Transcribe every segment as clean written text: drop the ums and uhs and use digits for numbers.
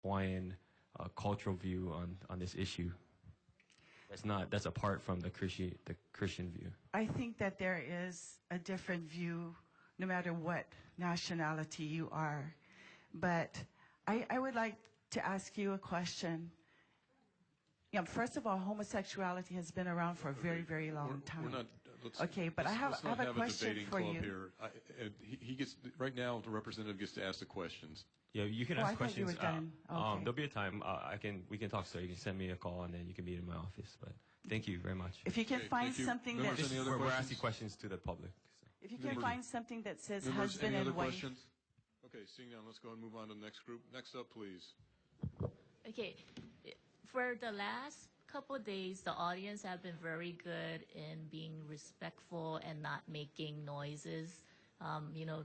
Hawaiian cultural view on this issue. That's apart from the Christian view. I think that there is a different view no matter what nationality you are. But I would like to ask you a question. Yeah, first of all, homosexuality has been around for a very, very long time. Okay, but I have a question for you. Here. He gets right now. The representative gets to ask the questions. Yeah, you can ask questions. I thought you were done. Okay. There'll be a time we can talk. So you can send me a call and then you can meet in my office. But thank you very much. If you can find something that we're asking questions to the public. So. If you can find something that says Members, husband any other and wife. questions? Okay, seeing none, let's go ahead and move on to the next group. Next up, please. Okay, for the last couple of days, the audience have been very good in being respectful and not making noises.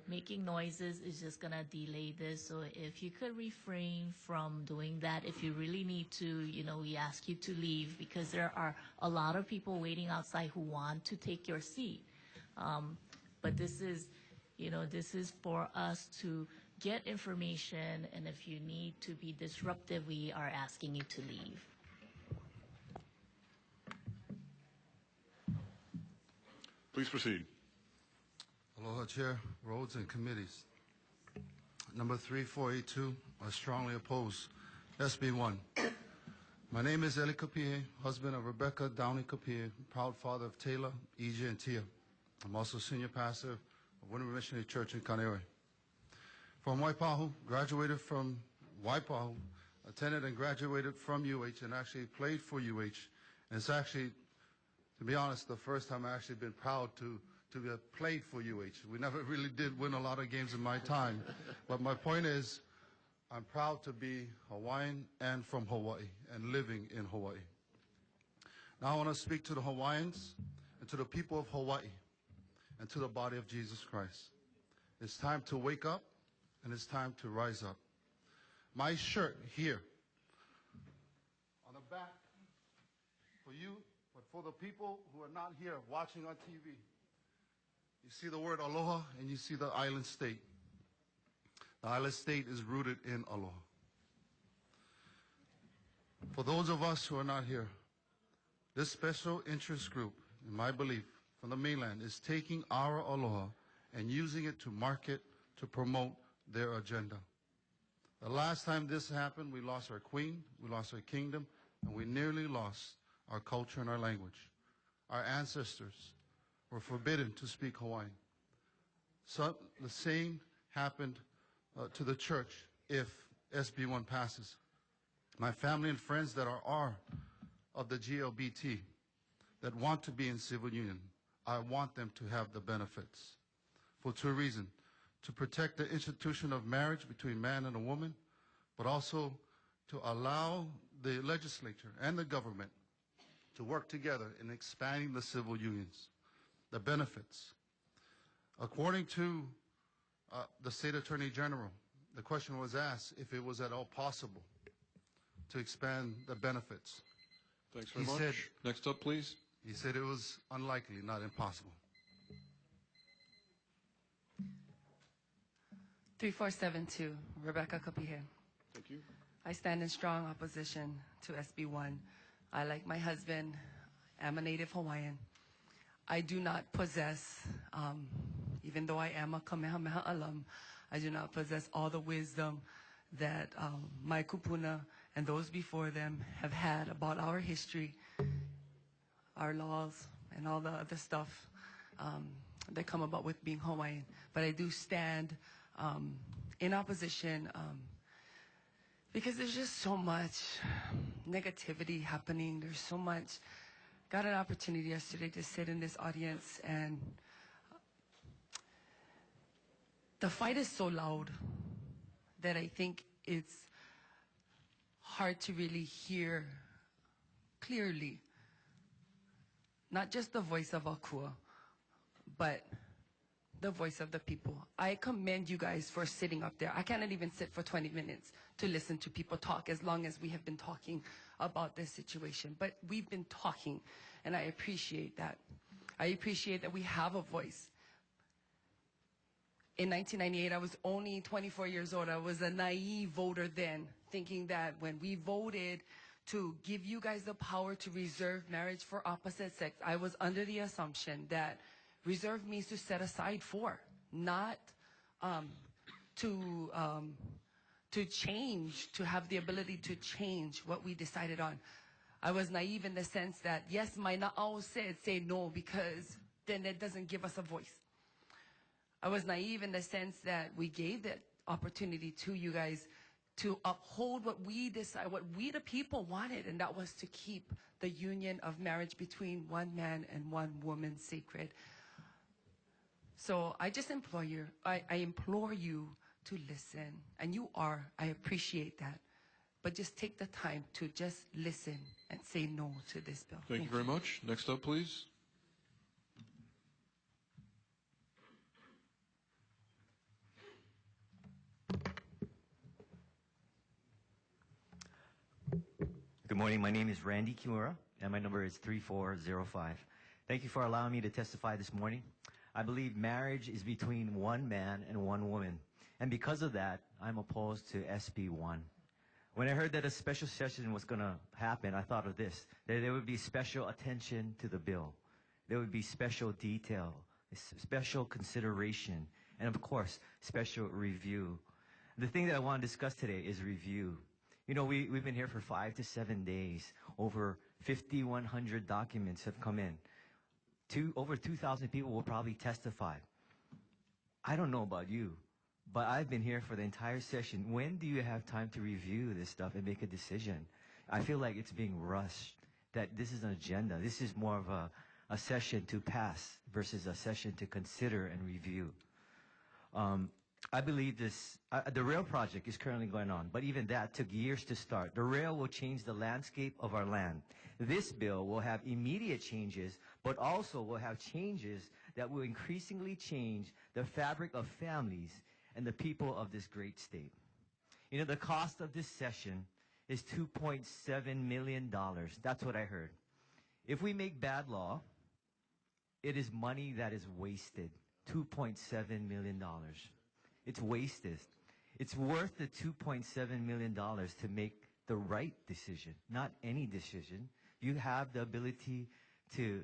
Making noises is just gonna delay this. So if you could refrain from doing that, if you really need to, we ask you to leave because there are a lot of people waiting outside who want to take your seat. But this is for us to get information, and if you need to be disruptive, we are asking you to leave. Please proceed. Aloha, Chair, Roads and Committees. Number 3482, I strongly oppose SB1. My name is Eli Kapie, husband of Rebecca Downey Kapie, proud father of Taylor, EJ, and Tia. I'm also senior pastor of Winter Missionary Church in Kaneohe. From Waipahu, graduated from Waipahu, attended and graduated from UH, and actually played for UH. And it's actually, to be honest, the first time I actually been proud to have played for UH. We never really did win a lot of games in my time. But my point is, I'm proud to be Hawaiian and from Hawaii and living in Hawaii. Now I want to speak to the Hawaiians and to the people of Hawaii and to the body of Jesus Christ. It's time to wake up and it's time to rise up. My shirt here on the back for you, but for the people who are not here watching on TV, you see the word aloha and you see the island state. The island state is rooted in aloha. For those of us who are not here, this special interest group, in my belief, from the mainland is taking our aloha and using it to market, to promote their agenda. The last time this happened, we lost our queen, we lost our kingdom, and we nearly lost our culture and our language. Our ancestors were forbidden to speak Hawaiian. So the same happened to the church if SB1 passes. My family and friends that are of the GLBT that want to be in civil union, I want them to have the benefits for two reasons. To protect the institution of marriage between man and a woman, but also to allow the legislature and the government to work together in expanding the civil unions, the benefits. According to the State Attorney General, the question was asked if it was at all possible to expand the benefits. Thanks very much. Next up, please. He said it was unlikely, not impossible. 3472, Rebecca Kapihe. Thank you. I stand in strong opposition to SB1. I, like my husband, am a native Hawaiian. I do not possess, even though I am a Kamehameha alum, I do not possess all the wisdom that my kupuna and those before them have had about our history, our laws, and all the other stuff that come about with being Hawaiian. But I do stand in opposition because there's just so much negativity happening. There's so much. Got an opportunity yesterday to sit in this audience, and the fight is so loud that I think it's hard to really hear clearly not just the voice of Akua, but the voice of the people. I commend you guys for sitting up there. I cannot even sit for 20 minutes to listen to people talk as long as we have been talking about this situation. But we've been talking, and I appreciate that. I appreciate that we have a voice. In 1998, I was only 24 years old. I was a naive voter then, thinking that when we voted to give you guys the power to reserve marriage for opposite sex, I was under the assumption that reserve means to set aside for, not to change, to have the ability to change what we decided on. I was naive in the sense that, yes, my na'au said say no because then it doesn't give us a voice. I was naive in the sense that we gave that opportunity to you guys to uphold what we decide, what we the people wanted, and that was to keep the union of marriage between one man and one woman sacred. So I just implore you, I implore you to listen, and you are, I appreciate that. But just take the time to just listen and say no to this bill. Thank you very much. Next up, please. Good morning. My name is Randy Kimura, and my number is 3405. Thank you for allowing me to testify this morning. I believe marriage is between one man and one woman, and because of that, I'm opposed to SB1. When I heard that a special session was going to happen, I thought of this, that there would be special attention to the bill. There would be special detail, special consideration, and of course, special review. The thing that I want to discuss today is review. You know, we've been here for 5 to 7 days. Over 5,100 documents have come in. Over 2,000 people will probably testify. I don't know about you, but I've been here for the entire session. When do you have time to review this stuff and make a decision? I feel like it's being rushed, that this is an agenda. This is more of a session to pass versus a session to consider and review. I believe the rail project is currently going on, but even that took years to start. The rail will change the landscape of our land. This bill will have immediate changes, but also will have changes that will increasingly change the fabric of families and the people of this great state. You know, the cost of this session is $2.7 million. That's what I heard. If we make bad law, it is money that is wasted. $2.7 million. It's wasted. It's worth the $2.7 million to make the right decision, not any decision. You have the ability to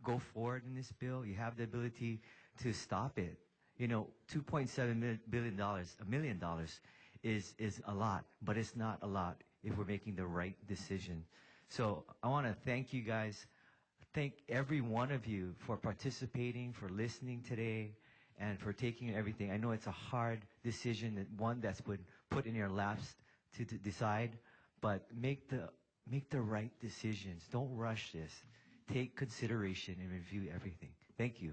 go forward in this bill. You have the ability to stop it. You know, $2.7 billion, $1 million is a lot, but it's not a lot if we're making the right decision. So I want to thank you guys. Thank every one of you for participating, for listening today, and for taking everything. I know it's a hard decision, one that's been put in your laps to decide, but make the right decisions. Don't rush this. Take consideration and review everything. Thank you.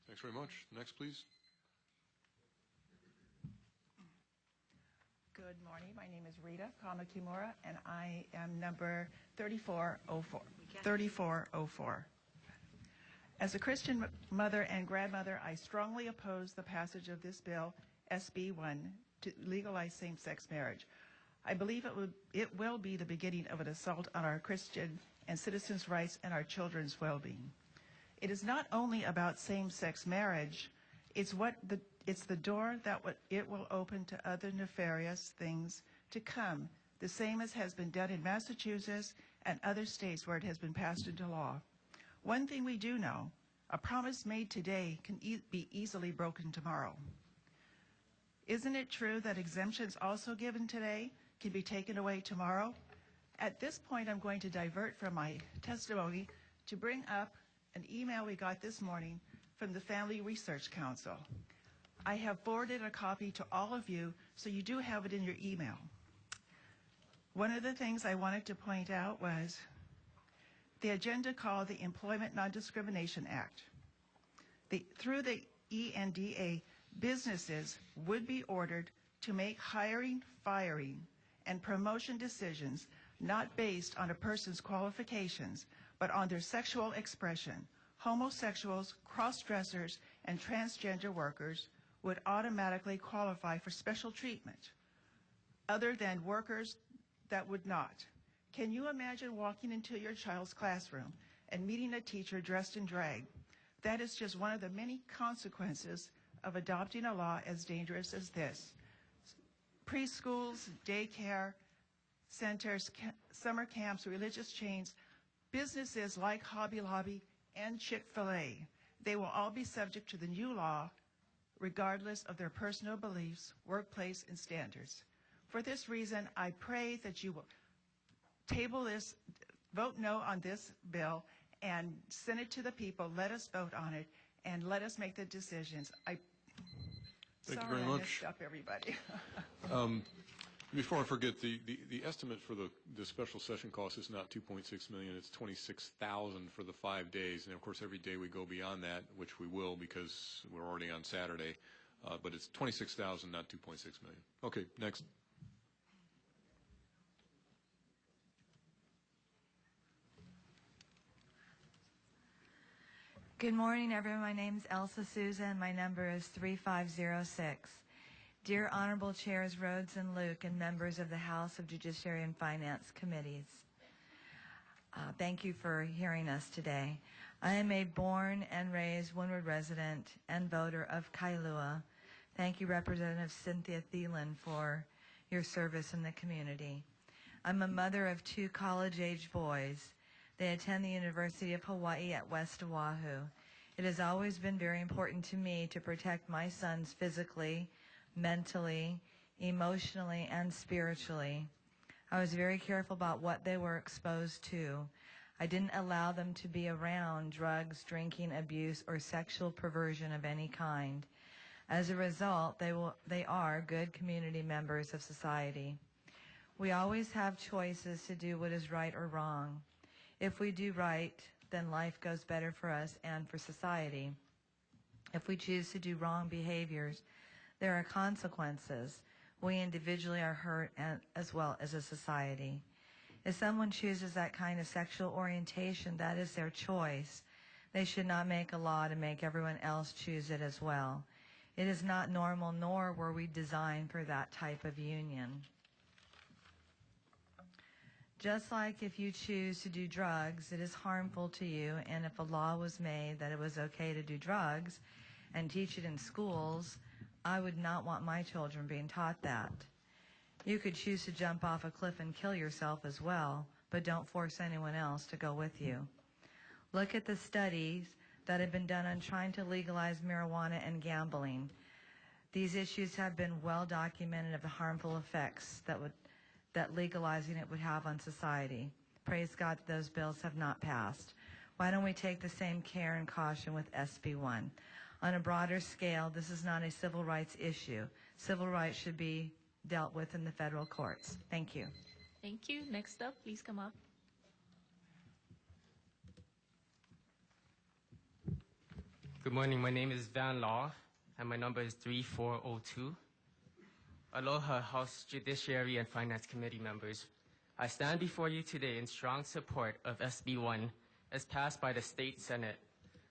Thanks very much. Next, please. Good morning. My name is Rita Kamakimura, and I am number 3404. 3404. As a Christian mother and grandmother, I strongly oppose the passage of this bill, SB1, to legalize same-sex marriage. I believe it will be the beginning of an assault on our Christian and citizens' rights and our children's well-being. It is not only about same-sex marriage, it's the door that it will open to other nefarious things to come, the same as has been done in Massachusetts and other states where it has been passed into law. One thing we do know, a promise made today can be easily broken tomorrow. Isn't it true that exemptions also given today can be taken away tomorrow? At this point, I'm going to divert from my testimony to bring up an email we got this morning from the Family Research Council. I have forwarded a copy to all of you, so you do have it in your email. One of the things I wanted to point out was the agenda called the Employment Non-Discrimination Act. Through the ENDA, businesses would be ordered to make hiring, firing, and promotion decisions not based on a person's qualifications, but on their sexual expression. Homosexuals, cross-dressers, and transgender workers would automatically qualify for special treatment, other than workers that would not. Can you imagine walking into your child's classroom and meeting a teacher dressed in drag? That is just one of the many consequences of adopting a law as dangerous as this. Preschools, daycare centers, summer camps, religious chains, businesses like Hobby Lobby and Chick-fil-A, they will all be subject to the new law regardless of their personal beliefs, workplace, and standards. For this reason, I pray that you will table this, vote no on this bill, and send it to the people. Let us vote on it, and let us make the decisions. Thank you Sorry, very I much. messed up everybody. Before I forget, the estimate for the special session cost is not 2.6 million, it's 26,000 for the 5 days. And of course, every day we go beyond that, which we will because we're already on Saturday. But it's 26,000, not 2.6 million. Okay, next. Good morning, everyone. My name is Elsa Souza, and my number is 3506. Dear Honorable Chairs Rhodes and Luke and members of the House of Judiciary and Finance Committees, thank you for hearing us today. I am a born and raised Windward resident and voter of Kailua. Thank you, Representative Cynthia Thielen, for your service in the community. I'm a mother of 2 college-age boys. They attend the University of Hawaii at West Oahu. It has always been very important to me to protect my sons physically, mentally, emotionally, and spiritually. I was very careful about what they were exposed to. I didn't allow them to be around drugs, drinking, abuse, or sexual perversion of any kind. As a result, they are good community members of society. We always have choices to do what is right or wrong. If we do right, then life goes better for us and for society. If we choose to do wrong behaviors, there are consequences. We individually are hurt as well as a society. If someone chooses that kind of sexual orientation, that is their choice. They should not make a law to make everyone else choose it as well. It is not normal, nor were we designed for that type of union. Just like if you choose to do drugs, it is harmful to you, and if a law was made that it was okay to do drugs and teach it in schools, I would not want my children being taught that. You could choose to jump off a cliff and kill yourself as well, but don't force anyone else to go with you. Look at the studies that have been done on trying to legalize marijuana and gambling. These issues have been well documented of the harmful effects that legalizing it would have on society. Praise God that those bills have not passed. Why don't we take the same care and caution with SB1? On a broader scale, this is not a civil rights issue. Civil rights should be dealt with in the federal courts. Thank you. Thank you. Next up, please come up. Good morning. My name is Van Law, and my number is 3402. Aloha, House Judiciary and Finance Committee members. I stand before you today in strong support of SB1 as passed by the State Senate.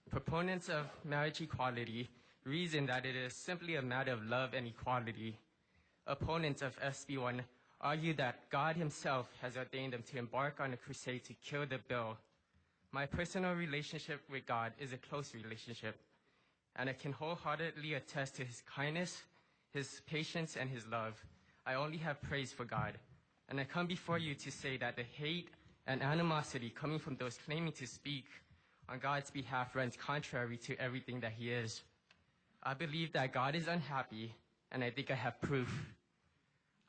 Proponents of marriage equality reason that it is simply a matter of love and equality. Opponents of SB1 argue that God himself has ordained them to embark on a crusade to kill the bill. My personal relationship with God is a close relationship, and I can wholeheartedly attest to his kindness, his patience, and his love. I only have praise for God, and I come before you to say that the hate and animosity coming from those claiming to speak on God's behalf runs contrary to everything that he is. I believe that God is unhappy, and I think I have proof.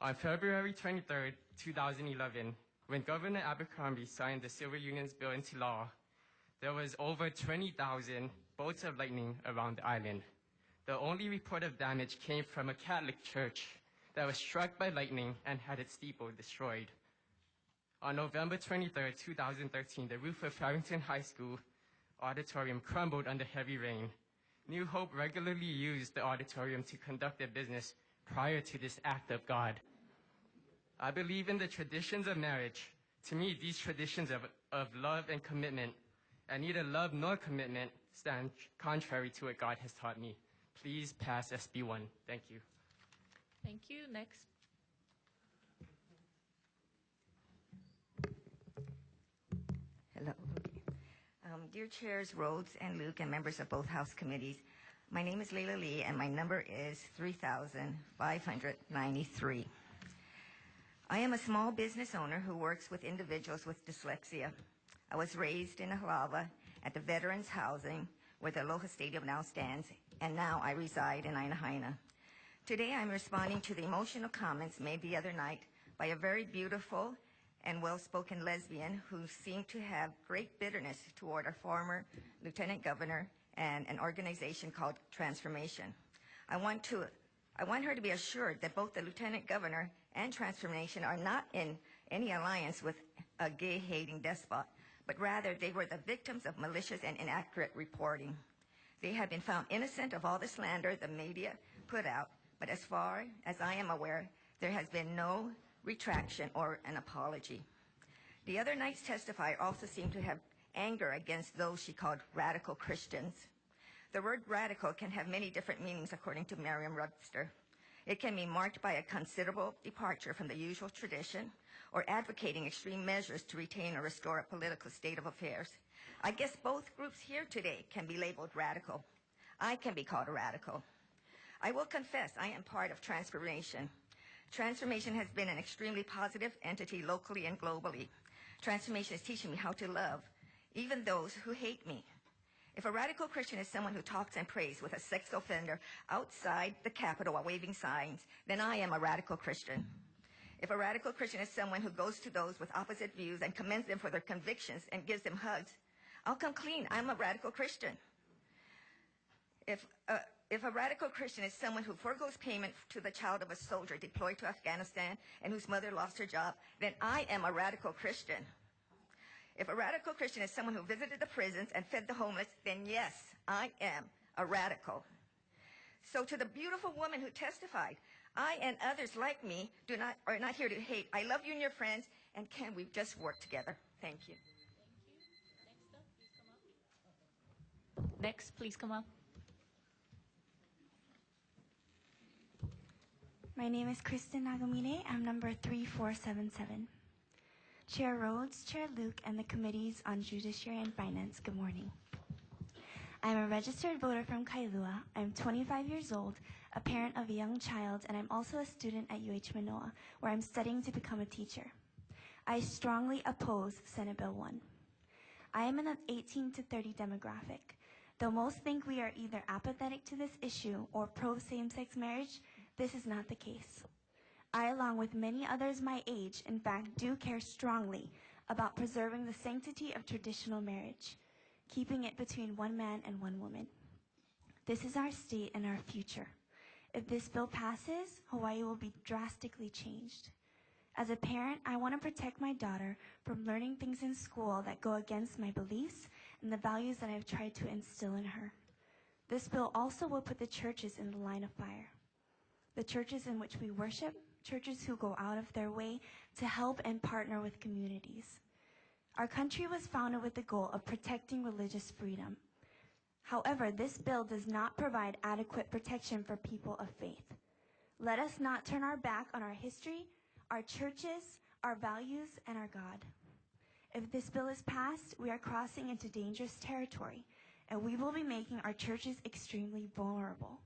On February 23rd, 2011, when Governor Abercrombie signed the Civil Unions Bill into law, there was over 20,000 bolts of lightning around the island. The only report of damage came from a Catholic church that was struck by lightning and had its steeple destroyed. On November 23rd, 2013, the roof of Farrington High School auditorium crumbled under heavy rain. New Hope regularly used the auditorium to conduct their business prior to this act of God. I believe in the traditions of marriage. To me, these traditions of love and commitment, and neither love nor commitment stand contrary to what God has taught me. Please pass SB1. Thank you. Thank you. Next. Hello. Dear Chairs Rhodes and Luke and members of both House committees, My name is Leila Lee, and my number is 3,593. I am a small business owner who works with individuals with dyslexia. I was raised in Ahlava at the Veterans Housing, where the Aloha Stadium now stands, and now I reside in Ainahaina. Today I'm responding to the emotional comments made the other night by a very beautiful and well-spoken lesbian who seemed to have great bitterness toward our former Lieutenant Governor and an organization called Transformation. I want her to be assured that both the Lieutenant Governor and Transformation are not in any alliance with a gay-hating despot, but rather they were the victims of malicious and inaccurate reporting. They have been found innocent of all the slander the media put out, but as far as I am aware, there has been no retraction or an apology. The other night's testifier also seemed to have anger against those she called radical Christians. The word radical can have many different meanings according to Merriam-Webster. It can be marked by a considerable departure from the usual tradition or advocating extreme measures to retain or restore a political state of affairs. I guess both groups here today can be labeled radical. I can be called a radical. I will confess I am part of Transformation. Transformation has been an extremely positive entity locally and globally. Transformation is teaching me how to love, even those who hate me. If a radical Christian is someone who talks and prays with a sex offender outside the Capitol while waving signs, then I am a radical Christian. If a radical Christian is someone who goes to those with opposite views and commends them for their convictions and gives them hugs, I'll come clean. I'm a radical Christian. If a radical Christian is someone who forgoes payment to the child of a soldier deployed to Afghanistan and whose mother lost her job, then I am a radical Christian. If a radical Christian is someone who visited the prisons and fed the homeless, then yes, I am a radical. So to the beautiful woman who testified, I and others like me are not here to hate. I love you and your friends, and can we just work together? Thank you. Next, please come up. My name is Kristen Nagamine. I'm number 3477. Chair Rhodes, Chair Luke, and the committees on Judiciary and Finance, good morning. I'm a registered voter from Kailua. I'm 25 years old, a parent of a young child, and I'm also a student at UH Manoa, where I'm studying to become a teacher. I strongly oppose Senate Bill 1. I am in the 18 to 30 demographic. Though most think we are either apathetic to this issue or pro same-sex marriage, this is not the case. I, along with many others my age, in fact, do care strongly about preserving the sanctity of traditional marriage, keeping it between one man and one woman. This is our state and our future. If this bill passes, Hawaii will be drastically changed. As a parent, I want to protect my daughter from learning things in school that go against my beliefs and the values that I've tried to instill in her. This bill also will put the churches in the line of fire. The churches in which we worship, churches who go out of their way to help and partner with communities. Our country was founded with the goal of protecting religious freedom. However, this bill does not provide adequate protection for people of faith. Let us not turn our back on our history, our churches, our values, and our God. If this bill is passed, we are crossing into dangerous territory, and we will be making our churches extremely vulnerable.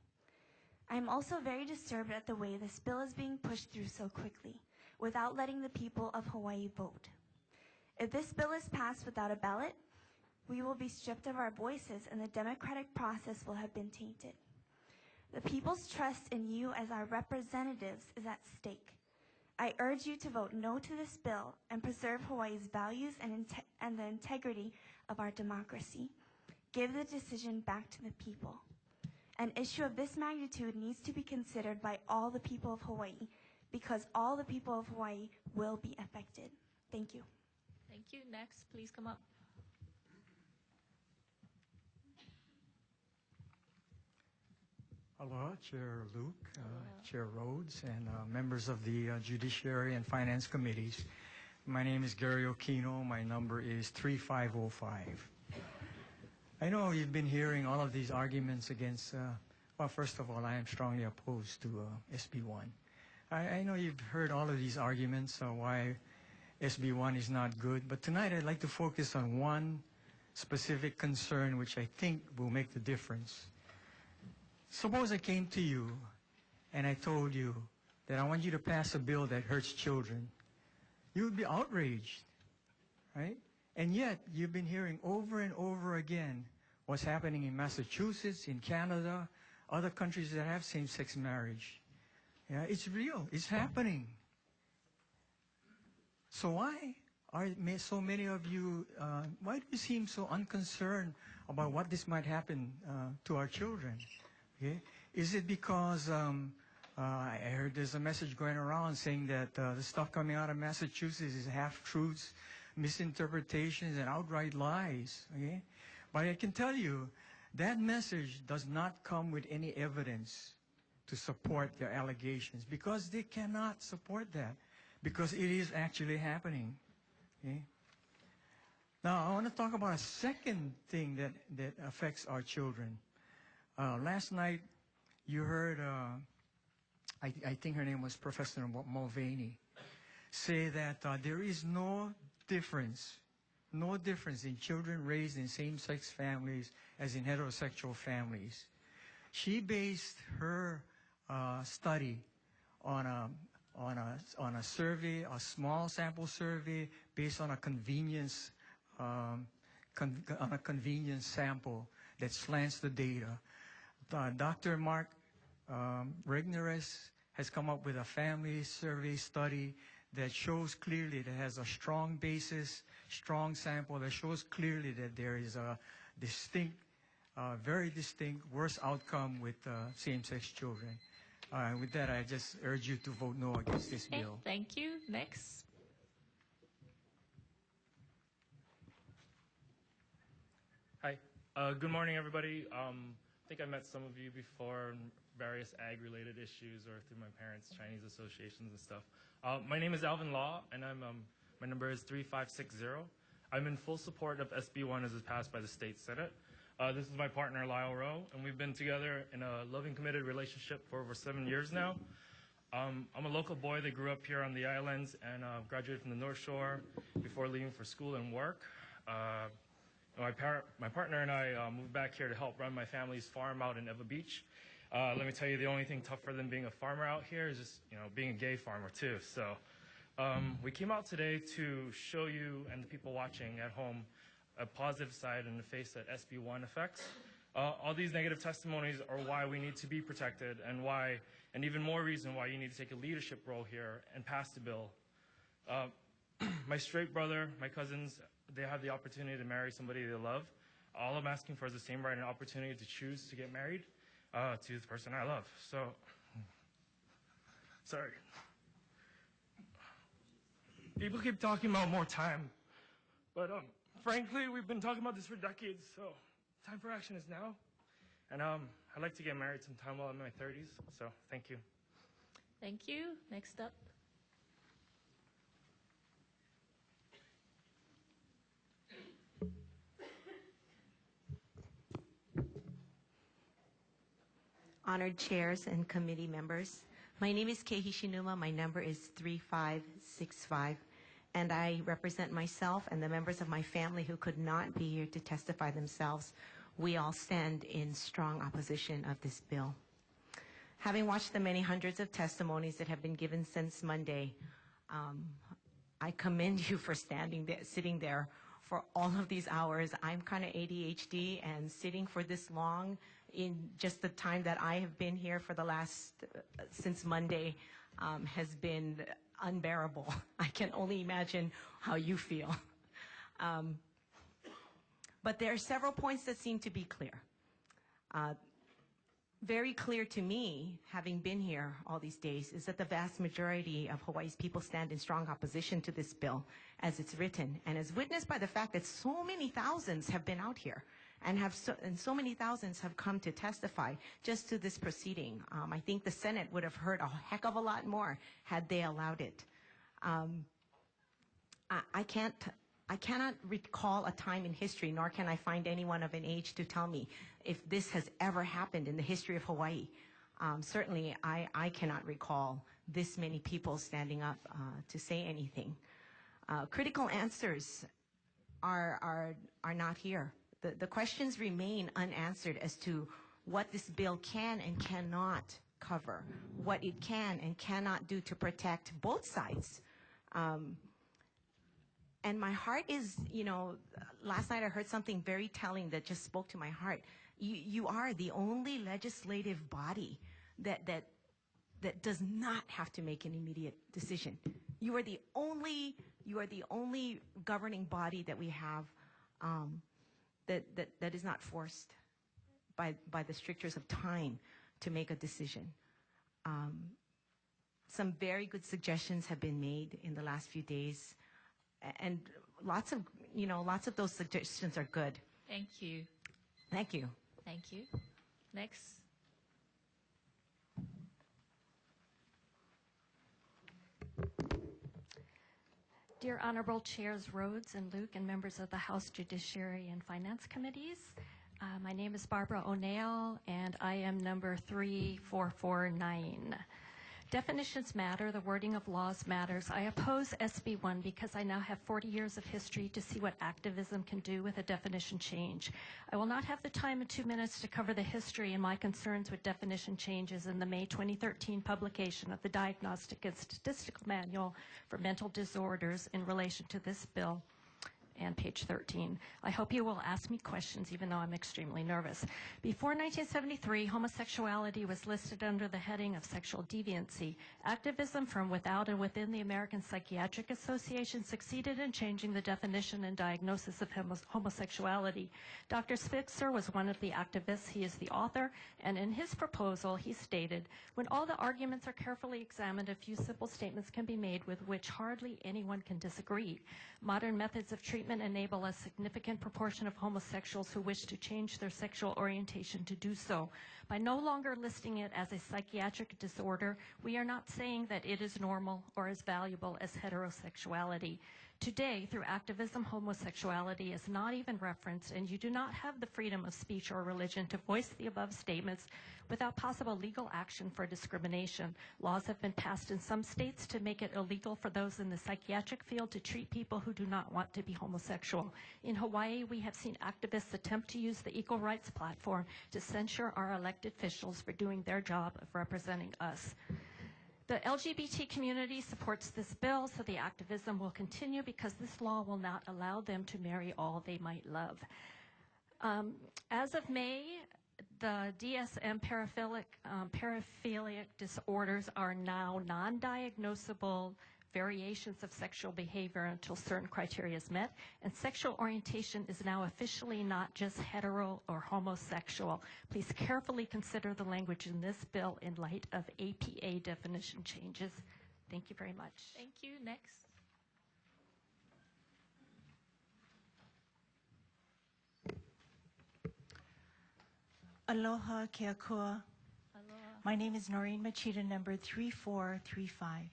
I am also very disturbed at the way this bill is being pushed through so quickly, without letting the people of Hawaii vote. If this bill is passed without a ballot, we will be stripped of our voices and the democratic process will have been tainted. The people's trust in you as our representatives is at stake. I urge you to vote no to this bill and preserve Hawaii's values and the integrity of our democracy. Give the decision back to the people. An issue of this magnitude needs to be considered by all the people of Hawaii because all the people of Hawaii will be affected. Thank you. Thank you. Next, please come up. Aloha, Chair Luke, Chair Rhodes, and members of the Judiciary and Finance Committees. My name is Gary Okino. My number is 3505. I know you've been hearing all of these arguments against, well, first of all, I am strongly opposed to SB1. I know you've heard all of these arguments why SB1 is not good, but tonight I'd like to focus on one specific concern which I think will make the difference. Suppose I came to you and I told you that I want you to pass a bill that hurts children. You would be outraged, right? And yet, you've been hearing over and over again what's happening in Massachusetts, in Canada, other countries that have same-sex marriage. Yeah, it's real. It's happening. So why are so many of you, why do you seem so unconcerned about what this might happen to our children? Okay? Is it because I heard there's a message going around saying that the stuff coming out of Massachusetts is half-truths, misinterpretations, and outright lies? Okay? But I can tell you, that message does not come with any evidence to support their allegations, because they cannot support that, because it is actually happening. Okay? Now, I want to talk about a second thing that affects our children. Last night, you heard, I think her name was Professor Mulvaney, say that there is no difference in children raised in same-sex families as in heterosexual families. She based her study on a survey, a small sample survey based on a convenience sample that slants the data. Dr. Mark Regnerus has come up with a family survey study that shows clearly, that has a strong basis, strong sample, that shows clearly that there is a distinct, very distinct worse outcome with same-sex children. With that, I just urge you to vote no against this bill. Thank you. Next. Hi. Good morning, everybody. I think I met some of you before on various ag-related issues or through my parents' Chinese associations and stuff. My name is Alvin Law, and my number is 3560. I'm in full support of SB1 as it's passed by the state Senate. This is my partner, Lyle Rowe, and we've been together in a loving, committed relationship for over 7 years now. I'm a local boy that grew up here on the islands and graduated from the North Shore before leaving for school and work. My partner and I moved back here to help run my family's farm out in Eva Beach. Let me tell you, the only thing tougher than being a farmer out here is just, being a gay farmer too. So we came out today to show you and the people watching at home a positive side in the face that SB1 affects. All these negative testimonies are why we need to be protected, and even more reason why you need to take a leadership role here and pass the bill. My straight brother, my cousins, they have the opportunity to marry somebody they love. All I'm asking for is the same right and opportunity to choose to get married to the person I love. So, sorry. People keep talking about more time, but frankly, we've been talking about this for decades, so time for action is now. And I'd like to get married sometime while I'm in my 30s, so thank you. Thank you. Next up. Honored chairs and committee members, my name is Kei Hishinuma. My number is 3565, and I represent myself and the members of my family who could not be here to testify themselves. We all stand in strong opposition of this bill. Having watched the many hundreds of testimonies that have been given since Monday, I commend you for sitting there for all of these hours. I'm kind of ADHD, and sitting for this long in just the time that I have been here for the since Monday has been unbearable. I can only imagine how you feel. But there are several points that seem to be clear. Very clear to me, having been here all these days, is that the vast majority of Hawaii's people stand in strong opposition to this bill as it's written, and as witnessed by the fact that so many thousands have been out here and so many thousands have come to testify just to this proceeding. I think the Senate would have heard a heck of a lot more had they allowed it. I cannot recall a time in history, nor can I find anyone of an age to tell me if this has ever happened in the history of Hawaii. Certainly, I cannot recall this many people standing up to say anything. Critical answers are not here. The questions remain unanswered as to what this bill can and cannot cover, what it can and cannot do to protect both sides. And my heart is, last night I heard something very telling that just spoke to my heart. You are the only legislative body that does not have to make an immediate decision. You are the only governing body that we have that is not forced by the strictures of time to make a decision. Some very good suggestions have been made in the last few days, and lots of those suggestions are good. Thank you. Thank you. Thank you. Next. Dear Honorable Chairs Rhodes and Luke and members of the House Judiciary and Finance Committees, my name is Barbara O'Neill and I am number 3449. Definitions matter, the wording of laws matters. I oppose SB1 because I now have 40 years of history to see what activism can do with a definition change. I will not have the time in 2 minutes to cover the history and my concerns with definition changes in the May 2013 publication of the Diagnostic and Statistical Manual for Mental Disorders in relation to this bill. And page 13. I hope you will ask me questions, even though I'm extremely nervous. Before 1973, homosexuality was listed under the heading of sexual deviancy. Activism from without and within the American Psychiatric Association succeeded in changing the definition and diagnosis of homosexuality. Dr. Spitzer was one of the activists. He is the author, and in his proposal, he stated, when all the arguments are carefully examined, a few simple statements can be made with which hardly anyone can disagree. Modern methods of treatment enable a significant proportion of homosexuals who wish to change their sexual orientation to do so. By no longer listing it as a psychiatric disorder, we are not saying that it is normal or as valuable as heterosexuality. Today, through activism, homosexuality is not even referenced, and you do not have the freedom of speech or religion to voice the above statements without possible legal action for discrimination. Laws have been passed in some states to make it illegal for those in the psychiatric field to treat people who do not want to be homosexual. In Hawaii, we have seen activists attempt to use the equal rights platform to censure our elected officials for doing their job of representing us. The LGBT community supports this bill, so the activism will continue because this law will not allow them to marry all they might love. As of May, the DSM paraphilic disorders are now non-diagnosable variations of sexual behavior until certain criteria is met, and sexual orientation is now officially not just hetero or homosexual. Please carefully consider the language in this bill in light of APA definition changes. Thank you very much. Thank you. Next. Aloha, Keakua. Aloha. My name is Noreen Machida, number 3435.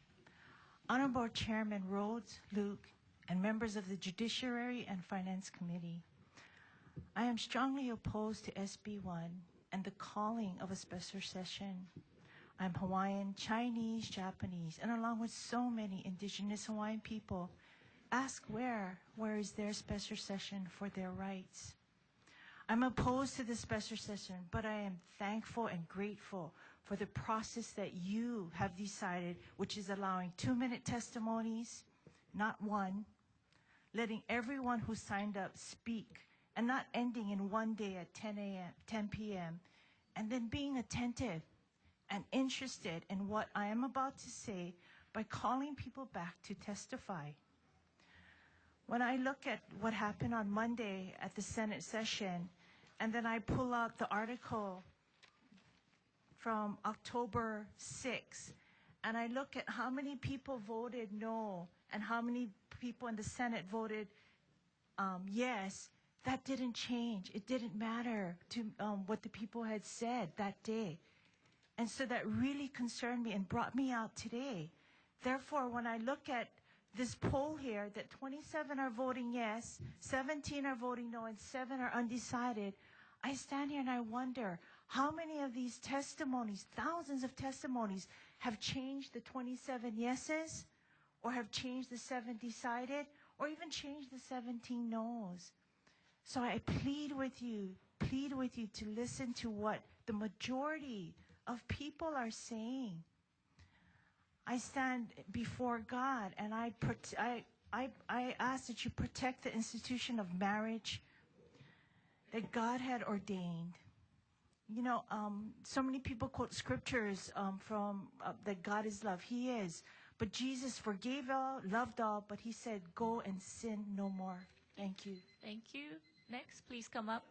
Honorable Chairman Rhodes, Luke, and members of the Judiciary and Finance Committee, I am strongly opposed to SB1 and the calling of a special session. I'm Hawaiian, Chinese, Japanese, and along with so many indigenous Hawaiian people, ask where is their special session for their rights? I'm opposed to the special session, but I am thankful and grateful for the process that you have decided, which is allowing 2-minute testimonies, not one, letting everyone who signed up speak, and not ending in one day at 10 p.m., and then being attentive and interested in what I am about to say by calling people back to testify. When I look at what happened on Monday at the Senate session, and then I pull out the article from October 6th, and I look at how many people voted no and how many people in the Senate voted yes, that didn't change. It didn't matter to what the people had said that day. And so that really concerned me and brought me out today. Therefore, when I look at this poll here, that 27 are voting yes, 17 are voting no, and 7 are undecided, I stand here and I wonder, how many of these testimonies, thousands of testimonies, have changed the 27 yeses, or have changed the 7 decided, or even changed the 17 no's? So I plead with you, plead with you to listen to what the majority of people are saying. I stand before God and I ask that you protect the institution of marriage that God had ordained. You know, so many people quote scriptures from that God is love. He is. But Jesus forgave all, loved all, but he said, go and sin no more. Thank you. Thank you. Next, please come up.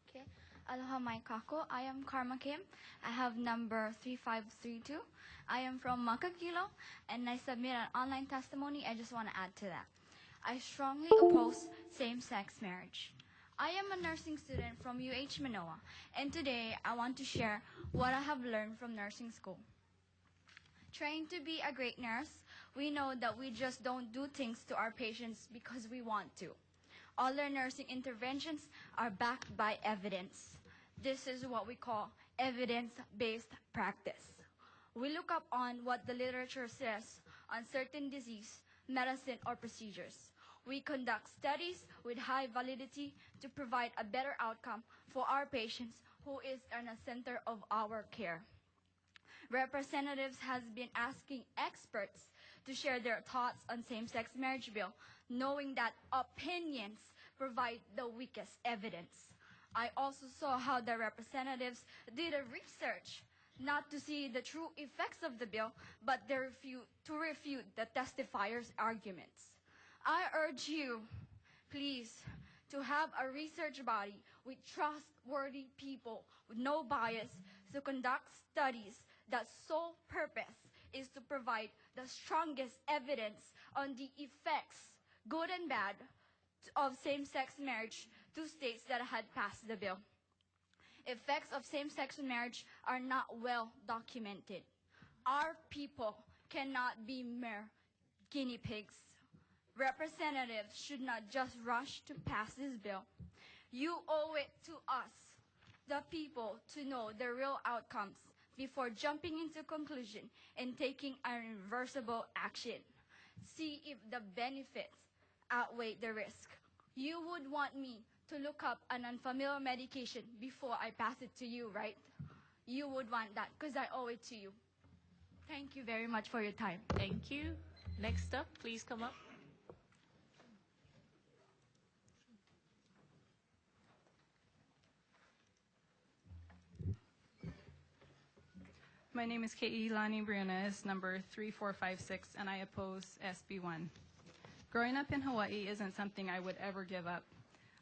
Okay. Aloha mai kako. I am Karma Kim. I have number 3532. I am from Makakilo, and I submit an online testimony. I just want to add to that. I strongly oppose same-sex marriage. I am a nursing student from UH Manoa, and today I want to share what I have learned from nursing school. Trying to be a great nurse, we know that we just don't do things to our patients because we want to. All our nursing interventions are backed by evidence. This is what we call evidence-based practice. We look up on what the literature says on certain disease, medicine, or procedures. We conduct studies with high validity to provide a better outcome for our patients who is in the center of our care. Representatives has been asking experts to share their thoughts on same-sex marriage bill, knowing that opinions provide the weakest evidence. I also saw how the representatives did a research not to see the true effects of the bill, but to refute the testifiers' arguments. I urge you, please, to have a research body with trustworthy people with no bias to conduct studies that sole purpose is to provide the strongest evidence on the effects, good and bad, of same-sex marriage to states that had passed the bill. Effects of same-sex marriage are not well documented. Our people cannot be mere guinea pigs. Representatives should not just rush to pass this bill. You owe it to us, the people, to know the real outcomes before jumping into conclusion and taking irreversible action. See if the benefits outweigh the risk. You would want me to look up an unfamiliar medication before I pass it to you, right? You would want that because I owe it to you. Thank you very much for your time. Thank you. Next up, please come up. My name is Keilani Briones, number 3456, and I oppose SB1. Growing up in Hawaii isn't something I would ever give up.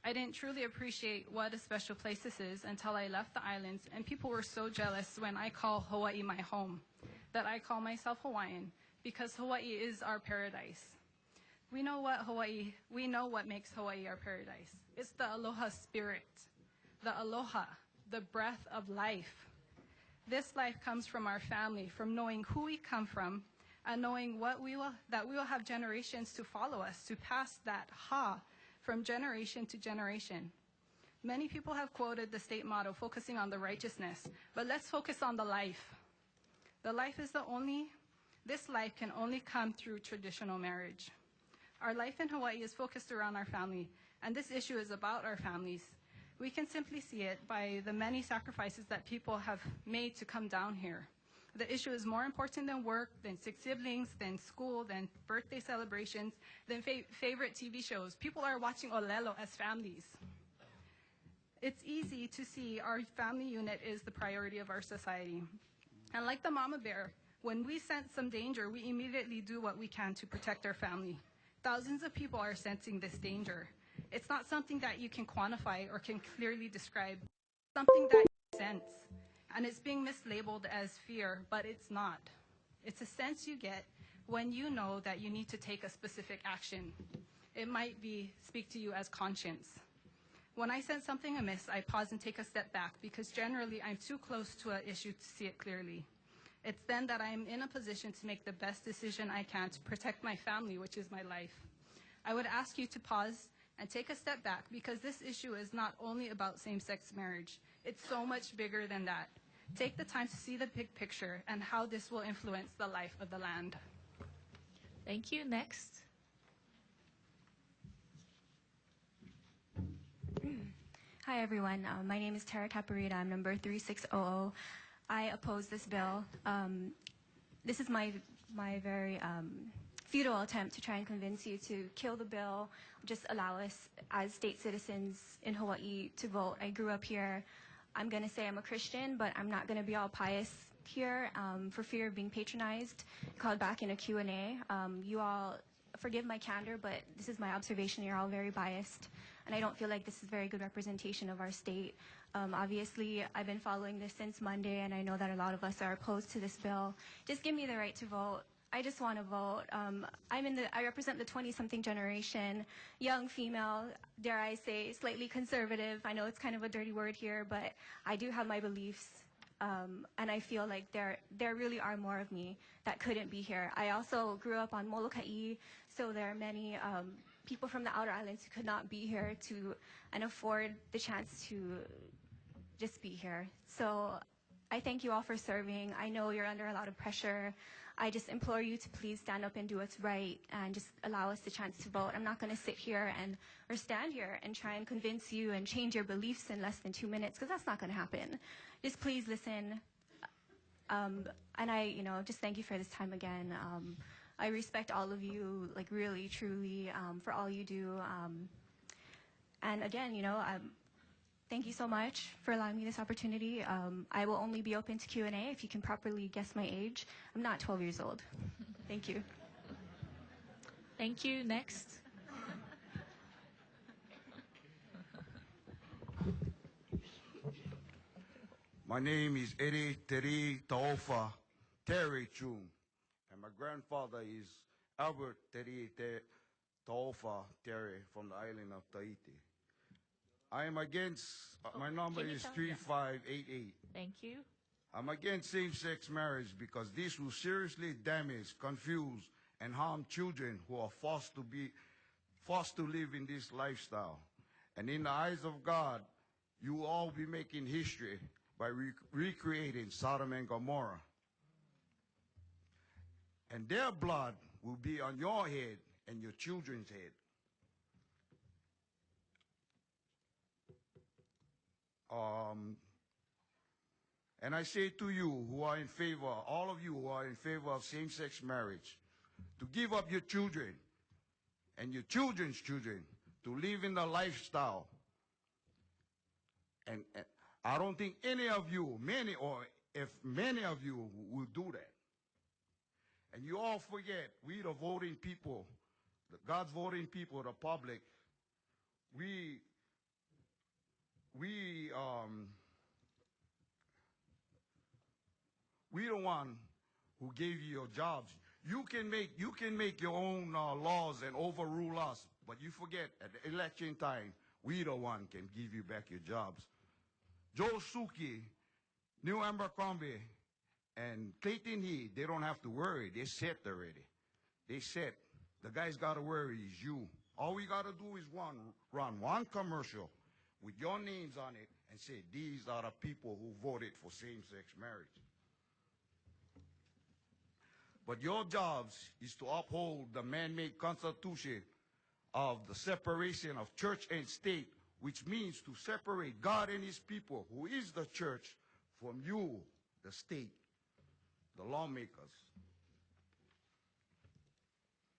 I didn't truly appreciate what a special place this is until I left the islands, and people were so jealous when I call Hawaii my home that I call myself Hawaiian because Hawaii is our paradise. We know what makes Hawaii our paradise. It's the aloha spirit, the aloha, the breath of life. This life comes from our family, from knowing who we come from and knowing that we will have generations to follow us, to pass that ha from generation to generation. Many people have quoted the state motto, focusing on the righteousness, but let's focus on the life. This life can only come through traditional marriage. Our life in Hawaii is focused around our family, and this issue is about our families. We can simply see it by the many sacrifices that people have made to come down here. The issue is more important than work, than 6 siblings, than school, than birthday celebrations, than favorite TV shows. People are watching Olelo as families. It's easy to see our family unit is the priority of our society. And like the mama bear, when we sense some danger, we immediately do what we can to protect our family. Thousands of people are sensing this danger. It's not something that you can quantify or can clearly describe. It's something that you sense. And it's being mislabeled as fear, but it's not. It's a sense you get when you know that you need to take a specific action. It might speak to you as conscience. When I sense something amiss, I pause and take a step back because generally I'm too close to an issue to see it clearly. It's then that I'm in a position to make the best decision I can to protect my family, which is my life. I would ask you to pause and take a step back because this issue is not only about same-sex marriage. It's so much bigger than that. Take the time to see the big picture and how this will influence the life of the land. Thank you. Next. Hi, everyone. My name is Tara Caparita. I'm number 3600. I oppose this bill. This is my very futile attempt to try and convince you to kill the bill, just allow us as state citizens in Hawaii to vote. I grew up here. I'm going to say I'm a Christian, but I'm not going to be all pious here for fear of being patronized, called back in a Q&A. You all forgive my candor, but this is my observation. You're all very biased, and I don't feel like this is very good representation of our state. Obviously, I've been following this since Monday, and I know that a lot of us are opposed to this bill. Just give me the right to vote. I just want to vote. I represent the 20-something generation, young female, dare I say, slightly conservative. I know it's kind of a dirty word here, but I do have my beliefs, and I feel like there really are more of me that couldn't be here. I also grew up on Molokai, so there are many people from the outer islands who could not be here and afford the chance to just be here. So I thank you all for serving. I know you're under a lot of pressure. I just implore you to please stand up and do what's right and just allow us the chance to vote. I'm not going to sit here or stand here and try and convince you and change your beliefs in less than 2 minutes, because that's not going to happen. Just please listen. And I, just thank you for this time again. I respect all of you, like really, truly, for all you do. And again, thank you so much for allowing me this opportunity. I will only be open to Q&A if you can properly guess my age. I'm not 12 years old. Thank you. Thank you. Next. My name is Eri Teri Taofa Terry Chung, and my grandfather is Albert Teri Taofa Terry from the island of Tahiti. I am against, my number is 3588. Thank you. I'm against same-sex marriage because this will seriously damage, confuse, and harm children who are forced to live in this lifestyle. And in the eyes of God, you will all be making history by recreating Sodom and Gomorrah. And their blood will be on your head and your children's head. And I say to you who are in favor, all of you who are in favor of same-sex marriage, to give up your children and your children's children to live in the lifestyle. And I don't think any of you, many of you will do that. And you all forget, we the voting people, God's voting people, the public, we the one who gave you your jobs. You can make your own laws and overrule us, but you forget at the election time, we the one can give you back your jobs. Joe Suki, New Abercrombie, and Clayton Heath, they don't have to worry. They're set already. They set. The guy's got to worry is you. All we got to do is run one commercial with your names on it and say, these are the people who voted for same-sex marriage. But your jobs is to uphold the man-made constitution of the separation of church and state, which means to separate God and his people, who is the church, from you, the state, the lawmakers.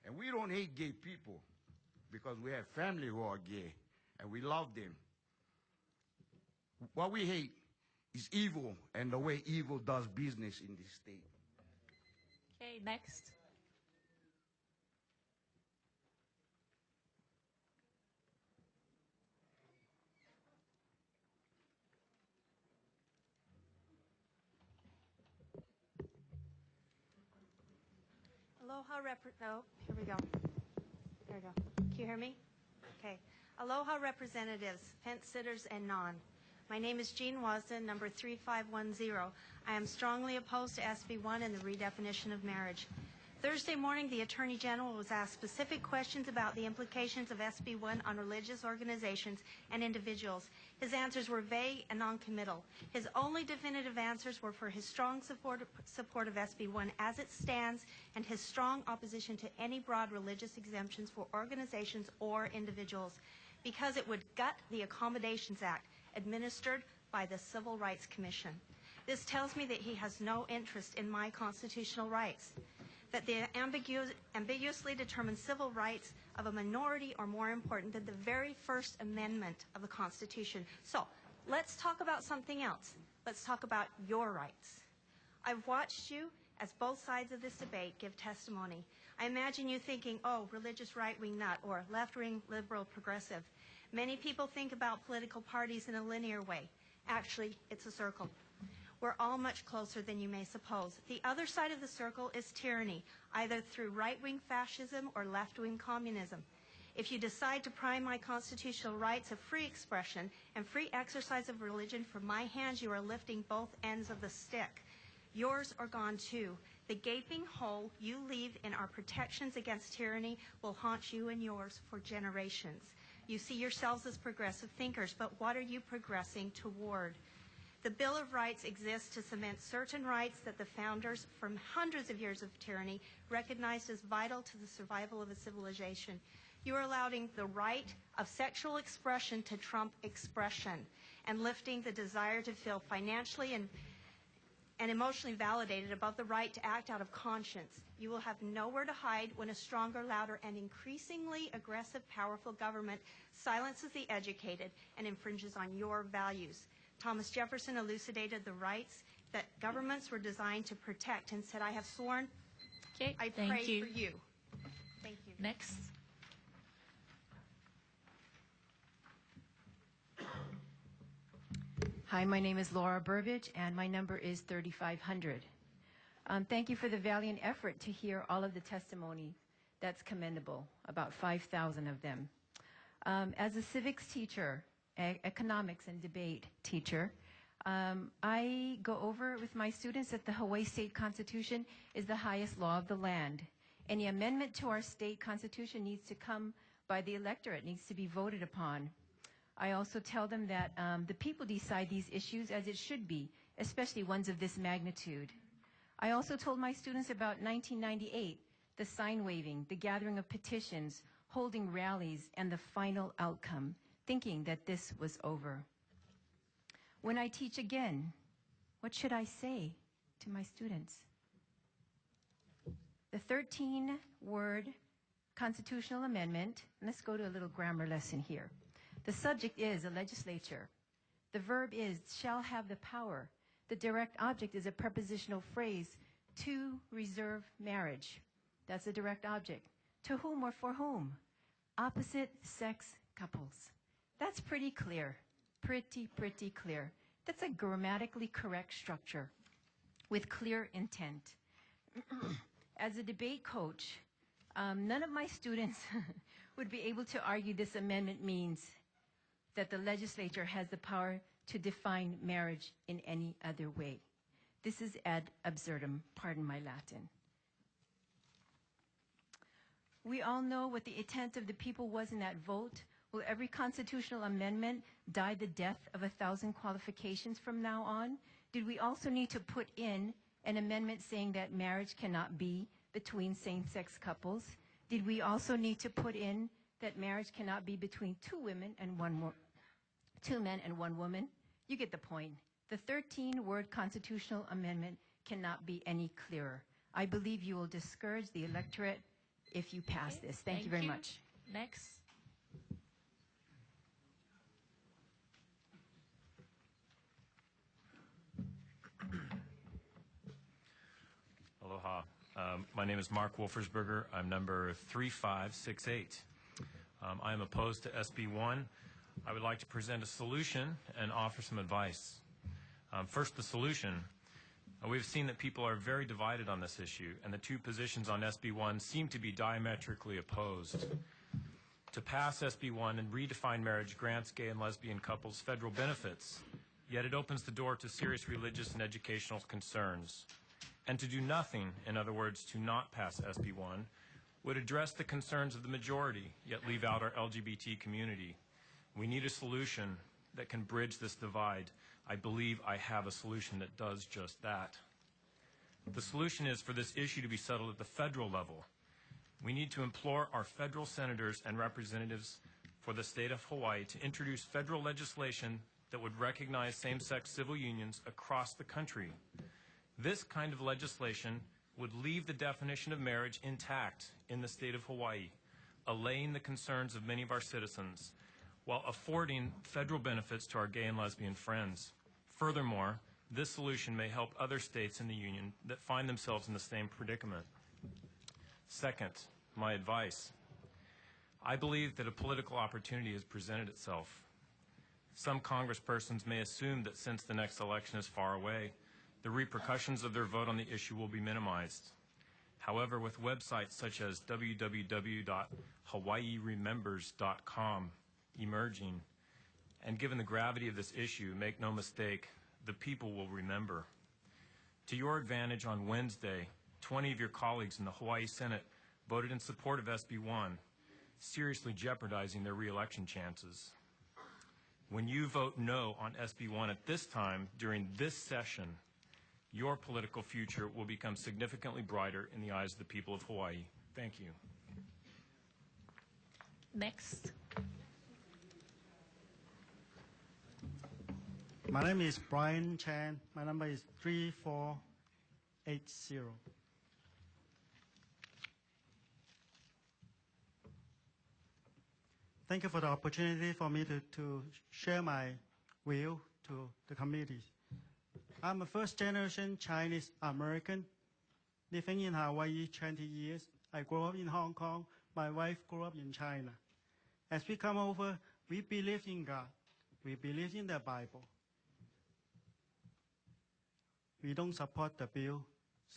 And we don't hate gay people because we have family who are gay and we love them. What we hate is evil and the way evil does business in this state. Okay, next. Aloha, here we go. There we go. Can you hear me? Okay. Aloha representatives, fence sitters, and non. My name is Jean Wasden, number 3510. I am strongly opposed to SB1 and the redefinition of marriage. Thursday morning, the Attorney General was asked specific questions about the implications of SB1 on religious organizations and individuals. His answers were vague and non-committal. His only definitive answers were for his strong support of SB1 as it stands and his strong opposition to any broad religious exemptions for organizations or individuals, because it would gut the Accommodations Act administered by the Civil Rights Commission. This tells me that he has no interest in my constitutional rights, that the ambiguously determined civil rights of a minority are more important than the very First Amendment of the Constitution. So let's talk about something else. Let's talk about your rights. I've watched you as both sides of this debate give testimony. I imagine you thinking, oh, religious right-wing nut, or left-wing liberal progressive. Many people think about political parties in a linear way. Actually, it's a circle. We're all much closer than you may suppose. The other side of the circle is tyranny, either through right-wing fascism or left-wing communism. If you decide to pry my constitutional rights of free expression and free exercise of religion from my hands, you are lifting both ends of the stick. Yours are gone too. The gaping hole you leave in our protections against tyranny will haunt you and yours for generations. You see yourselves as progressive thinkers, but what are you progressing toward? The Bill of Rights exists to cement certain rights that the founders, from hundreds of years of tyranny, recognized as vital to the survival of a civilization. You are allowing the right of sexual expression to trump expression and lifting the desire to feel financially and emotionally validated above the right to act out of conscience. You will have nowhere to hide when a stronger, louder, and increasingly aggressive, powerful government silences the educated and infringes on your values. Thomas Jefferson elucidated the rights that governments were designed to protect and said, I have sworn, I pray for you. Thank you. Next. Hi, my name is Laura Burbidge, and my number is 3500. Thank you for the valiant effort to hear all of the testimony. That's commendable, about 5,000 of them. As a civics teacher, economics and debate teacher, I go over with my students that the Hawaii State Constitution is the highest law of the land. Any amendment to our state constitution needs to come by the electorate, needs to be voted upon. I also tell them that the people decide these issues as it should be, especially ones of this magnitude. I also told my students about 1998, the sign waving, the gathering of petitions, holding rallies, and the final outcome, thinking that this was over. When I teach again, what should I say to my students? The 13-word constitutional amendment, let's go to a little grammar lesson here. The subject is a legislature. The verb is shall have the power. The direct object is a prepositional phrase, to reserve marriage. That's a direct object. To whom or for whom? Opposite sex couples. That's pretty clear. Pretty clear. That's a grammatically correct structure with clear intent. As a debate coach, none of my students would be able to argue this amendment means that the legislature has the power to define marriage in any other way. This is ad absurdum, pardon my Latin. We all know what the intent of the people was in that vote. Will every constitutional amendment die the death of 1,000 qualifications from now on? Did we also need to put in an amendment saying that marriage cannot be between same-sex couples? Did we also need to put in that marriage cannot be between two men and one woman? You get the point. The 13-word constitutional amendment cannot be any clearer. I believe you will discourage the electorate if you pass this. Thank you very much. Next. Aloha. My name is Mark Wolfersberger. I'm number 3568. I am opposed to SB1. I would like to present a solution and offer some advice. First, the solution. We've seen that people are very divided on this issue, and the two positions on SB1 seem to be diametrically opposed. To pass SB1 and redefine marriage grants gay and lesbian couples federal benefits, yet it opens the door to serious religious and educational concerns. And to do nothing, in other words, to not pass SB1, would address the concerns of the majority, yet leave out our LGBT community. We need a solution that can bridge this divide. I believe I have a solution that does just that. The solution is for this issue to be settled at the federal level. We need to implore our federal senators and representatives for the state of Hawaii to introduce federal legislation that would recognize same-sex civil unions across the country. This kind of legislation would leave the definition of marriage intact in the state of Hawaii, allaying the concerns of many of our citizens, while affording federal benefits to our gay and lesbian friends. Furthermore, this solution may help other states in the union that find themselves in the same predicament. Second, my advice. I believe that a political opportunity has presented itself. Some congresspersons may assume that since the next election is far away, the repercussions of their vote on the issue will be minimized. However, with websites such as www.hawaiiremembers.com emerging, and given the gravity of this issue, make no mistake, the people will remember. To your advantage, on Wednesday, 20 of your colleagues in the Hawaii Senate voted in support of SB1, seriously jeopardizing their re-election chances. When you vote no on SB1 at this time, during this session, your political future will become significantly brighter in the eyes of the people of Hawaii. Thank you. Next. My name is Brian Chan. My number is 3480. Thank you for the opportunity for me to share my view to the committee. I'm a first-generation Chinese American living in Hawaii 20 years. I grew up in Hong Kong. My wife grew up in China. As we come over, we believe in God. We believe in the Bible. We don't support the bill,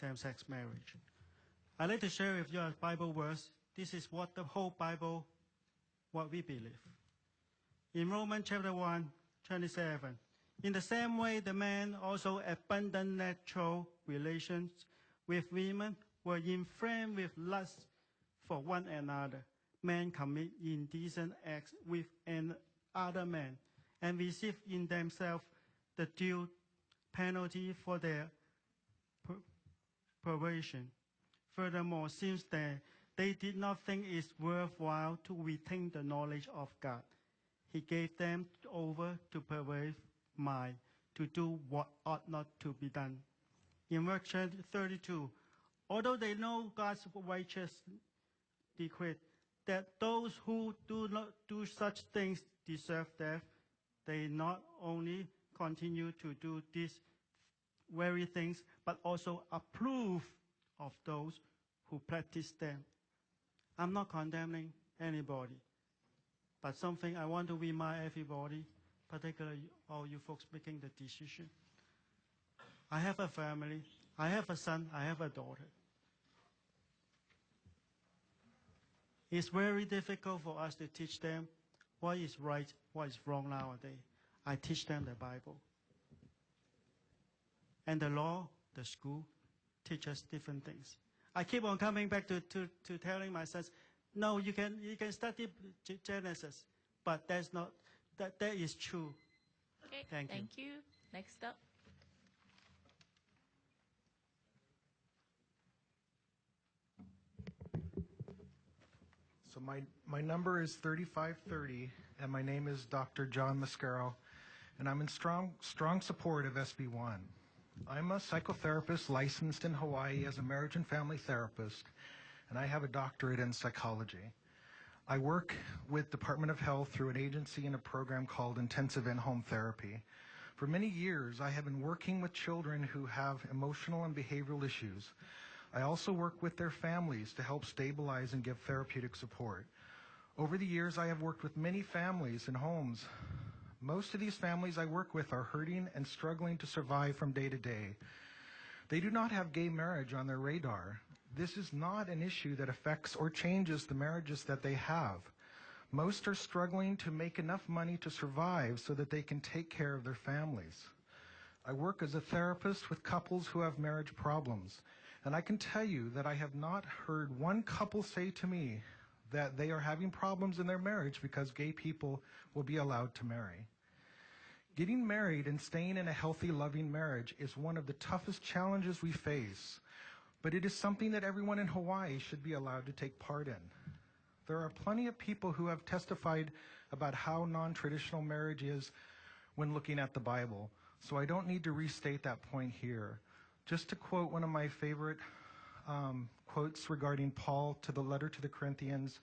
same-sex marriage. I'd like to share with you a Bible verse. This is what the whole Bible, what we believe. In Romans chapter 1, 27, in the same way, the men also abandoned natural relations with women, were inflamed with lust for one another. Men commit indecent acts with another man and receive in themselves the due penalty for their perversion. Furthermore, since they did not think it worthwhile to retain the knowledge of God, He gave them over to perverse mind to do what ought not to be done. In verse 32, although they know God's righteous decree that those who do not do such things deserve death, they not only continue to do these very things, but also approve of those who practice them. I'm not condemning anybody, but something I want to remind everybody, particularly all you folks making the decision. I have a family. I have a son. I have a daughter. It's very difficult for us to teach them what is right, what is wrong nowadays. I teach them the Bible. And the law, the school, teach us different things. I keep on coming back to telling my sons, no, you can study Genesis, but that's not, that is true. Okay, Thank you. Next up. So my number is 3530, and my name is Dr. John Mascaro, and I'm in strong support of SB1. I'm a psychotherapist licensed in Hawaii as a marriage and family therapist, and I have a doctorate in psychology. I work with Department of Health through an agency and a program called Intensive In-Home Therapy. For many years, I have been working with children who have emotional and behavioral issues. I also work with their families to help stabilize and give therapeutic support. Over the years, I have worked with many families and homes. Most of these families I work with are hurting and struggling to survive from day to day. They do not have gay marriage on their radar. This is not an issue that affects or changes the marriages that they have. Most are struggling to make enough money to survive so that they can take care of their families. I work as a therapist with couples who have marriage problems, and I can tell you that I have not heard one couple say to me that they are having problems in their marriage because gay people will be allowed to marry. Getting married and staying in a healthy, loving marriage is one of the toughest challenges we face, but it is something that everyone in Hawaii should be allowed to take part in. There are plenty of people who have testified about how non-traditional marriage is when looking at the Bible, so I don't need to restate that point here. Just to quote one of my favorite quotes regarding Paul to the letter to the Corinthians,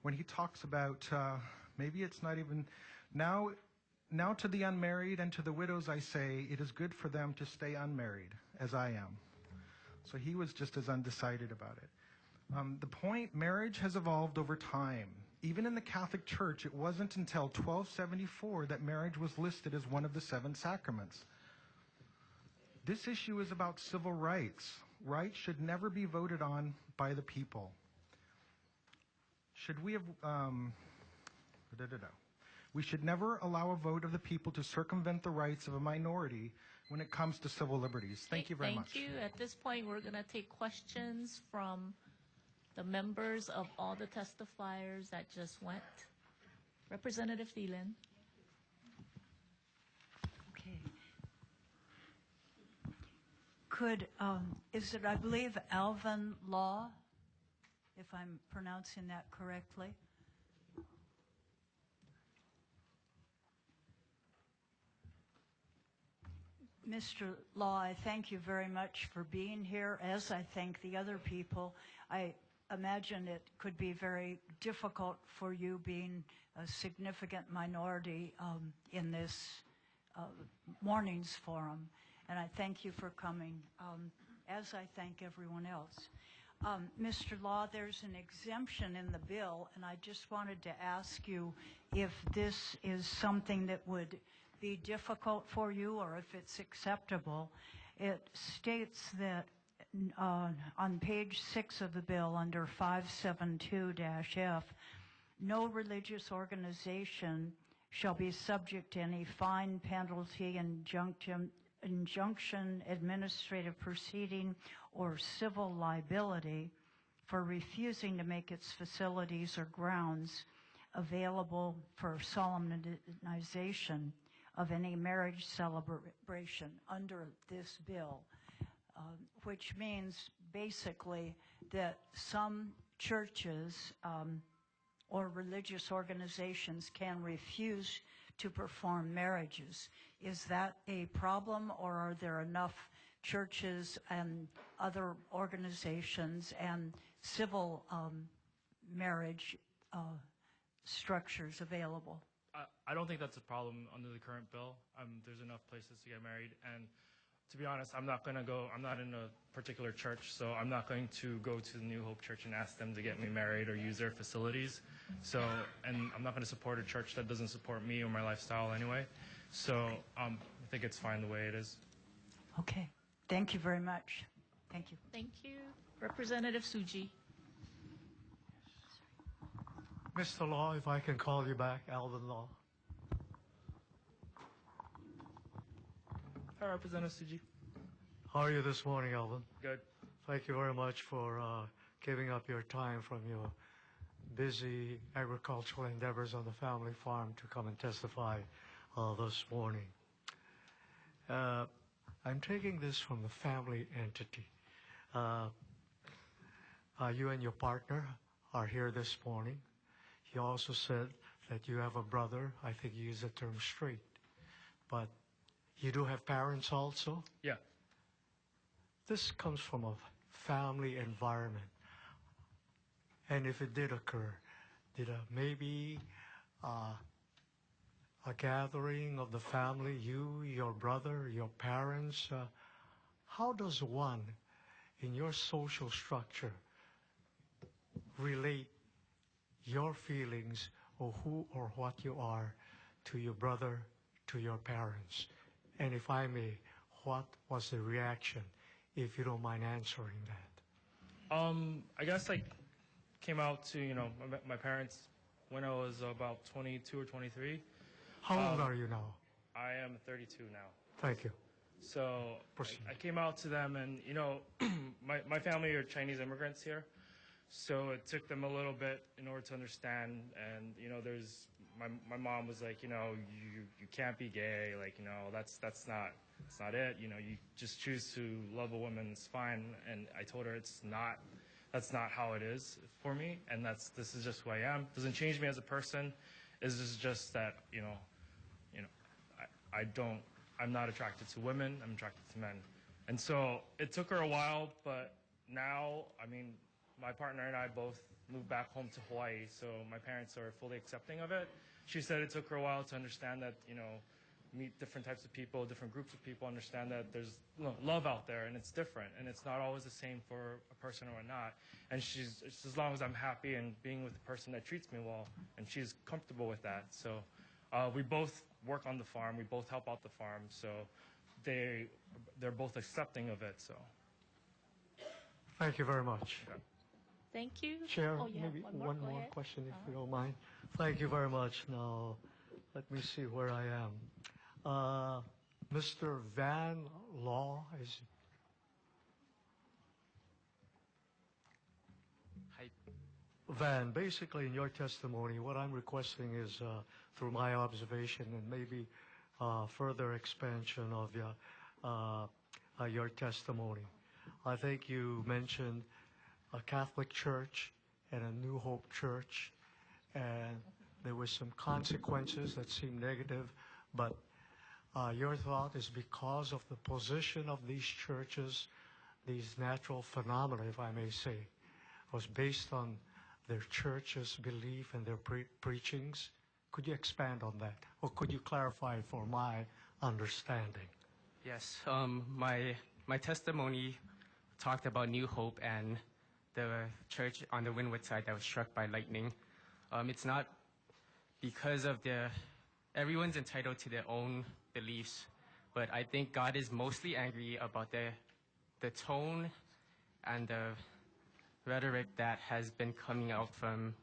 when he talks about, maybe it's not even, now to the unmarried and to the widows I say, it is good for them to stay unmarried, as I am. So he was just as undecided about it. The point, marriage has evolved over time. Even in the Catholic Church, it wasn't until 1274 that marriage was listed as one of the 7 sacraments. This issue is about civil rights. Rights should never be voted on by the people. We should never allow a vote of the people to circumvent the rights of a minority when it comes to civil liberties. Thank you very much. Thank you. At this point, we're going to take questions from the members of all the testifiers that just went. Representative Thielen. Okay. Is it, I believe, Alvin Law, if I'm pronouncing that correctly? Mr. Law, I thank you very much for being here, as I thank the other people. I imagine it could be very difficult for you being a significant minority in this morning's forum, and I thank you for coming, as I thank everyone else. Mr. Law, there's an exemption in the bill, and I just wanted to ask you if this is something that would be difficult for you or if it's acceptable. It states that on page 6 of the bill under 572-F, no religious organization shall be subject to any fine, penalty, injunction, administrative proceeding, or civil liability for refusing to make its facilities or grounds available for solemnization of any marriage celebration under this bill, which means basically that some churches or religious organizations can refuse to perform marriages. Is that a problem, or are there enough churches and other organizations and civil marriage structures available? I don't think that's a problem under the current bill. There's enough places to get married, and to be honest, I'm not in a particular church, so I'm not going to go to the New Hope Church and ask them to get me married or use their facilities. So, and I'm not going to support a church that doesn't support me or my lifestyle anyway. So I think it's fine the way it is. Okay. Thank you very much. Thank you. Thank you. Representative Suji. Mr. Law, if I can call you back, Alvin Law. Hi, Representative Suji. How are you this morning, Alvin? Good. Thank you very much for giving up your time from your busy agricultural endeavors on the family farm to come and testify this morning. I'm taking this from the family entity. You and your partner are here this morning. He also said that you have a brother. I think you used the term straight. But you do have parents also? Yeah. This comes from a family environment. And if it did occur, did maybe a gathering of the family, you, your brother, your parents, how does one in your social structure relate your feelings or who or what you are to your brother, to your parents? And if I may, what was the reaction, if you don't mind answering that? I guess I came out to, my parents when I was about 22 or 23. How old are you now? I am 32 now. Thank you. So I came out to them, and my family are Chinese immigrants here, so it took them a little bit in order to understand. And there's my mom was like, you can't be gay, like that's not it. You just choose to love a woman, it's fine. And I told her that's not how it is for me, and this is just who I am. Doesn't change me as a person. It's just that I'm not attracted to women. I'm attracted to men. And so it took her a while, but now, my partner and I both moved back home to Hawaii, so my parents are fully accepting of it. She said it took her a while to understand that, meet different types of people, different groups of people, understand that there's love out there, and it's different, and it's not always the same for a person or not. And it's as long as I'm happy and being with the person that treats me well, and she's comfortable with that. So we both work on the farm, we both help out the farm, so they're both accepting of it. So Thank you very much. okay. Thank you. Chair, Oh, you have maybe one one more? Go more ahead. question, if you don't mind. Thank you very much. Now, let me see where I am. Mr. Van Law is. Hi. Van, basically in your testimony, what I'm requesting is, through my observation and maybe further expansion of your testimony. I think you mentioned a Catholic church and a New Hope church, and there were some consequences that seemed negative, but your thought is because of the position of these churches, these natural phenomena, if I may say, was based on their church's belief and their preachings. Could you expand on that? Or could you clarify for my understanding? Yes, my testimony talked about New Hope and the church on the Windward side that was struck by lightning. It's not because of everyone's entitled to their own beliefs, but I think God is mostly angry about the tone and the rhetoric that has been coming out from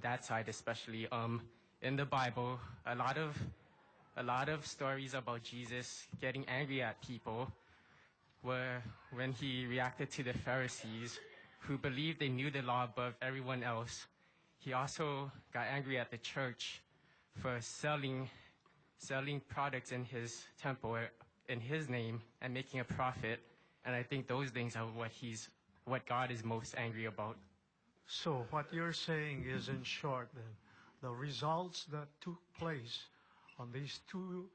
that side, especially. In the Bible, a lot of stories about Jesus getting angry at people were when he reacted to the Pharisees who believed they knew the law above everyone else. He also got angry at the church for selling products in his temple in his name and making a profit. And I think those things are what God is most angry about. So what you're saying is, in short, then, the results that took place on these two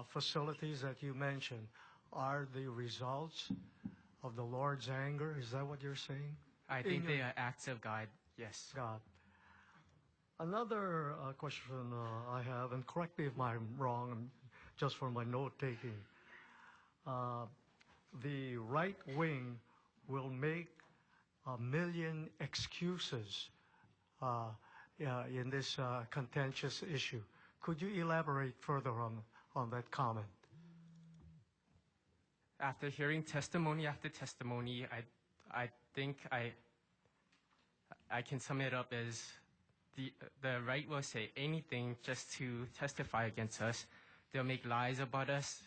facilities that you mentioned are the results of the Lord's anger? Is that what you're saying? I think they are acts of God, yes. God. Another question I have, and correct me if I'm wrong, just for my note-taking. The right wing will make a million excuses in this contentious issue. Could you elaborate further on that comment? After hearing testimony after testimony, I think I can sum it up as the right will say anything just to testify against us. They'll make lies about us,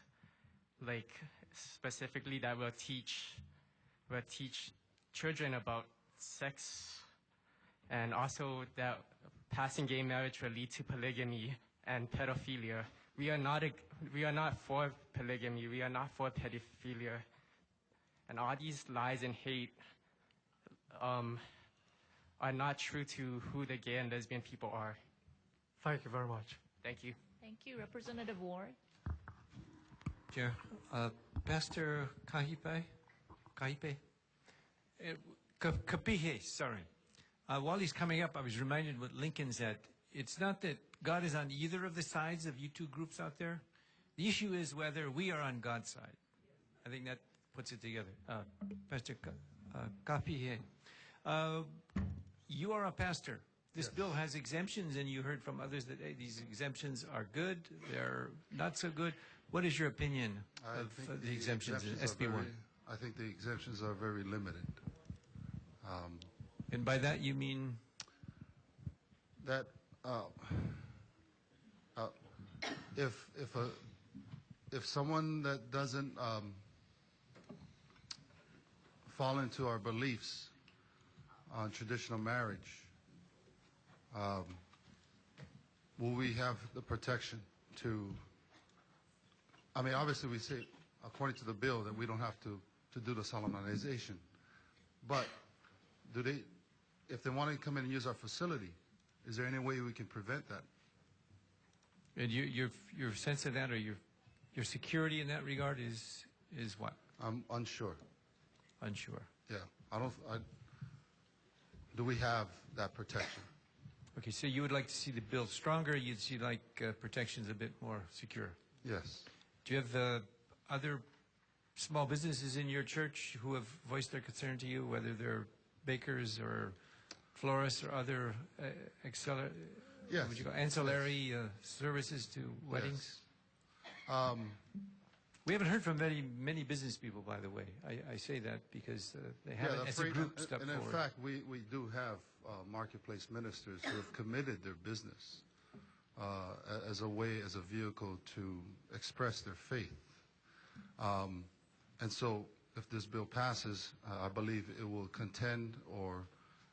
like specifically that will teach children about sex, and also that passing gay marriage will lead to polygamy and pedophilia. We are not for polygamy. We are not for pedophilia. And all these lies and hate are not true to who the gay and lesbian people are. Thank you very much. Thank you. Thank you. Representative Ward. Chair, Pastor Kahipe, Kapihe, sorry. While he's coming up, I was reminded what Lincoln said. It's not that God is on either of the sides of you two groups out there. The issue is whether we are on God's side. I think that puts it together. Pastor Kapihe, you are a pastor. This bill has exemptions, and you heard from others that, hey, these exemptions are good, they're not so good. What is your opinion of the exemptions in SB1? I think the exemptions are very limited. And by that you mean? That if if someone that doesn't fall into our beliefs on traditional marriage, will we have the protection to, I mean, obviously we say, according to the bill, that we don't have to do the solemnization. But do they, if they want to come in and use our facility, is there any way we can prevent that? And your sense of that, or your security in that regard is what? I'm unsure. Unsure. Yeah, do we have that protection? Okay, so you would like to see the bill stronger. You'd see like protections a bit more secure. Yes. Do you have other small businesses in your church who have voiced their concern to you, whether they're bakers or florists or other ancillary services to weddings? Yes. We haven't heard from many business people, by the way. I say that because they haven't, as a group, stepped and forward. in fact, we do have marketplace ministers who have committed their business as a way, as a vehicle to express their faith. And so if this bill passes, I believe it will contend or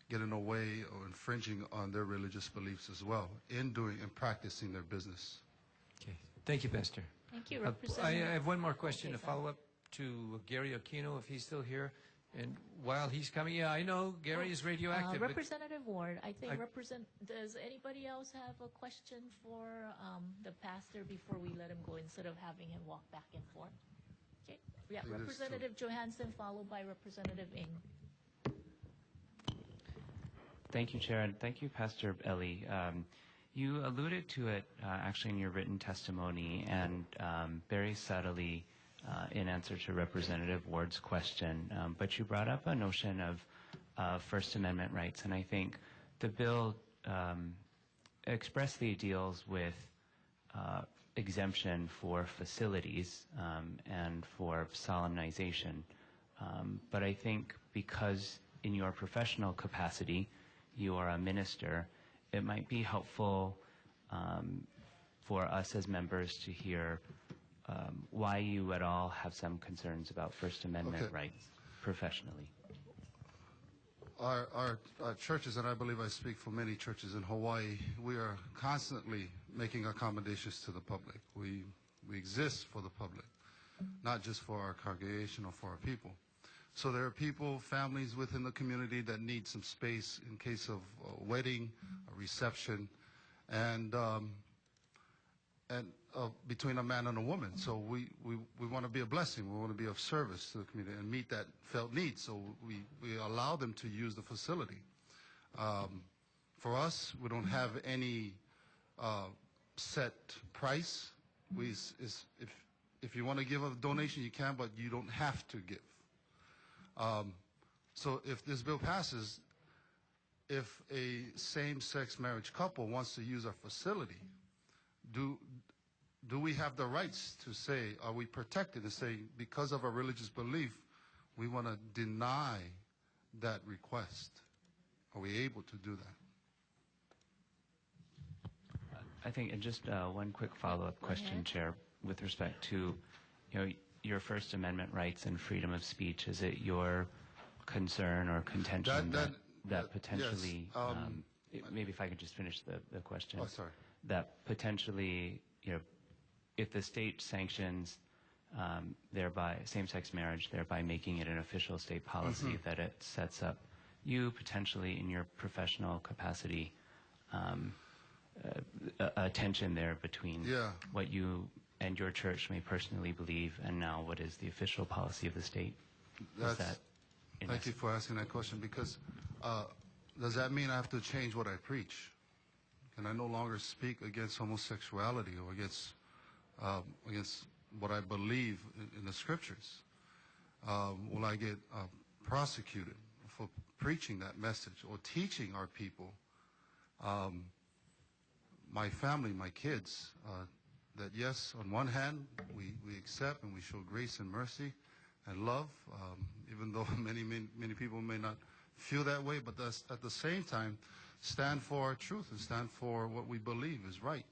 get in a way or infringing on their religious beliefs as well in doing and practicing their business. Okay. Thank you, Pastor. Thank you, I Representative. have one more question to follow up to Gary Aquino, if he's still here. And while he's coming, yeah, I know Gary is radioactive. but Representative Ward, does anybody else have a question for the pastor before we let him go instead of having him walk back and forth? Okay. Yeah, Representative Johansson, followed by Representative Ng. Thank you, Chair, and thank you, Pastor Ellie. You alluded to it actually in your written testimony and very subtly in answer to Representative Ward's question, but you brought up a notion of First Amendment rights, and I think the bill expressly deals with exemption for facilities and for solemnization. But I think because in your professional capacity, you are a minister, it might be helpful for us as members to hear why you at all have some concerns about First Amendment rights professionally. Our churches, and I believe I speak for many churches in Hawaii, we are constantly making accommodations to the public. We exist for the public, not just for our congregation or for our people. So there are people, families within the community that need some space in case of a wedding, a reception, and between a man and a woman. So we want to be a blessing. We want to be of service to the community and meet that felt need. So we allow them to use the facility. For us, we don't have any set price. If you want to give a donation, you can, but you don't have to give. So if this bill passes, if a same-sex marriage couple wants to use our facility, do we have the rights to say, are we protected and say, because of our religious belief, we want to deny that request? Are we able to do that? I think, and just one quick follow-up question, Chair, with respect to, your First Amendment rights and freedom of speech. Is it your concern or contention that potentially, yes, maybe if I could just finish the question. Oh, sorry. That potentially, if the state sanctions thereby same-sex marriage, thereby making it an official state policy, that it sets up you potentially in your professional capacity a tension there between what you and your church may personally believe and now what is the official policy of the state. Thank you for asking that question, because does that mean I have to change what I preach? Can I no longer speak against homosexuality or against what I believe in the scriptures? Will I get prosecuted for preaching that message or teaching our people, my family, my kids, that yes, on one hand, we accept and we show grace and mercy and love, even though many people may not feel that way, but that's, at the same time, stand for our truth and stand for what we believe is right.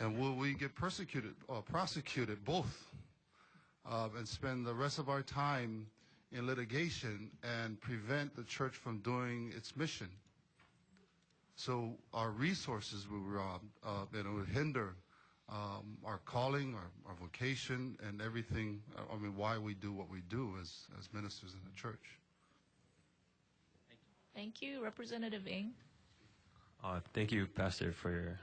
And will we get persecuted or prosecuted both and spend the rest of our time in litigation and prevent the church from doing its mission? So our resources will be robbed, and it would hinder our calling, our vocation, and everything, why we do what we do as ministers in the church. Thank you. Representative Ng. Thank you, Pastor, for your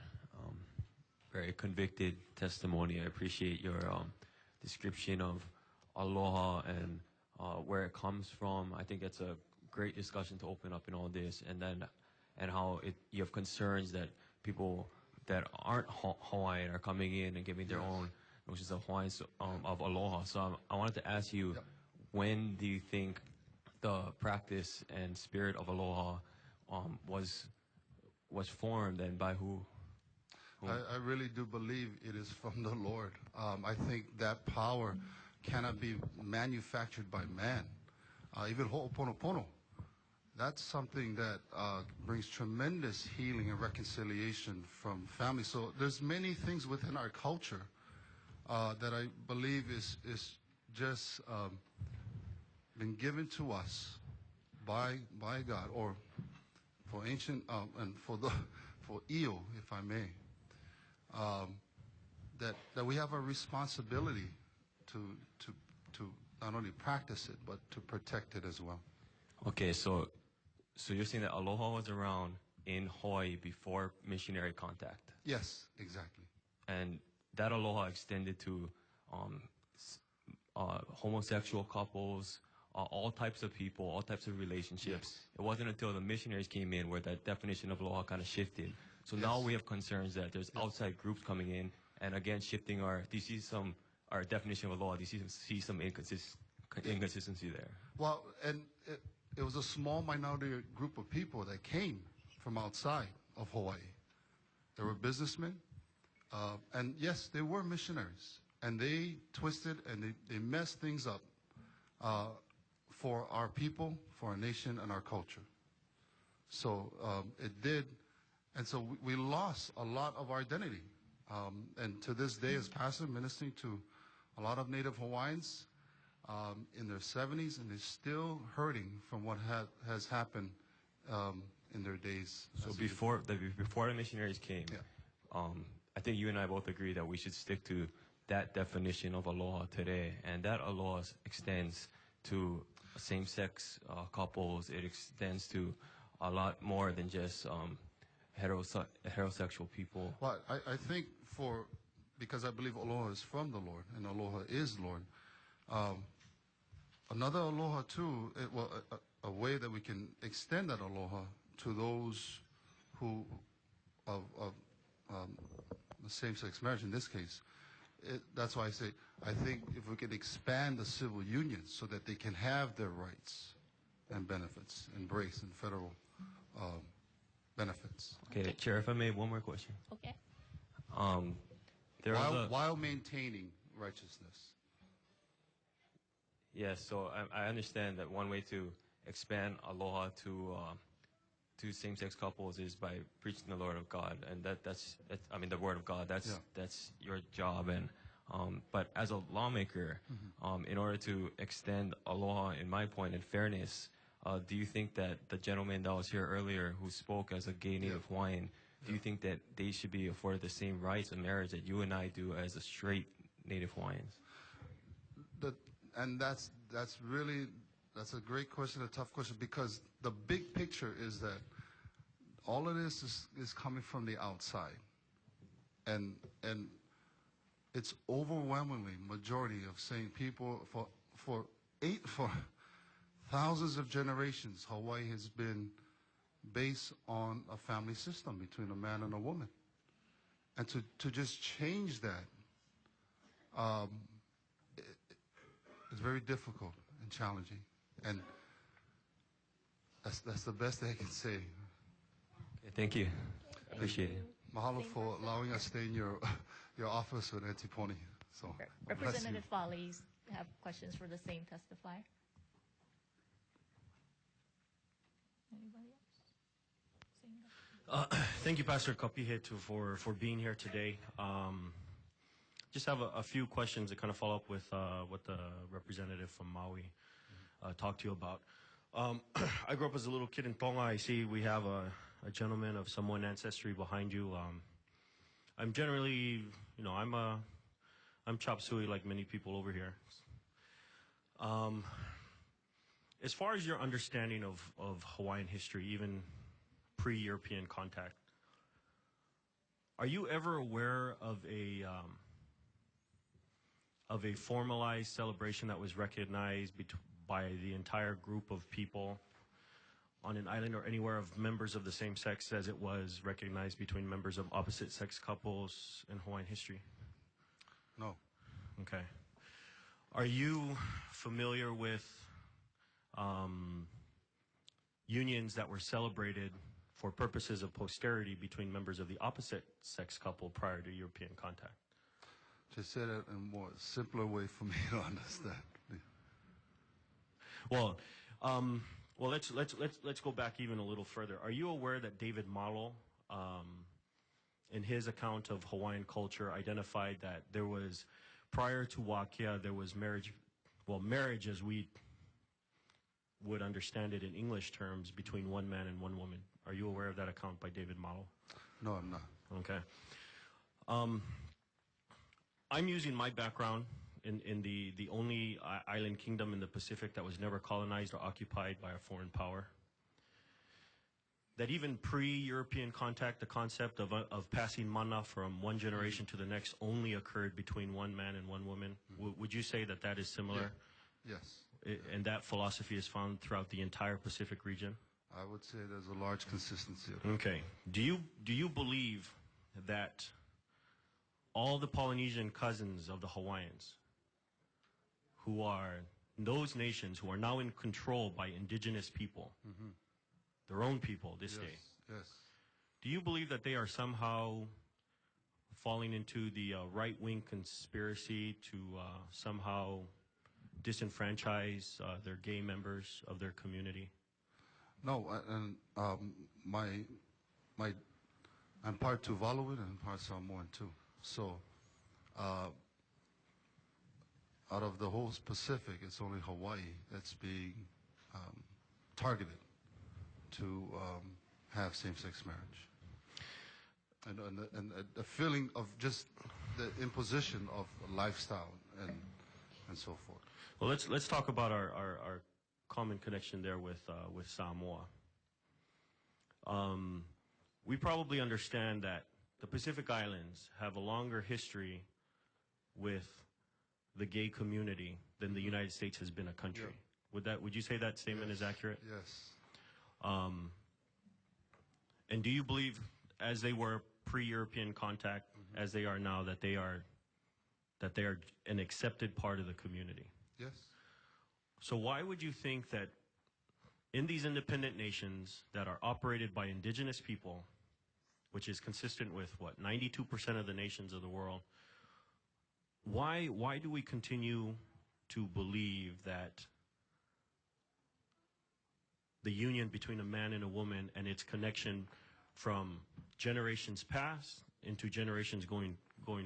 very convicted testimony. I appreciate your description of aloha and where it comes from. I think that's a great discussion to open up in all this, and how you have concerns that people that aren't Hawaiian are coming in and giving their own notions of Hawaiian, of aloha. So I wanted to ask you, when do you think the practice and spirit of aloha was formed, and by who? I really do believe it is from the Lord. I think that power cannot be manufactured by man. Even ho'oponopono, that's something that brings tremendous healing and reconciliation from families. So there's many things within our culture that I believe is just been given to us by God, or for ancient and for Io, if I may, that we have a responsibility to not only practice it but to protect it as well. Okay, so you're saying that aloha was around in Hawaii before missionary contact? Yes, exactly. And that aloha extended to homosexual couples, all types of people, all types of relationships. Yes. It wasn't until the missionaries came in where that definition of aloha kind of shifted. So now we have concerns that there's outside groups coming in, and again shifting our definition of aloha. Do you see some inconsistency there? Well, and it was a small minority group of people that came from outside of Hawaii. There were businessmen, and yes, they were missionaries, and they twisted and they messed things up for our people, for our nation, and our culture. So it did, and so we lost a lot of our identity. And to this day, as pastor, ministering to a lot of Native Hawaiians in their 70s, and they're still hurting from what has happened in their days. So before the missionaries came, I think you and I both agree that we should stick to that definition of aloha today, and that aloha extends to same-sex couples. It extends to a lot more than just heterosexual people. Well, I think because I believe aloha is from the Lord, and aloha is Lord. Another aloha too, a way that we can extend that aloha to those who of the same-sex marriage in this case. That's why I say I think if we could expand the civil unions so that they can have their rights and benefits, embrace and federal benefits. Okay, Chair, if I may, one more question. Okay. While maintaining righteousness. Yes, so I understand that one way to expand aloha to same-sex couples is by preaching the Lord of God, and that's the Word of God. That's your job, and but as a lawmaker, in order to extend aloha, in my point, and fairness, do you think that the gentleman that was here earlier who spoke as a gay Native Hawaiian, do you think that they should be afforded the same rights of marriage that you and I do as a straight Native Hawaiians? And that's a great question, a tough question, because the big picture is that all of this is coming from the outside, and it's overwhelmingly majority of saying people for thousands of generations, Hawaii has been based on a family system between a man and a woman, and to just change that. It's very difficult and challenging, and that's the best I can say. Okay, thank you. Appreciate it. Mahalo for allowing us to stay in your office with Auntie Pony. So, Representative Foley, have questions for the same testifier? Anybody else? Thank you, Pastor Kapihetu, for being here today. Just have a few questions to kind of follow up with what the representative from Maui talked to you about. I grew up as a little kid in Tonga. I see we have a gentleman of Samoan ancestry behind you. I'm generally, I'm chop suey like many people over here. As far as your understanding of Hawaiian history, even pre-European contact, are you ever aware of a formalized celebration that was recognized by the entire group of people on an island or anywhere of members of the same sex as it was recognized between members of opposite sex couples in Hawaiian history? No. Okay. Are you familiar with unions that were celebrated for purposes of posterity between members of the opposite sex couple prior to European contact? Just say that in a more simpler way for me to understand. Well, let's go back even a little further. Are you aware that David Malo, in his account of Hawaiian culture, identified that there was, prior to Wakia, there was marriage, well, marriage as we would understand it in English terms, between one man and one woman. Are you aware of that account by David Malo? No, I'm not. Okay. I'm using my background in the only island kingdom in the Pacific that was never colonized or occupied by a foreign power. That even pre-European contact, the concept of passing mana from one generation to the next only occurred between one man and one woman. Would you say that that is similar? Yeah. Yes. And that philosophy is found throughout the entire Pacific region? I would say there's a large consistency of it. Okay. Do you believe that all the Polynesian cousins of the Hawaiians, who are those nations who are now in control by indigenous people, their own people this day, Yes. do you believe that they are somehow falling into the right-wing conspiracy to somehow disenfranchise their gay members of their community? No, and I'm part Tuvaluan and part Samoan too. So, out of the whole Pacific, it's only Hawaii that's being targeted to have same-sex marriage. And the feeling of just the imposition of a lifestyle and so forth. Well, let's talk about our common connection there with Samoa. We probably understand that the Pacific Islands have a longer history with the gay community than the United States has been a country. Yeah. Would you say that statement is accurate? Yes. And do you believe, as they were pre-European contact, as they are now, that they are an accepted part of the community? Yes. So why would you think that in these independent nations that are operated by indigenous people, which is consistent with, 92% of the nations of the world, why do we continue to believe that the union between a man and a woman and its connection from generations past into generations going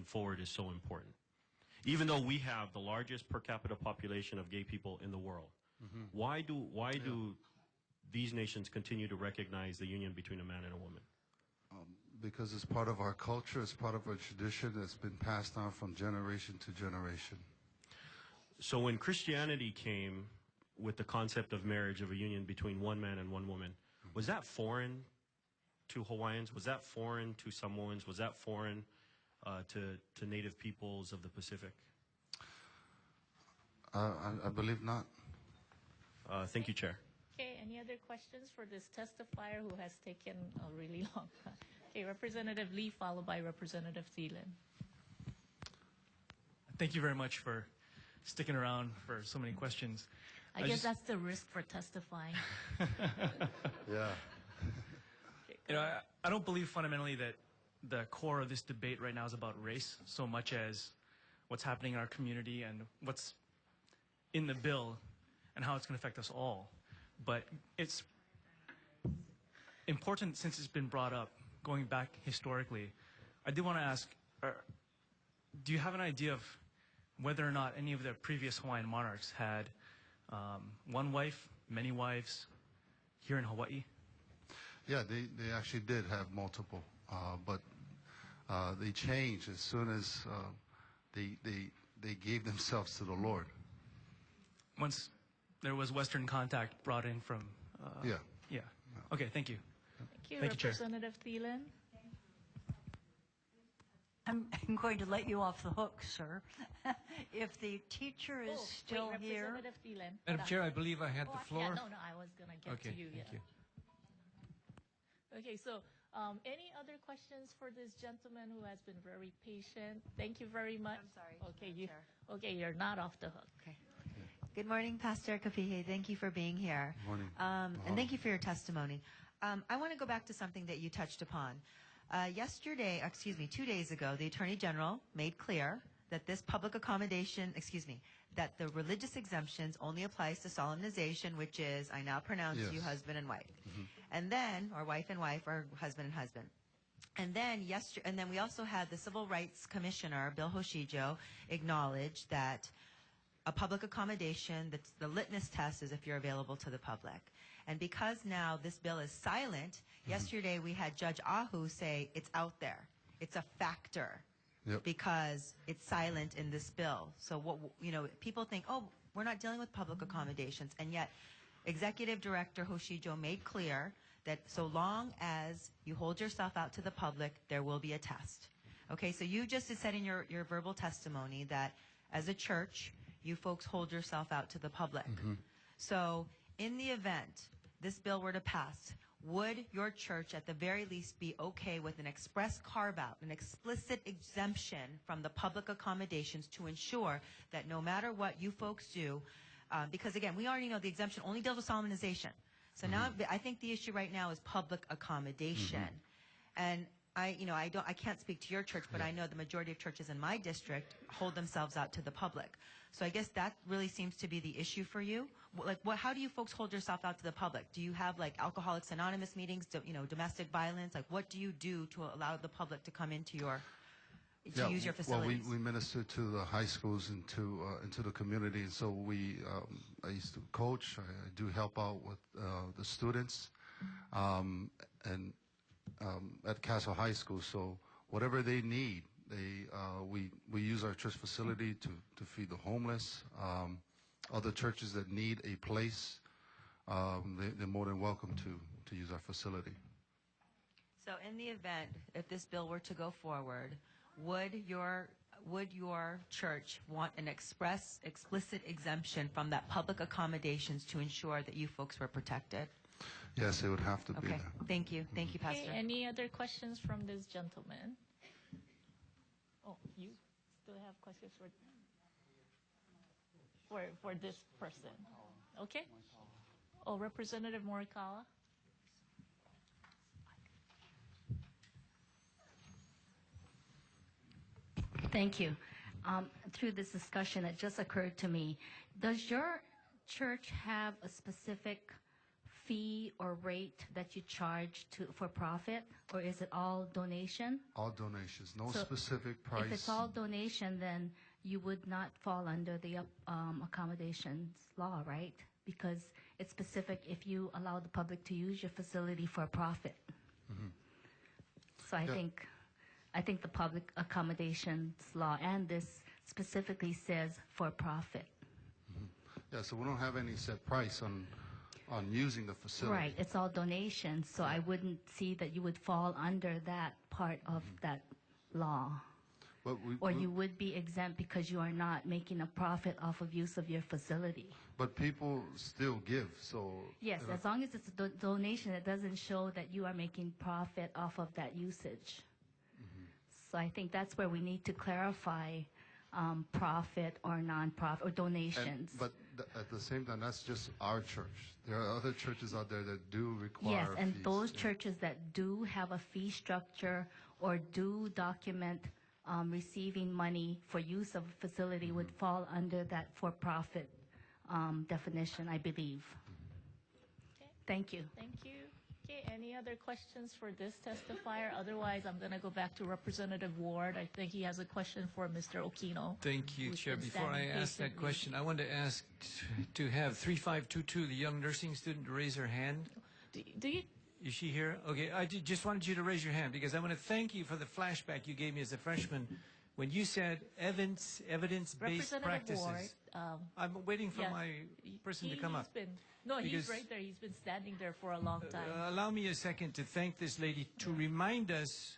forward is so important? Even though we have the largest per capita population of gay people in the world, why do these nations continue to recognize the union between a man and a woman? Because it's part of our culture, it's part of our tradition that's been passed on from generation to generation. So when Christianity came with the concept of marriage, of a union between one man and one woman, was that foreign to Hawaiians? Was that foreign to Samoans? Was that foreign to native peoples of the Pacific? I believe not. Thank you, Chair. Okay, any other questions for this testifier who has taken a really long time? Okay, Representative Lee, followed by Representative Thielen. Thank you very much for sticking around for so many questions. I guess that's the risk for testifying. Yeah. You know, I don't believe fundamentally that the core of this debate right now is about race so much as what's happening in our community and what's in the bill and how it's going to affect us all. But important since it's been brought up, going back historically. I did want to ask, do you have an idea of whether or not any of the previous Hawaiian monarchs had one wife, many wives here in Hawaii? Yeah, they actually did have multiple, but they changed as soon as they gave themselves to the Lord. Once there was Western contact brought in from... Yeah. Yeah. Okay, thank you. Thank you, Thank you, Chair. Representative Thielen. I'm going to let you off the hook, sir. If the teacher is still here. Representative Thielen. Madam Chair, I believe I had the floor. Yeah, no, I was going to get Okay, to you. thank you. Okay, so any other questions for this gentleman who has been very patient? Thank you very much. I'm sorry. Okay, you're not off the hook. Okay. Good morning, Pastor Kapihe. Thank you for being here. Morning. And thank you for your testimony. I want to go back to something that you touched upon. 2 days ago, the Attorney General made clear that this public accommodation, that the religious exemptions only applies to solemnization, which is, I now pronounce you husband and wife. And then, or wife and wife, or husband and husband. And then we also had the Civil Rights Commissioner, Bill Hoshijo, acknowledge that a public accommodation, the litmus test is if you're available to the public. And because now this bill is silent, yesterday we had Judge Ahu say it's out there. It's a factor because it's silent in this bill. So people think, oh, we're not dealing with public accommodations. And yet Executive Director Hoshijo made clear that so long as you hold yourself out to the public, there will be a test. Okay, so you just said in your verbal testimony that as a church, you folks hold yourself out to the public. So in the event this bill were to pass, would your church at the very least be okay with an express carve-out, an explicit exemption from the public accommodations to ensure that no matter what you folks do, because again, we already know the exemption only deals with solemnization. So now I think the issue right now is public accommodation. And I can't speak to your church, but I know the majority of churches in my district hold themselves out to the public. So I guess that really seems to be the issue for you. How do you folks hold yourself out to the public? Do you have like Alcoholics Anonymous meetings, domestic violence? Like what do you do to allow the public to come into use your facilities? Well, we minister to the high schools and into the community, and so I used to coach. I do help out with the students, and at Castle High School. So whatever they need, we use our church facility to feed the homeless. Other churches that need a place, they're more than welcome to use our facility. So in the event, if this bill were to go forward, would your church want an explicit exemption from that public accommodations to ensure that you folks were protected? Yes, it would have to be Okay, there. thank you. Thank you, Pastor. Okay, any other questions from this gentleman? Oh, you still have questions for this person? Okay. Oh, Representative Morikawa. Thank you. Through this discussion, it just occurred to me, does your church have a specific fee or rate that you charge for profit, or is it all donation? All donations, no So specific price. If it's all donation, then you would not fall under the accommodations law, right? Because it's specific if you allow the public to use your facility for profit. So I think the public accommodations law and this specifically says for profit. Yeah, so we don't have any set price on using the facility. Right, it's all donations, so I wouldn't see that you would fall under that part of that law. But Or you would be exempt because you are not making a profit off of use of your facility. But people still give, so... Yes, as long as it's a donation, it doesn't show that you are making profit off of that usage. So I think that's where we need to clarify profit or non-profit or donations. But at the same time, that's just our church. There are other churches out there that do require Yes, and fees. those churches that do have a fee structure or do document receiving money for use of a facility would fall under that for-profit definition, I believe. Okay. Thank you. Thank you. Okay, any other questions for this testifier? Otherwise, I'm going to go back to Representative Ward. I think he has a question for Mr. Okino. Thank you, who's Chair. been Before I standing ask that patiently. question, I want to ask to have 3522, the young nursing student, to raise her hand. Do you? Is she here? Okay, I just wanted you to raise your hand because I want to thank you for the flashback you gave me as a freshman when you said evidence-based Representative practices. Ward. I'm waiting for yes, my person to come he's up. He's Because- right there. He's been standing there for a long time. Allow me a second to thank this lady to remind us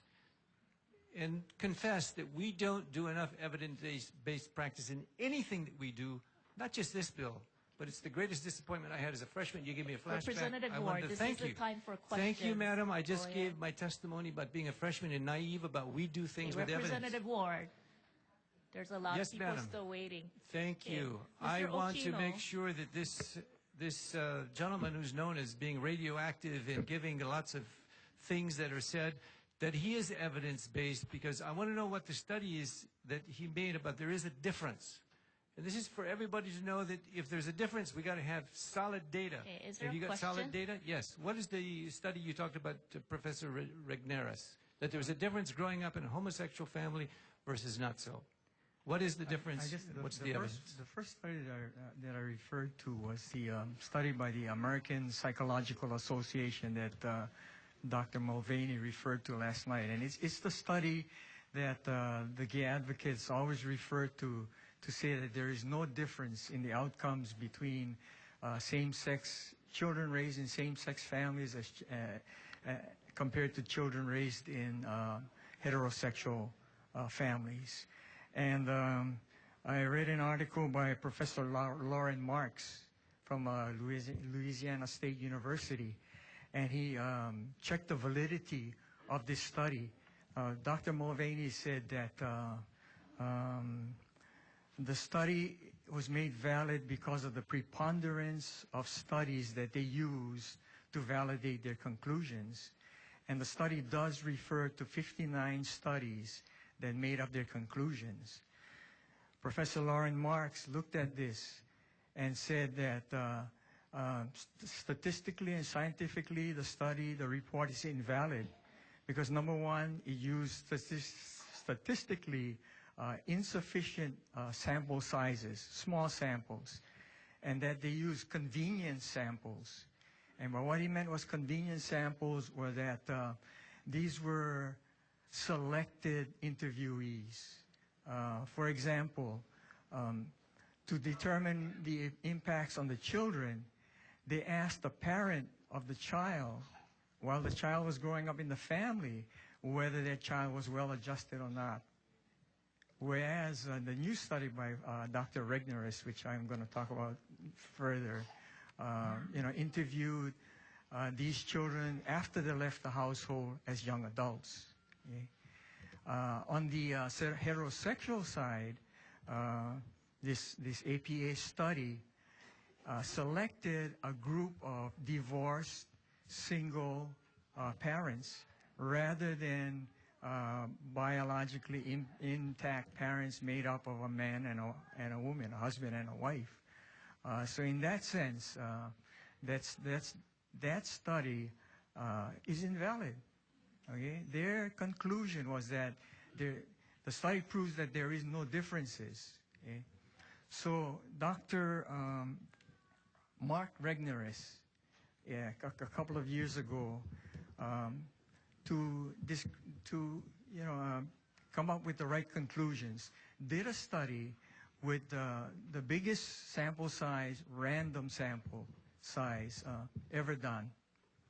and confess that we don't do enough evidence-based practice in anything that we do, not just this bill, but it's the greatest disappointment I had as a freshman. You gave me a flashback. Representative I Ward, wanted to this thank is the you. time for Thank you, questions. madam. I just Go gave ahead. my testimony about being a freshman and naive about we do things with evidence. Representative Ward, there's a lot Yes, of people madam. still waiting. Thank Okay. you. Mr. I want to Okino. make sure that this gentleman who's known as being radioactive and giving lots of things that are said, that he is evidence-based, because I want to know what the study is that he made about there is a difference. And this is for everybody to know that if there's a difference, we got to have solid data. Okay, is there Have a you got solid question? data? Yes. What is the study you talked about, Professor Regneris? That there was a difference growing up in a homosexual family versus not so. What is the difference? I guess What's the evidence? The first study that I referred to was the study by the American Psychological Association that Dr. Mulvaney referred to last night. And it's the study that the gay advocates always refer to say that there is no difference in the outcomes between same-sex children raised in same-sex families as compared to children raised in heterosexual families. And I read an article by Professor Lauren Marks from Louisiana State University, and he checked the validity of this study. Dr. Mulvaney said that the study was made valid because of the preponderance of studies that they use to validate their conclusions. And the study does refer to 59 studies that made up their conclusions. Professor Lauren Marks looked at this and said that statistically and scientifically, the report is invalid because, number one, it used statistically insufficient sample sizes, small samples, and that they used convenience samples. And what he meant was convenience samples were that these were selected interviewees. For example, to determine the impacts on the children, they asked the parent of the child, while the child was growing up in the family, whether that child was well adjusted or not. Whereas the new study by Dr. Regneris, which I'm going to talk about further, interviewed these children after they left the household as young adults. Okay? On the heterosexual side, this APA study selected a group of divorced single parents rather than biologically intact parents made up of a man and a woman, a husband and a wife. So in that sense, that study is invalid. Okay? Their conclusion was that the study proves that there is no differences. Okay? So Dr. Mark Regneris, a couple of years ago, to come up with the right conclusions, did a study with the biggest sample size, random sample size ever done.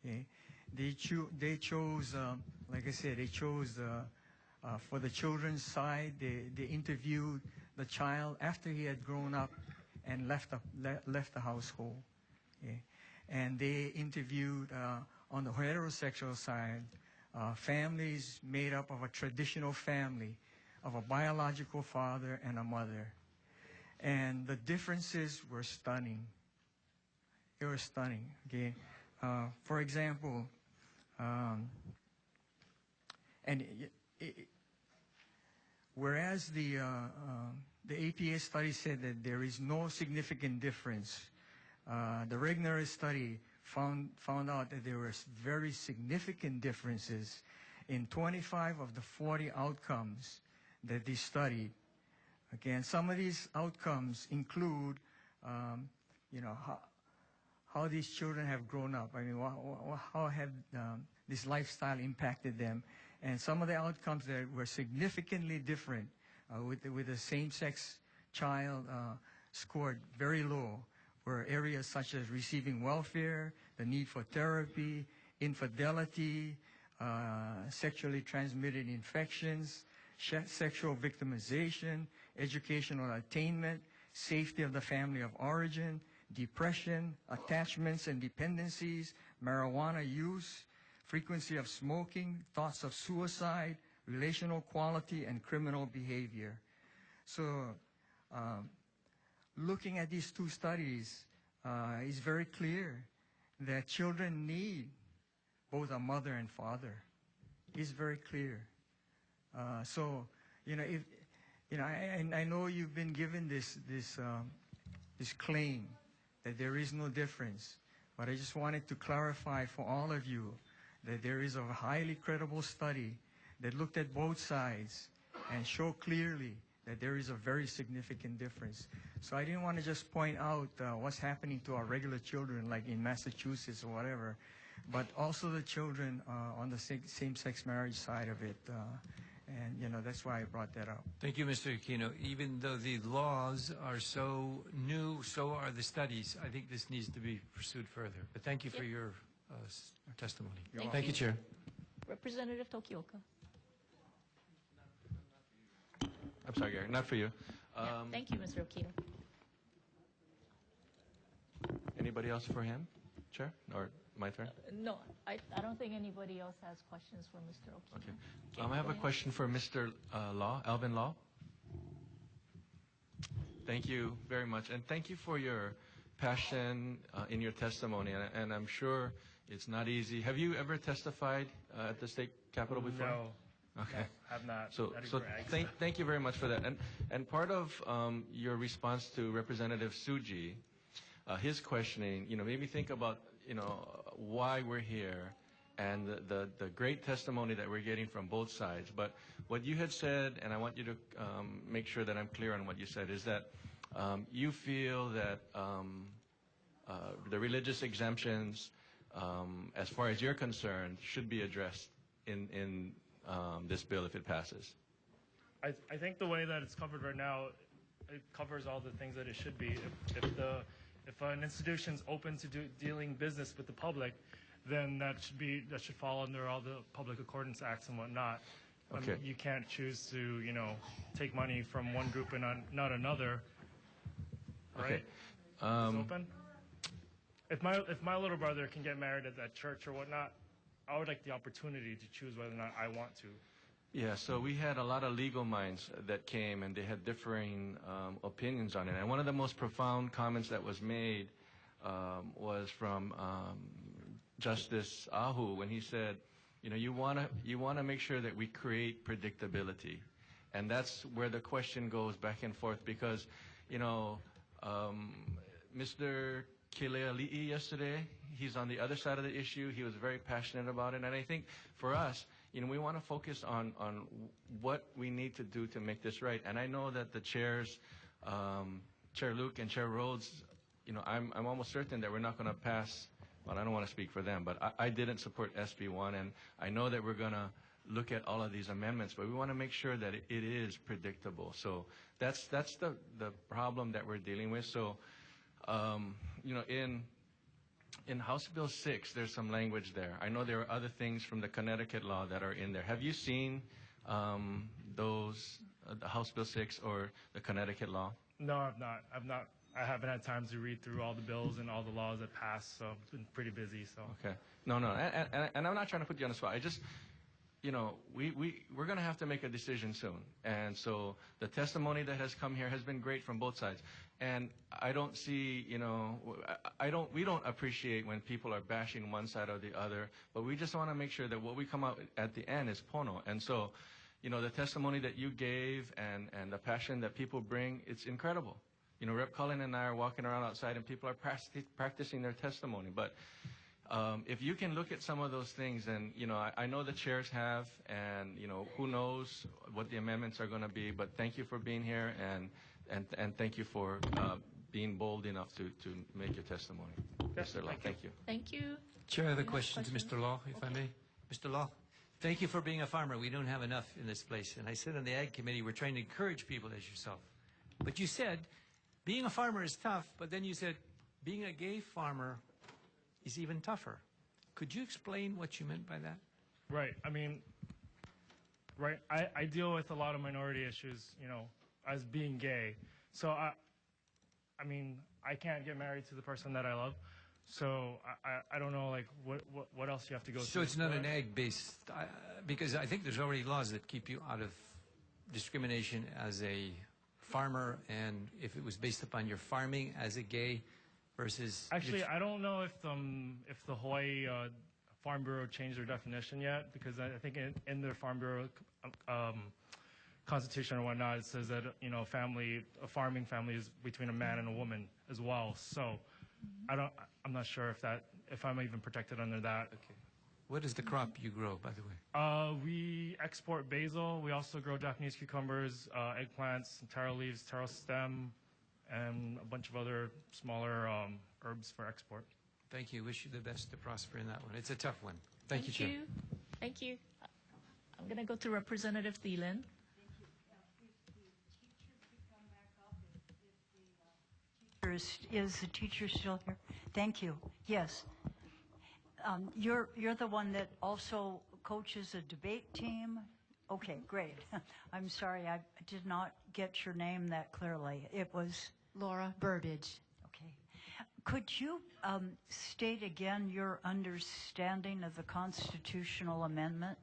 Okay? They chose, like I said, they chose for the children's side. They interviewed the child after he had grown up and left the household. Okay? And they interviewed on the heterosexual side families made up of a traditional family of a biological father and a mother. And the differences were stunning. They were stunning. Okay? For example, whereas the APA study said that there is no significant difference, the Regneris study found out that there were very significant differences in 25 of the 40 outcomes that they studied. Again, some of these outcomes include, how these children have grown up. I mean, how have this lifestyle impacted them? And some of the outcomes that were significantly different with the same-sex child scored very low were areas such as receiving welfare, the need for therapy, infidelity, sexually transmitted infections, sexual victimization, educational attainment, safety of the family of origin, depression, attachments and dependencies, marijuana use, frequency of smoking, thoughts of suicide, relational quality, and criminal behavior. So looking at these two studies, it's very clear that children need both a mother and father. It's very clear. I know you've been given this claim that there is no difference, but I just wanted to clarify for all of you that there is a highly credible study that looked at both sides and showed clearly that there is a very significant difference. So I didn't want to just point out what's happening to our regular children, like in Massachusetts or whatever, but also the children on the same-sex marriage side of it. And that's why I brought that up. Thank you, Mr. Aquino. Even though the laws are so new, so are the studies. I think this needs to be pursued further. But thank you for your testimony. Thank you. Chair. Representative Tokioka. I'm sorry, Gary, not for you. Thank you, Mr. Aquino. Anybody else for him, Chair? Or my turn? No, I don't think anybody else has questions for Mr. Aquino. Okay. I have a question for Mr. Law, Alvin Law. Thank you very much. And thank you for your passion in your testimony. And I'm sure it's not easy. Have you ever testified at the state capitol before? No. Okay. No, have not. So thank you very much for that. And part of your response to Representative Suji, his questioning, made me think about, why we're here and the great testimony that we're getting from both sides. But what you had said, and I want you to make sure that I'm clear on what you said, is that you feel that the religious exemptions, as far as you're concerned, should be addressed in this bill if it passes. I think the way that it's covered right now, it covers all the things that it should be. If an institution's open to dealing business with the public, then that should fall under all the Public Accordance Acts and whatnot. Okay. You can't choose to take money from one group and not another. Right? Okay. It's open. If my little brother can get married at that church or whatnot, I would like the opportunity to choose whether or not I want to. Yeah, so we had a lot of legal minds that came, and they had differing opinions on it. And one of the most profound comments that was made was from Justice Ahu when he said, you want to make sure that we create predictability. And that's where the question goes back and forth because, Mr. Kileali'i yesterday, he's on the other side of the issue. He was very passionate about it. And I think for us, we want to focus on what we need to do to make this right. And I know that the chairs, Chair Luke and Chair Rhodes, I'm almost certain that we're not going to pass. Well, I don't want to speak for them, but I didn't support SB1, and I know that we're going to look at all of these amendments, but we want to make sure that it is predictable. So that's the problem that we're dealing with. So, in House Bill 6, there's some language there. I know there are other things from the Connecticut law that are in there. Have you seen those, the House Bill 6 or the Connecticut law? No, I've not. I haven't had time to read through all the bills and all the laws that passed, so I've been pretty busy. So. Okay. No, and I'm not trying to put you on the spot. I just, we're going to have to make a decision soon. And so the testimony that has come here has been great from both sides. And I don't see, we don't appreciate when people are bashing one side or the other, but we just want to make sure that what we come out at the end is pono. And so, the testimony that you gave and the passion that people bring, it's incredible. Rep. Cullen and I are walking around outside and people are practicing their testimony. But if you can look at some of those things, and, I know the chairs have, and, who knows what the amendments are going to be, but thank you for being here, and thank you for being bold enough to make your testimony. Mr. Law, thank you. Thank you. Chair, I have a question to Mr. Law, if I may. Mr. Law, thank you for being a farmer. We don't have enough in this place. And I said on the Ag Committee, we're trying to encourage people as yourself. But you said being a farmer is tough, but then you said being a gay farmer is even tougher. Could you explain what you meant by that? Right. I mean, right. I deal with a lot of minority issues, as being gay. So I mean, I can't get married to the person that I love. So I don't know, like, what else you have to go through. So it's not an ag-based, because I think there's already laws that keep you out of discrimination as a farmer, and if it was based upon your farming as a gay versus... Actually, I don't know if the Hawaii Farm Bureau changed their definition yet, because I think in their Farm Bureau constitution or whatnot, it says that, a farming family is between a man and a woman as well. So I'm not sure if I'm even protected under that. Okay. What is the crop you grow, by the way? We export basil. We also grow Japanese cucumbers, eggplants, taro leaves, taro stem, and a bunch of other smaller herbs for export. Thank you. Wish you the best to prosper in that one. It's a tough one. Thank you, Chair. Thank you. I'm going to go to Representative Thielen. Is the teacher still here? Thank you. Yes. You're the one that also coaches a debate team? Okay, great. I'm sorry, I did not get your name that clearly. It was? Laura Burbidge. Okay. Could you state again your understanding of the constitutional amendment?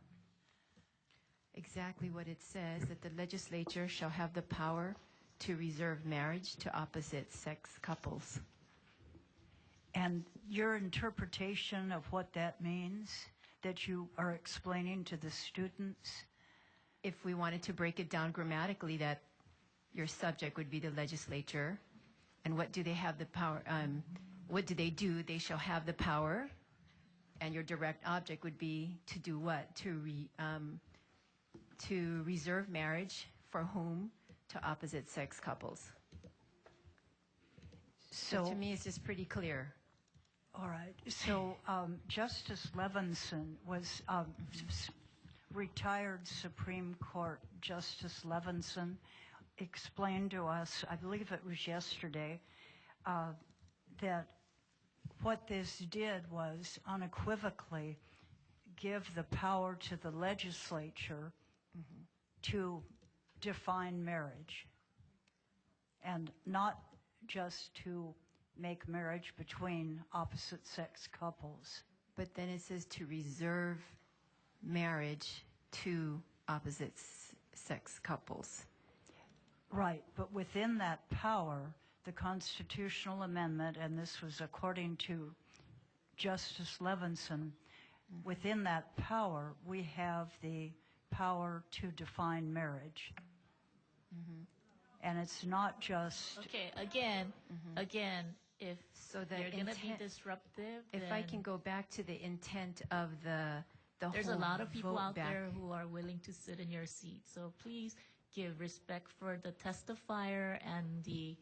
Exactly what it says, that the legislature shall have the power to reserve marriage to opposite-sex couples. And your interpretation of what that means, that you are explaining to the students? If we wanted to break it down grammatically, that your subject would be the legislature, and what do they have the power, what do? They shall have the power, and your direct object would be to do what? To reserve marriage for whom? To opposite-sex couples. So to me, it's just pretty clear. All right. So Justice Levinson was retired Supreme Court Justice Levinson explained to us, I believe it was yesterday, that what this did was unequivocally give the power to the legislature to define marriage, and not just to make marriage between opposite-sex couples. But then it says to reserve marriage to opposite-sex couples. Right, but within that power, the constitutional amendment, and this was according to Justice Levinson, within that power, we have the power to define marriage. And it's not just... Okay, again, if they're going to be disruptive, if I can go back to the intent of the there's whole a lot of people vote out back. there who are willing to sit in your seat. So please give respect for the testifier and the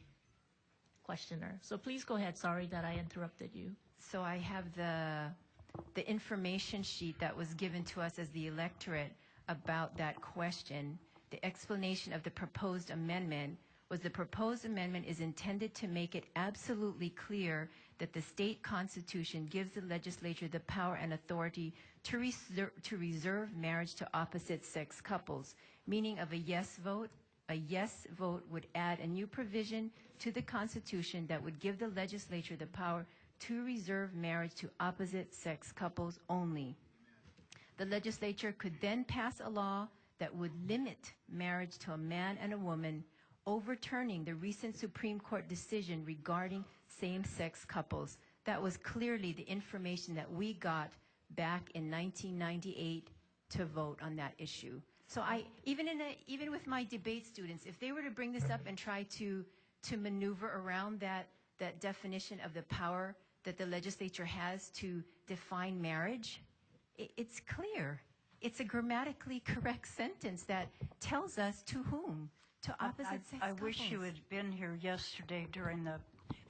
questioner. So please go ahead. Sorry that I interrupted you. So I have the information sheet that was given to us as the electorate about that question. The explanation of the proposed amendment was the proposed amendment is intended to make it absolutely clear that the state constitution gives the legislature the power and authority to reserve marriage to opposite-sex couples, meaning of a yes vote. A yes vote would add a new provision to the Constitution that would give the legislature the power to reserve marriage to opposite-sex couples only. The legislature could then pass a law that would limit marriage to a man and a woman, overturning the recent Supreme Court decision regarding same-sex couples. That was clearly the information that we got back in 1998 to vote on that issue. So even with my debate students, if they were to bring this up and try to to maneuver around that definition of the power that the legislature has to define marriage, it's clear. It's a grammatically correct sentence that tells us to whom, to opposite sex I couples. wish you had been here yesterday during the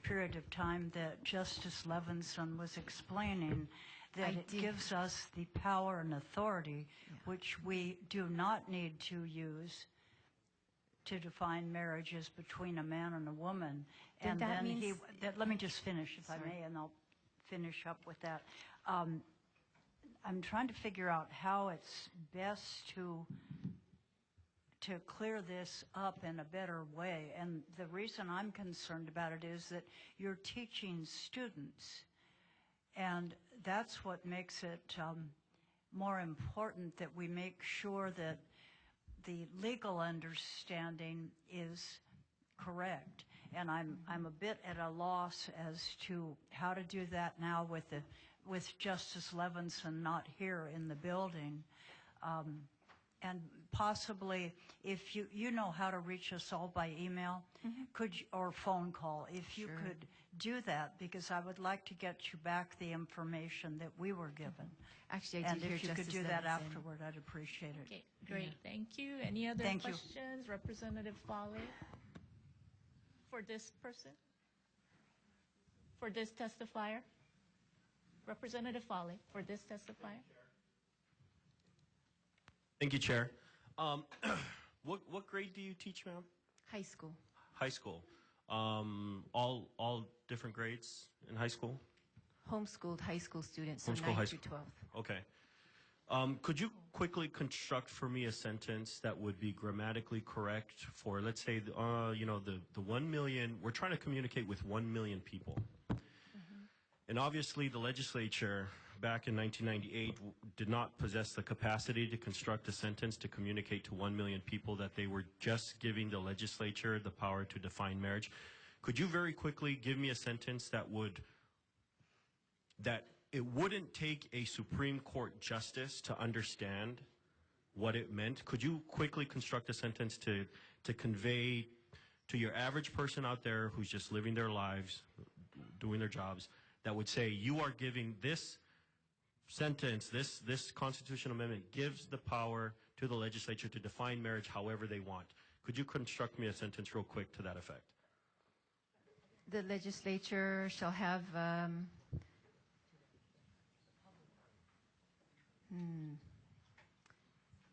period of time that Justice Levinson was explaining that it gives us the power and authority which we do not need to use to define marriages between a man and a woman. Then And that then means- let me just finish, if Sorry. I may, and I'll finish up with that. I'm trying to figure out how it's best to clear this up in a better way. And the reason I'm concerned about it is that you're teaching students, and that's what makes it more important that we make sure that the legal understanding is correct. And I'm a bit at a loss as to how to do that now with Justice Levinson not here in the building. And possibly, if you know how to reach us all by email, or phone call, if you could do that, because I would like to get you back the information that we were given. Actually, I And did hear if you could Justice do that Levinson. afterward, I'd appreciate it. Okay, great. Thank you. Any other Thank you. questions? Representative Foley? For this person? For this testifier? Representative Foley, for this testifier? Thank you, Chair. What grade do you teach, ma'am? High school. High school. All different grades in high school? Homeschooled high school students, so Homeschool 9th high through school. 12th. Okay. Could you quickly construct for me a sentence that would be grammatically correct for, let's say, the 1 million, we're trying to communicate with 1 million people. And obviously the legislature back in 1998 did not possess the capacity to construct a sentence to communicate to 1 million people that they were just giving the legislature the power to define marriage. Could you very quickly give me a sentence that it wouldn't take a Supreme Court justice to understand what it meant? Could you quickly construct a sentence to convey to your average person out there who's just living their lives, doing their jobs, that would say you are giving this sentence, this constitutional amendment gives the power to the legislature to define marriage however they want? Could you construct me a sentence real quick to that effect? The legislature shall have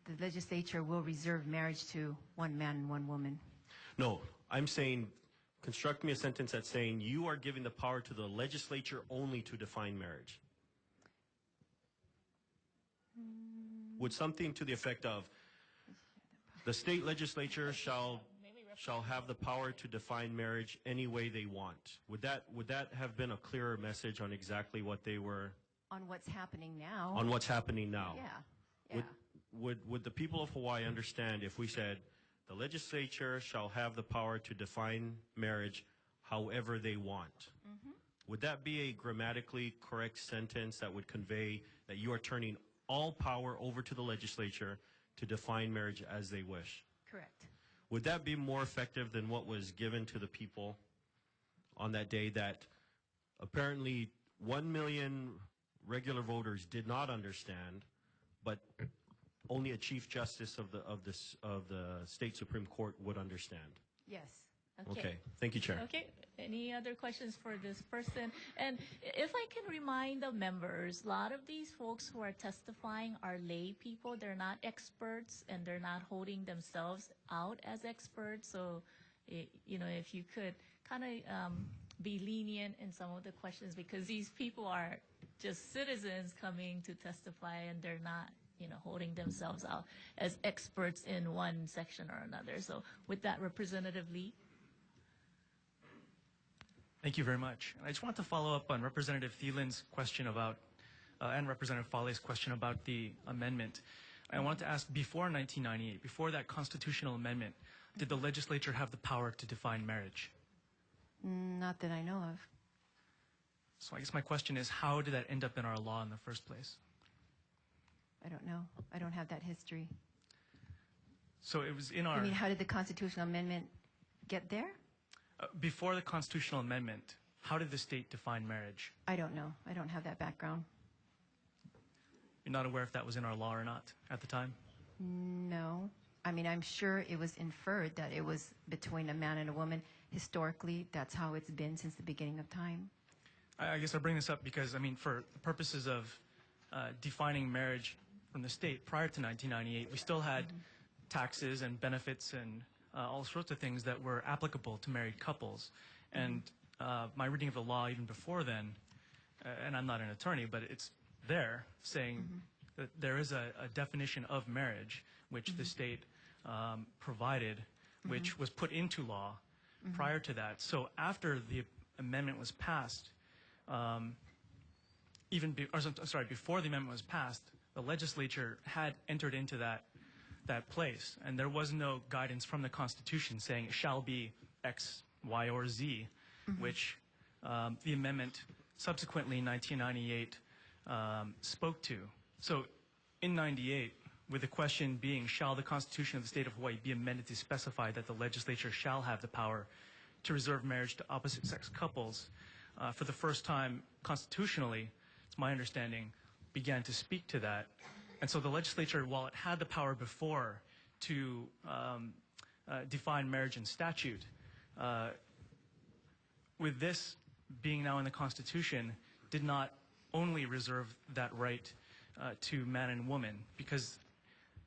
the legislature will reserve marriage to one man and one woman. No, I'm saying construct me a sentence that's saying you are giving the power to the legislature only to define marriage. Would something to the effect of the state legislature shall have the power to define marriage any way they want? Would that have been a clearer message on exactly what they were? On what's happening now. On what's happening now. Yeah. Would the people of Hawaii understand if we said the legislature shall have the power to define marriage however they want? Would that be a grammatically correct sentence that would convey that you are turning all power over to the legislature to define marriage as they wish? Correct. Would that be more effective than what was given to the people on that day, that apparently 1 million regular voters did not understand, but only a Chief Justice of the State Supreme Court would understand? Yes. Okay. Thank you, Chair. Okay. Any other questions for this person? And if I can remind the members, a lot of these folks who are testifying are lay people. They're not experts, and they're not holding themselves out as experts. So, if you could kind of be lenient in some of the questions, because these people are just citizens coming to testify, and they're not, holding themselves out as experts in one section or another. So with that, Representative Lee. Thank you very much. I just want to follow up on Representative Thielen's question about, and Representative Foley's question about the amendment. I want to ask, before 1998, before that constitutional amendment, did the legislature have the power to define marriage? Not that I know of. So I guess my question is, how did that end up in our law in the first place? I don't know. I don't have that history. So it was in our... You mean, how did the constitutional amendment get there? Before the constitutional amendment, how did the state define marriage? I don't know. I don't have that background. You're not aware if that was in our law or not at the time? No. I mean, I'm sure it was inferred that it was between a man and a woman. Historically, that's how it's been since the beginning of time. I guess I bring this up because, I mean, for the purposes of defining marriage from the state prior to 1998, we still had taxes and benefits and all sorts of things that were applicable to married couples. And my reading of the law even before then, and I'm not an attorney, but it's there saying that there is a definition of marriage which the state provided, which was put into law prior to that. So after the amendment was passed, before the amendment was passed, the legislature had entered into that place, and there was no guidance from the Constitution saying it shall be X, Y, or Z, which the amendment subsequently in 1998 spoke to. So in 98, with the question being, shall the Constitution of the State of Hawaii be amended to specify that the legislature shall have the power to reserve marriage to opposite-sex couples, for the first time constitutionally, it's my understanding, began to speak to that. And so the legislature, while it had the power before to define marriage in statute, with this being now in the Constitution, did not only reserve that right to man and woman, because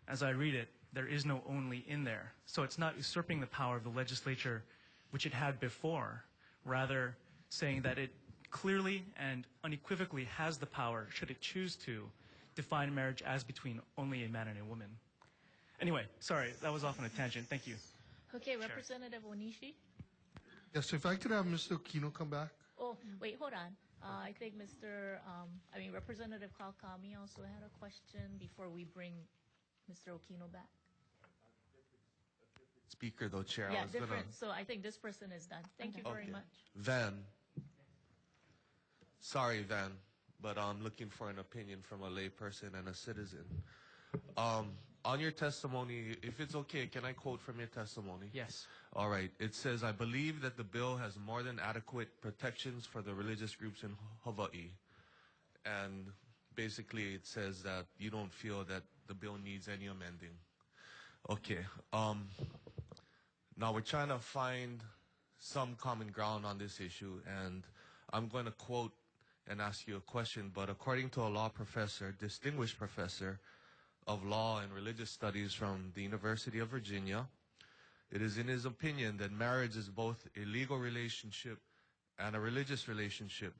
as I read it, there is no only in there. So it's not usurping the power of the legislature, which it had before, rather saying that it clearly and unequivocally has the power, should it choose to, define marriage as between only a man and a woman. Anyway, sorry, that was off on a tangent. Thank you. Okay, Representative Onishi. Yes, if I could have Mr. Aquino come back. Oh, wait, hold on. I think Representative Kalkami also had a question before we bring Mr. Aquino back. Speaker, though, Chair. Yeah, I was gonna... different. So I think this person is done. Thank you very much. Van. Sorry, Van, but I'm looking for an opinion from a layperson and a citizen. On your testimony, if it's okay, can I quote from your testimony? Yes. All right. It says, I believe that the bill has more than adequate protections for the religious groups in Hawaii. And basically it says that you don't feel that the bill needs any amending. Okay. Now we're trying to find some common ground on this issue, and I'm going to quote and ask you a question, but according to a law professor, distinguished professor of law and religious studies from the University of Virginia, it is in his opinion that marriage is both a legal relationship and a religious relationship.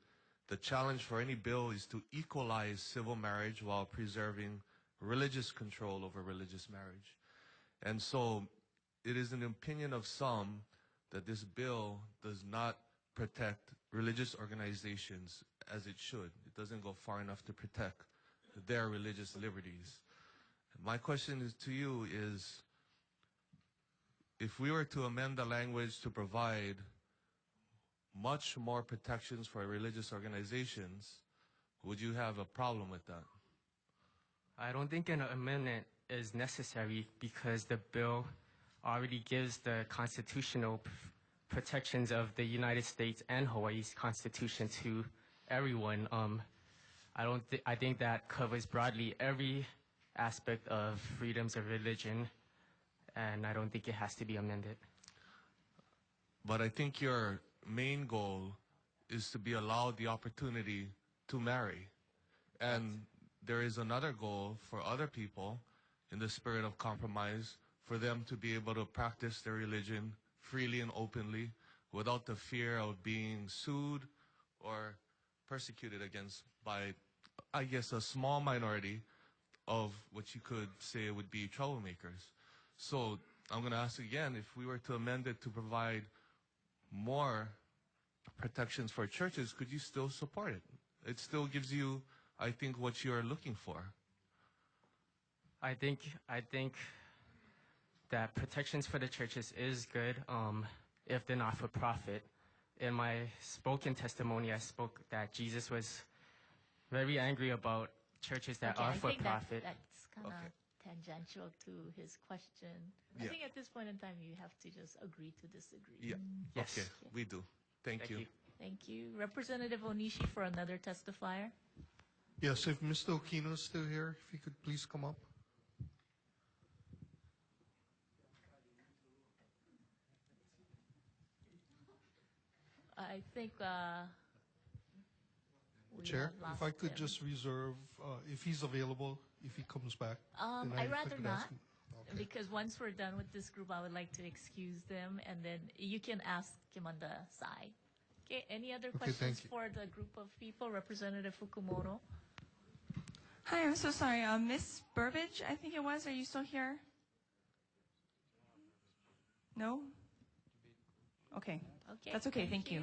The challenge for any bill is to equalize civil marriage while preserving religious control over religious marriage. And so it is an opinion of some that this bill does not protect religious organizations as it should. It doesn't go far enough to protect their religious liberties. My question is to you is, if we were to amend the language to provide much more protections for religious organizations, would you have a problem with that? I don't think an amendment is necessary because the bill already gives the constitutional protections of the United States and Hawaii's Constitution to everyone. I think that covers broadly every aspect of freedoms of religion, and I don't think it has to be amended. But I think your main goal is to be allowed the opportunity to marry. And there is another goal for other people in the spirit of compromise, for them to be able to practice their religion freely and openly without the fear of being sued or persecuted against by, I guess, a small minority of what you could say would be troublemakers. So I'm going to ask again, if we were to amend it to provide more protections for churches, could you still support it? It still gives you, I think, what you're looking for. I think that protections for the churches is good if they're not for profit. In my spoken testimony, I spoke that Jesus was very angry about churches that are for profit. That's kind of tangential to his question. I Yeah. think at this point in time, you have to just agree to disagree. Yeah. Yes. Okay, we do. Thank you. Thank you. Representative Onishi for another testifier. Yes, if Mr. Okino is still here, if he could please come up. I think we Chair, have if I lost could him. just reserve, if he's available, if he comes back. then I'd if I rather could ask not, him. because once we're done with this group, I would like to excuse them, and then you can ask him on the side. Okay, any other Okay, questions thank you. for the group of people? Representative Fukumoto. Hi, I'm so sorry. Miss Burbage, I think it was. Are you still here? No? Okay. Okay. That's okay. Thank you.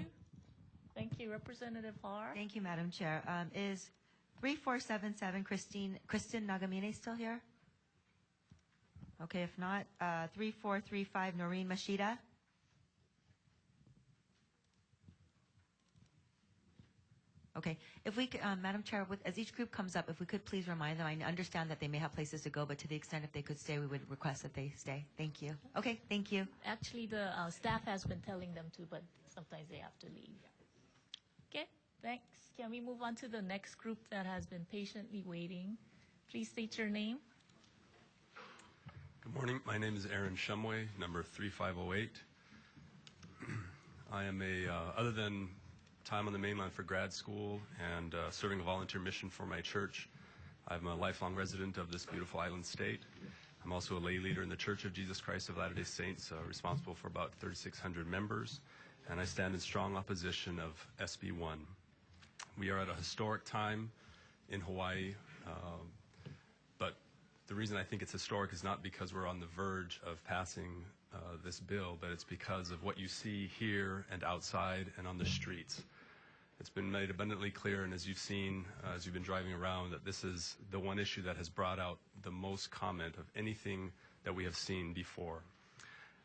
Thank you. Representative Har. Thank you, Madam Chair. Is 3477 Kristen Nagamine still here? Okay, if not, 3435 Noreen Mashida. Okay, if we could, Madam Chair, as each group comes up, if we could please remind them, I understand that they may have places to go, but to the extent if they could stay, we would request that they stay. Thank you. Okay, thank you. Actually, the staff has been telling them to, but sometimes they have to leave. Okay, thanks. Can we move on to the next group that has been patiently waiting? Please state your name. Good morning. My name is Aaron Shumway, number 3508. I am other than time on the mainland for grad school and serving a volunteer mission for my church, I'm a lifelong resident of this beautiful island state. I'm also a lay leader in the Church of Jesus Christ of Latter-day Saints, responsible for about 3,600 members, and I stand in strong opposition of SB1. We are at a historic time in Hawaii, but the reason I think it's historic is not because we're on the verge of passing this bill, but it's because of what you see here and outside and on the streets. It's been made abundantly clear, and as you've seen, as you've been driving around, that this is the one issue that has brought out the most comment of anything that we have seen before.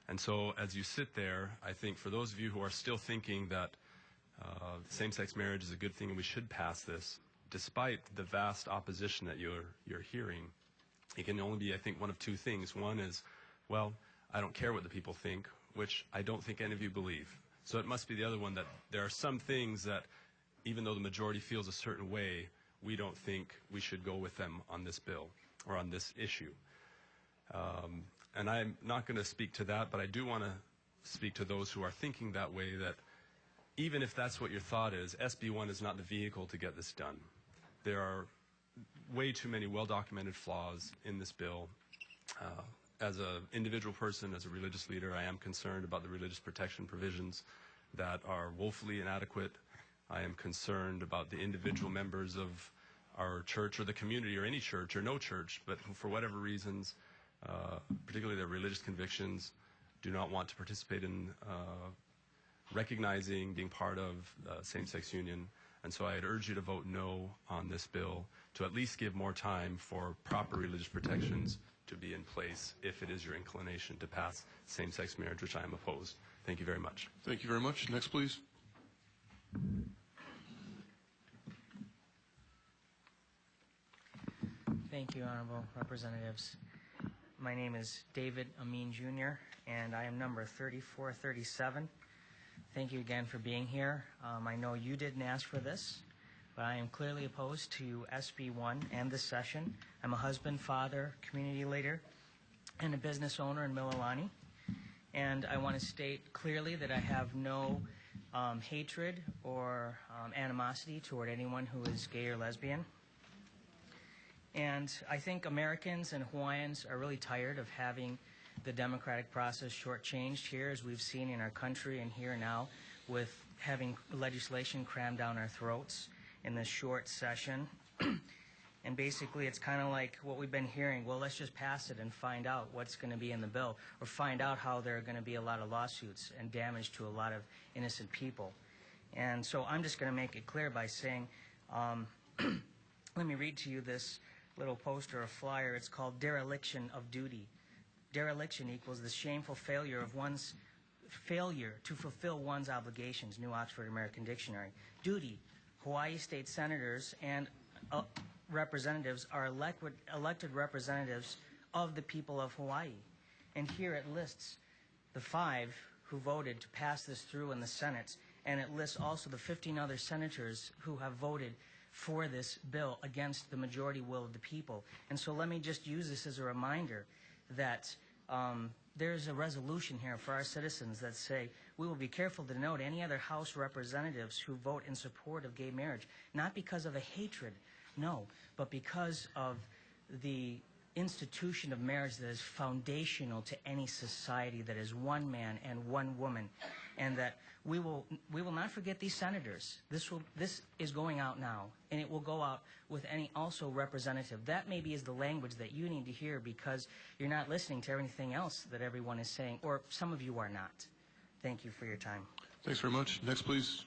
And so as you sit there, I think for those of you who are still thinking that same-sex marriage is a good thing and we should pass this, despite the vast opposition that you're hearing, it can only be, I think, one of two things. One is, well, I don't care what the people think, which I don't think any of you believe. So it must be the other one, that there are some things that, even though the majority feels a certain way, we don't think we should go with them on this bill or on this issue. And I'm not going to speak to that, but I do want to speak to those who are thinking that way, that even if that's what your thought is, SB1 is not the vehicle to get this done. There are way too many well-documented flaws in this bill. As an individual person, as a religious leader, I am concerned about the religious protection provisions that are woefully inadequate. I am concerned about the individual members of our church or the community or any church or no church, but who, for whatever reasons, particularly their religious convictions, do not want to participate in recognizing being part of same-sex union. And so I'd urge you to vote no on this bill, to at least give more time for proper religious protections to be in place if it is your inclination to pass same-sex marriage, which I am opposed. Thank you very much. Thank you very much. Next, please. Thank you, Honorable Representatives. My name is David Amin Jr., and I am number 3437. Thank you again for being here. I know you didn't ask for this, but I am clearly opposed to SB1 and this session. I'm a husband, father, community leader, and a business owner in Mililani. And I want to state clearly that I have no hatred or animosity toward anyone who is gay or lesbian. And I think Americans and Hawaiians are really tired of having the democratic process shortchanged here, as we've seen in our country and here now, with having legislation crammed down our throats in this short session. And basically, it's kind of like what we've been hearing. Well, let's just pass it and find out what's going to be in the bill, or find out how there are going to be a lot of lawsuits and damage to a lot of innocent people. And so I'm just going to make it clear by saying, let me read to you this little poster or flyer. It's called Dereliction of Duty. Dereliction equals the shameful failure of one's failure to fulfill one's obligations, New Oxford American Dictionary. Duty, Hawaii state senators and representatives are elected representatives of the people of Hawaii. And here it lists the 5 who voted to pass this through in the Senate, and it lists also the 15 other senators who have voted for this bill against the majority will of the people. And so let me just use this as a reminder that there's a resolution here for our citizens that say we will be careful to note any other House representatives who vote in support of gay marriage, not because of a hatred, no, but because of the institution of marriage that is foundational to any society that is one man and one woman, and that we will not forget these senators. This is going out now, and it will go out with any also representative. That maybe is the language that you need to hear because you're not listening to everything else that everyone is saying, or some of you are not. Thank you for your time. Thanks very much. Next, please.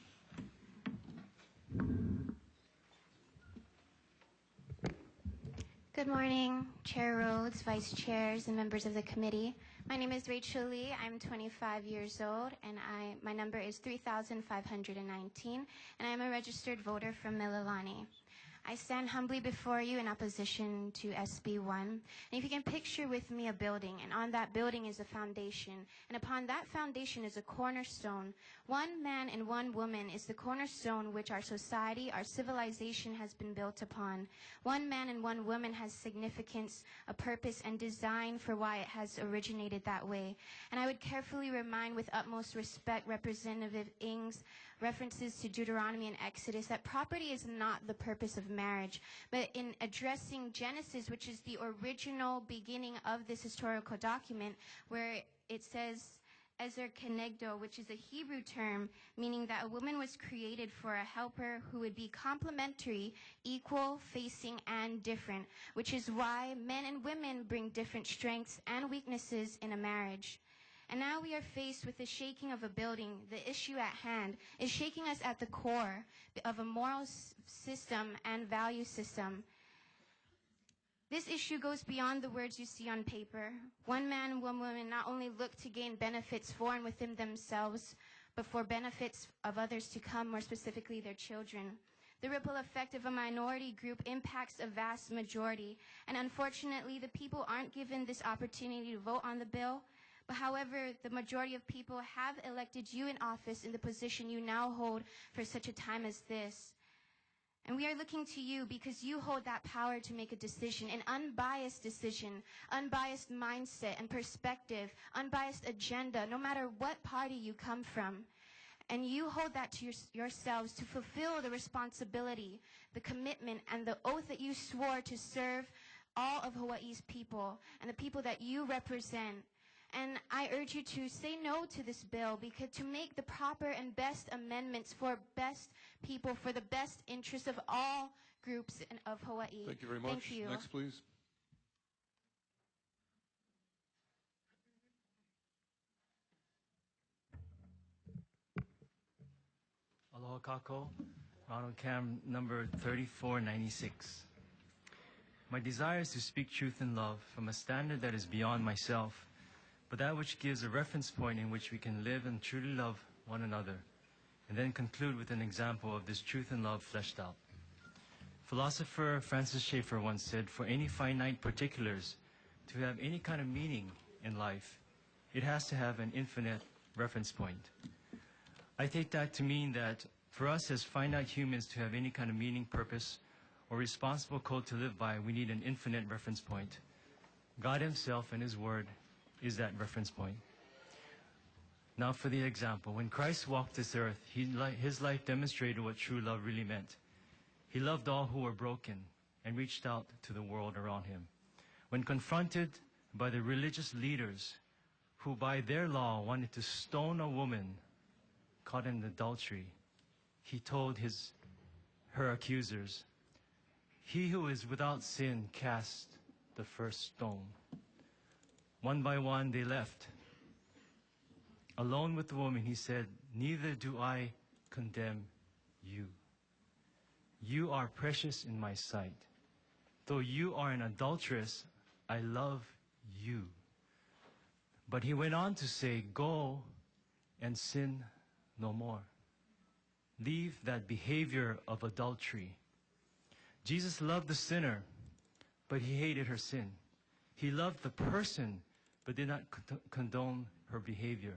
Good morning, Chair Rhodes, Vice Chairs, and members of the committee. My name is Rachel Lee. I'm 25 years old, and my number is 3,519, and I'm a registered voter from Mililani. I stand humbly before you in opposition to SB1. And if you can picture with me a building, and on that building is a foundation, and upon that foundation is a cornerstone. One man and one woman is the cornerstone which our society, our civilization has been built upon. One man and one woman has significance, a purpose, and design for why it has originated that way. And I would carefully remind with utmost respect Representative Ng's references to Deuteronomy and Exodus that property is not the purpose of marriage, but in addressing Genesis, which is the original beginning of this historical document, where it says Ezer Kenegdo, which is a Hebrew term meaning that a woman was created for a helper who would be complementary, equal, facing, and different, which is why men and women bring different strengths and weaknesses in a marriage. And now we are faced with the shaking of a building. The issue at hand is shaking us at the core of a moral system and value system. This issue goes beyond the words you see on paper. One man and one woman not only look to gain benefits for and within themselves, but for benefits of others to come, more specifically their children. The ripple effect of a minority group impacts a vast majority, and unfortunately the people aren't given this opportunity to vote on the bill. But however, the majority of people have elected you in office in the position you now hold for such a time as this. And we are looking to you because you hold that power to make a decision, an unbiased decision, unbiased mindset and perspective, unbiased agenda, no matter what party you come from. And you hold that to yourselves to fulfill the responsibility, the commitment, and the oath that you swore to serve all of Hawaii's people and the people that you represent. And I urge you to say no to this bill, because to make the proper and best amendments for best people, for the best interests of all groups of Hawaii. Thank you very much. Thank you. Next, please. Aloha kako, Ronald Cam, number 3496. My desire is to speak truth in love from a standard that is beyond myself, but that which gives a reference point in which we can live and truly love one another, and then conclude with an example of this truth and love fleshed out. Philosopher Francis Schaeffer once said, for any finite particulars to have any kind of meaning in life, it has to have an infinite reference point. I take that to mean that for us as finite humans to have any kind of meaning, purpose, or responsible code to live by, we need an infinite reference point. God Himself and His Word is that reference point. Now for the example, when Christ walked this earth, His life demonstrated what true love really meant. He loved all who were broken and reached out to the world around Him. When confronted by the religious leaders who by their law wanted to stone a woman caught in adultery, He told her accusers, "He who is without sin cast the first stone." One by one they left. Alone with the woman, He said, "Neither do I condemn you. You are precious in my sight. Though you are an adulteress, I love you." But He went on to say, "Go and sin no more. Leave that behavior of adultery." Jesus loved the sinner, but He hated her sin. He loved the person, but did not condone her behavior.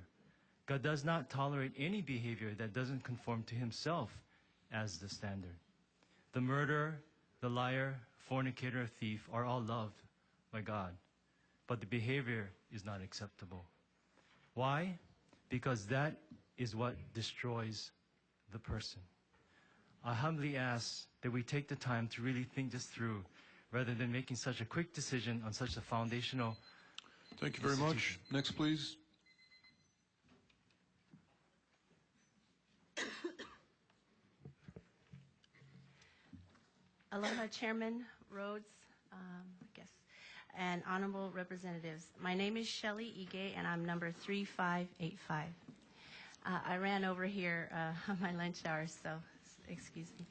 God does not tolerate any behavior that doesn't conform to himself as the standard. The murderer, the liar, fornicator, thief are all loved by God, but the behavior is not acceptable. Why? Because that is what destroys the person. I humbly ask that we take the time to really think this through rather than making such a quick decision on such a foundational Thank you very much. Next, please. Aloha, Chairman Rhodes, and honorable representatives. My name is Shelley Ige, and I'm number 3585. I ran over here on my lunch hour, so excuse me.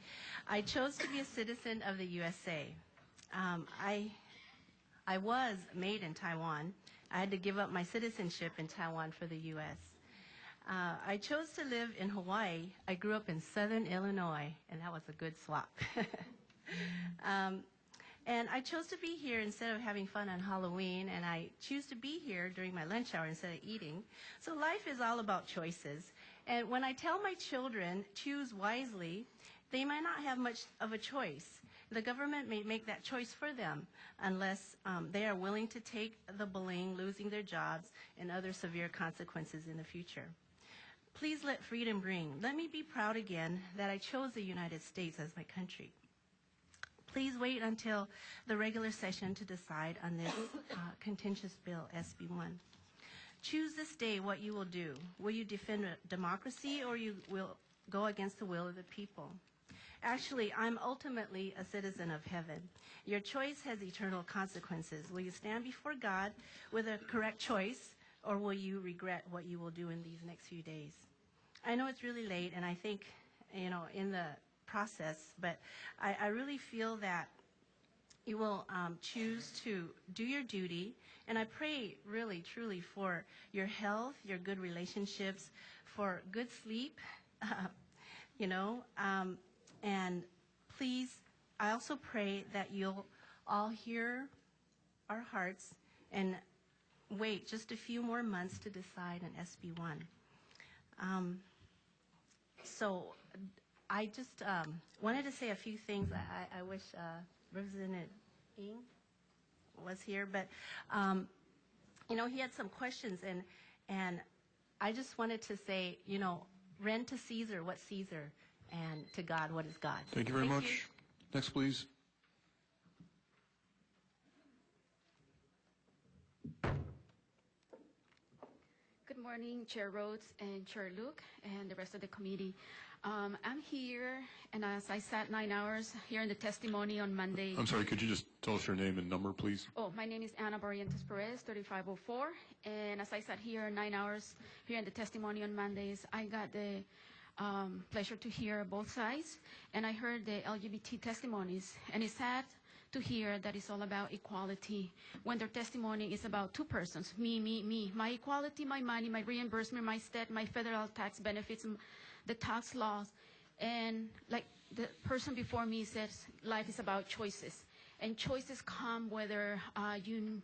I chose to be a citizen of the USA. I was made in Taiwan. I had to give up my citizenship in Taiwan for the U.S. I chose to live in Hawaii. I grew up in southern Illinois, and that was a good swap. And I chose to be here instead of having fun on Halloween, and I choose to be here during my lunch hour instead of eating. So life is all about choices. And when I tell my children, choose wisely, they might not have much of a choice. The government may make that choice for them unless they are willing to take the bullying, losing their jobs, and other severe consequences in the future. Please let freedom ring. Let me be proud again that I chose the United States as my country. Please wait until the regular session to decide on this contentious bill, SB1. Choose this day what you will do. Will you defend democracy, or you will go against the will of the people? Actually, I'm ultimately a citizen of heaven. Your choice has eternal consequences. Will you stand before God with a correct choice, or will you regret what you will do in these next few days? I know it's really late, and I think, in the process, but I really feel that you will choose to do your duty, and I pray really, truly for your health, your good relationships, for good sleep, and please, I also pray that you'll all hear our hearts and wait just a few more months to decide on SB1. So I just wanted to say a few things. I wish Representative Ng was here, but he had some questions, and I just wanted to say, rend to Caesar what's Caesar, and to God what is God. Thank you very much. Next, please. Good morning, Chair Rhodes and Chair Luke and the rest of the committee. I'm here, and as I sat 9 hours here in the testimony on Monday. I'm sorry, could you just tell us your name and number, please? Oh, my name is Ana Barrientos Perez, 3504. And as I sat here 9 hours here in the testimony on Mondays, I got the pleasure to hear both sides, and I heard the LGBT testimonies, and it's sad to hear that it's all about equality when their testimony is about two persons, me, my equality, my money, my reimbursement, my state, my federal tax benefits, the tax laws. And like the person before me says, life is about choices, and choices come whether you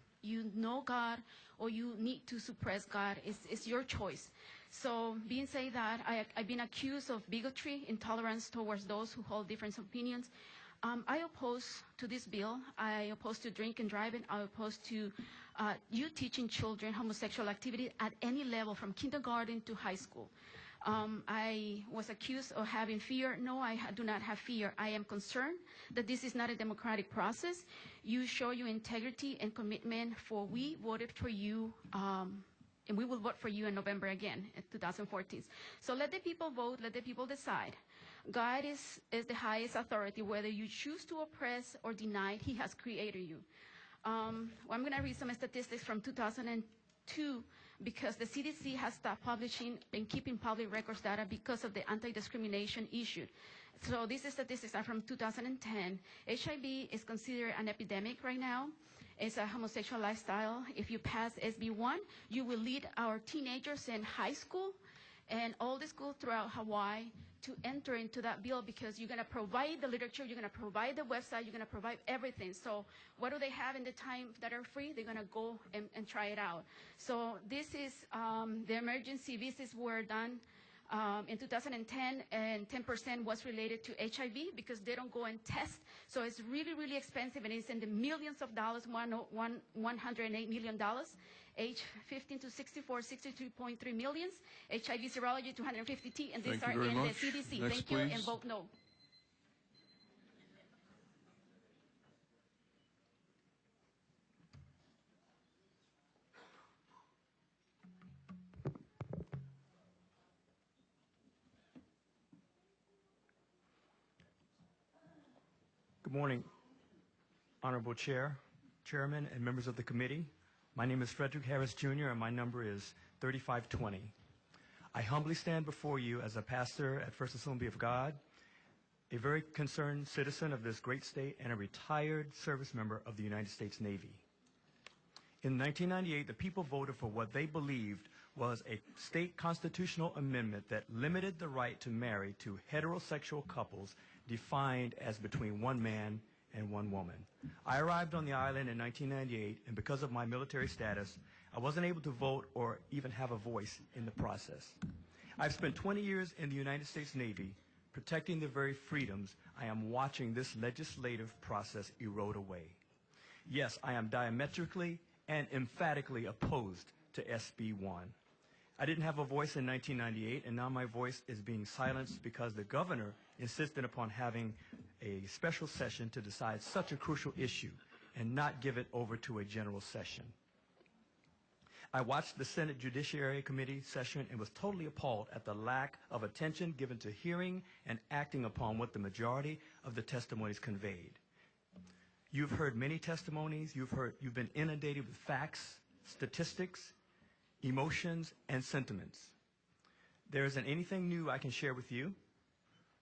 know God or you need to suppress God. It's your choice. So being said that, I've been accused of bigotry, intolerance towards those who hold different opinions. I oppose to this bill. I oppose to drink and driving. I oppose to you teaching children homosexual activity at any level from kindergarten to high school. I was accused of having fear. No, I do not have fear. I am concerned that this is not a democratic process. You show your integrity and commitment, for we voted for you, and we will vote for you in November again, in 2014. So let the people vote, let the people decide. God is the highest authority. Whether you choose to oppress or deny, he has created you. I'm going to read some statistics from 2002, because the CDC has stopped publishing and keeping public records data because of the anti-discrimination issue. So these statistics are from 2010. HIV is considered an epidemic right now. It's a homosexual lifestyle. If you pass SB1, you will lead our teenagers in high school and all the schools throughout Hawaii to enter into that bill because you're going to provide the literature, you're going to provide the website, you're going to provide everything. So what do they have in the time that are free? They're going to go and try it out. So this is the emergency visits were done in 2010, and 10% was related to HIV because they don't go and test. So it's really, really expensive, and it's in the millions of dollars, $108 million. Age 15 to 64, 62.3 millions. HIV serology, 250T, and these are in the CDC. Next, Thank you, please. and vote no. Good morning, Honorable Chair, Chairman, and members of the committee. My name is Frederick Harris, Jr., and my number is 3520. I humbly stand before you as a pastor at First Assembly of God, a very concerned citizen of this great state, and a retired service member of the United States Navy. In 1998, the people voted for what they believed was a state constitutional amendment that limited the right to marry to heterosexual couples defined as between one man and one woman. I arrived on the island in 1998, and because of my military status, I wasn't able to vote or even have a voice in the process. I've spent 20 years in the United States Navy protecting the very freedoms I am watching this legislative process erode away. Yes, I am diametrically and emphatically opposed to SB1. I didn't have a voice in 1998, and now my voice is being silenced because the governor insisted upon having a special session to decide such a crucial issue and not give it over to a general session. I watched the Senate Judiciary Committee session and was totally appalled at the lack of attention given to hearing and acting upon what the majority of the testimonies conveyed. You've heard many testimonies. You've been inundated with facts, statistics, emotions, and sentiments. There isn't anything new I can share with you,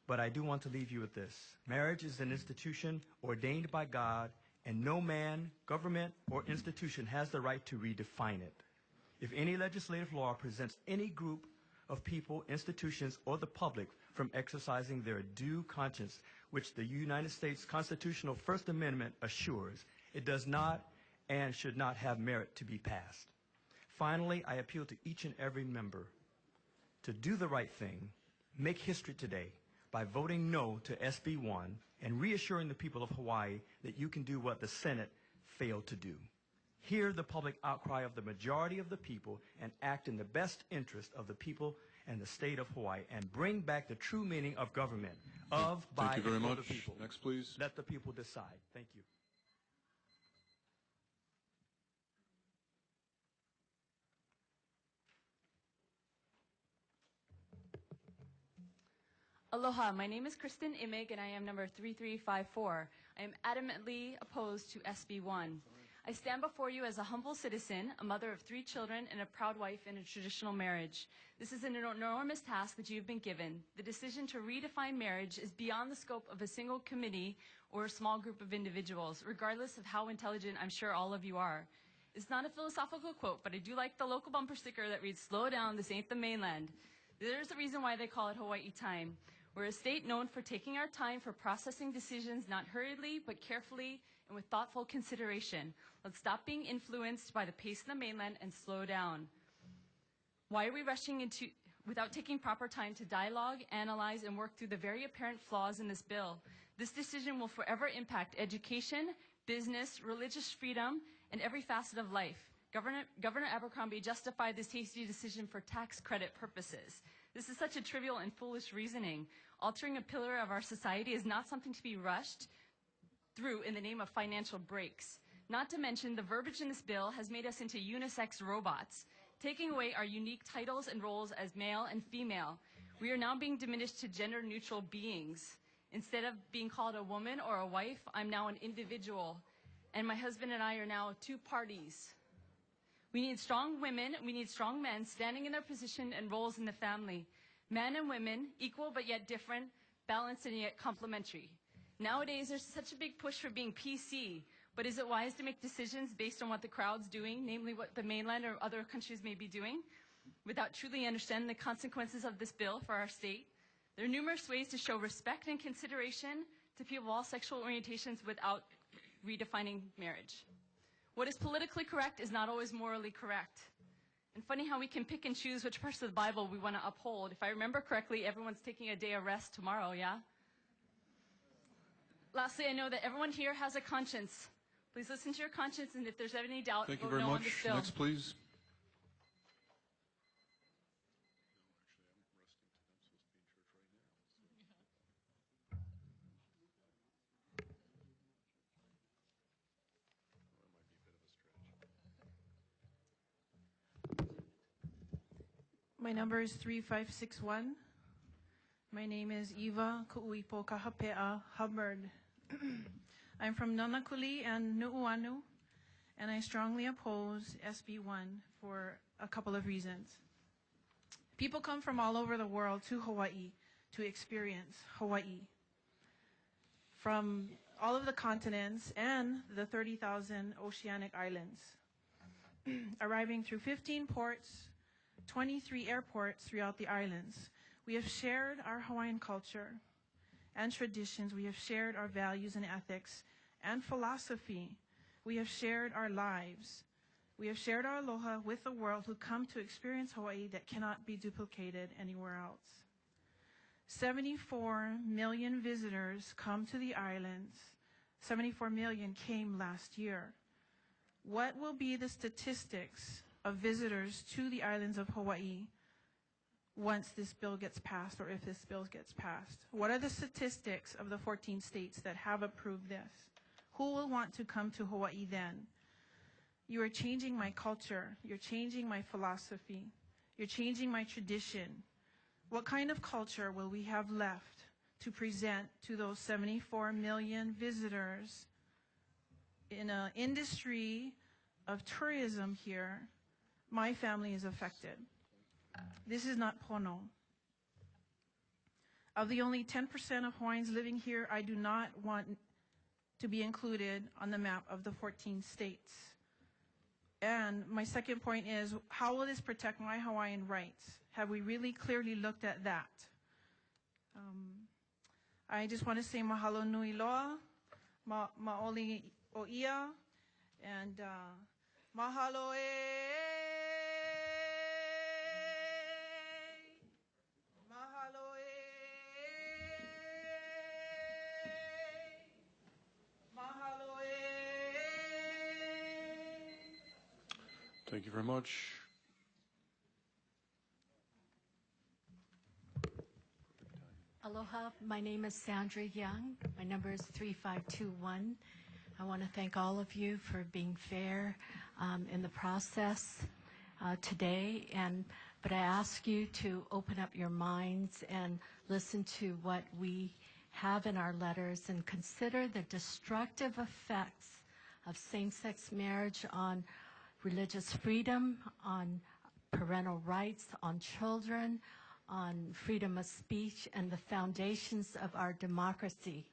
but I do want to leave you with this. Marriage is an institution ordained by God, and no man, government, or institution has the right to redefine it. If any legislative law prevents any group of people, institutions, or the public from exercising their due conscience, which the United States Constitutional First Amendment assures, it does not and should not have merit to be passed. Finally, I appeal to each and every member to do the right thing, make history today by voting no to SB1 and reassuring the people of Hawaii that you can do what the Senate failed to do. Hear the public outcry of the majority of the people and act in the best interest of the people and the state of Hawaii and bring back the true meaning of government, of, by, Thank you very and for much. the people. Next, please. Let the people decide. Thank you. Aloha, my name is Kristen Imig and I am number 3354. I am adamantly opposed to SB1. I stand before you as a humble citizen, a mother of 3 children, and a proud wife in a traditional marriage. This is an enormous task that you've been given. The decision to redefine marriage is beyond the scope of a single committee or a small group of individuals, regardless of how intelligent I'm sure all of you are. It's not a philosophical quote, but I do like the local bumper sticker that reads, "Slow down, this ain't the mainland." There's a reason why they call it Hawaii time. We're a state known for taking our time for processing decisions not hurriedly, but carefully and with thoughtful consideration. Let's stop being influenced by the pace in the mainland and slow down. Why are we rushing into without taking proper time to dialogue, analyze, and work through the very apparent flaws in this bill? This decision will forever impact education, business, religious freedom, and every facet of life. Governor Abercrombie justified this hasty decision for tax credit purposes. This is such a trivial and foolish reasoning. Altering a pillar of our society is not something to be rushed through in the name of financial breaks. Not to mention, the verbiage in this bill has made us into unisex robots, taking away our unique titles and roles as male and female. We are now being diminished to gender-neutral beings. Instead of being called a woman or a wife, I'm now an individual, and my husband and I are now 2 parties. We need strong women, we need strong men standing in their position and roles in the family. Men and women, equal but yet different, balanced and yet complementary. Nowadays, there's such a big push for being PC, but is it wise to make decisions based on what the crowd's doing, namely what the mainland or other countries may be doing, without truly understanding the consequences of this bill for our state? There are numerous ways to show respect and consideration to people of all sexual orientations without redefining marriage. What is politically correct is not always morally correct. And funny how we can pick and choose which parts of the Bible we want to uphold. If I remember correctly, everyone's taking a day of rest tomorrow, yeah? Lastly, I know that everyone here has a conscience. Please listen to your conscience, and if there's any doubt, Thank you vote very no much. on this bill. Next, please. My number is 3561. My name is Eva Kuuipo Kahapea Hubbard. I'm from Nanakuli and Nu'uanu, and I strongly oppose SB1 for a couple of reasons. People come from all over the world to Hawaii to experience Hawaii. From all of the continents and the 30,000 oceanic islands. Arriving through 15 ports, 23 airports throughout the islands. We have shared our Hawaiian culture and traditions. We have shared our values and ethics and philosophy. We have shared our lives. We have shared our aloha with the world who come to experience Hawaii that cannot be duplicated anywhere else. 74 million visitors come to the islands. 74 million came last year. What will be the statistics of visitors to the islands of Hawaii once this bill gets passed, or if this bill gets passed? What are the statistics of the 14 states that have approved this? Who will want to come to Hawaii then? You are changing my culture. You're changing my philosophy. You're changing my tradition. What kind of culture will we have left to present to those 74 million visitors in an industry of tourism here? My family is affected. This is not pono. Of the only 10% of Hawaiians living here, I do not want to be included on the map of the 14 states. And my second point is, how will this protect my Hawaiian rights? Have we really clearly looked at that? I just want to say mahalo nui loa, ma'oli o ia, and mahalo e. Thank you very much. Aloha, my name is Sandra Young. My number is 3521. I want to thank all of you for being fair in the process today, but I ask you to open up your minds and listen to what we have in our letters and consider the destructive effects of same-sex marriage on religious freedom, on parental rights, on children, on freedom of speech, and the foundations of our democracy.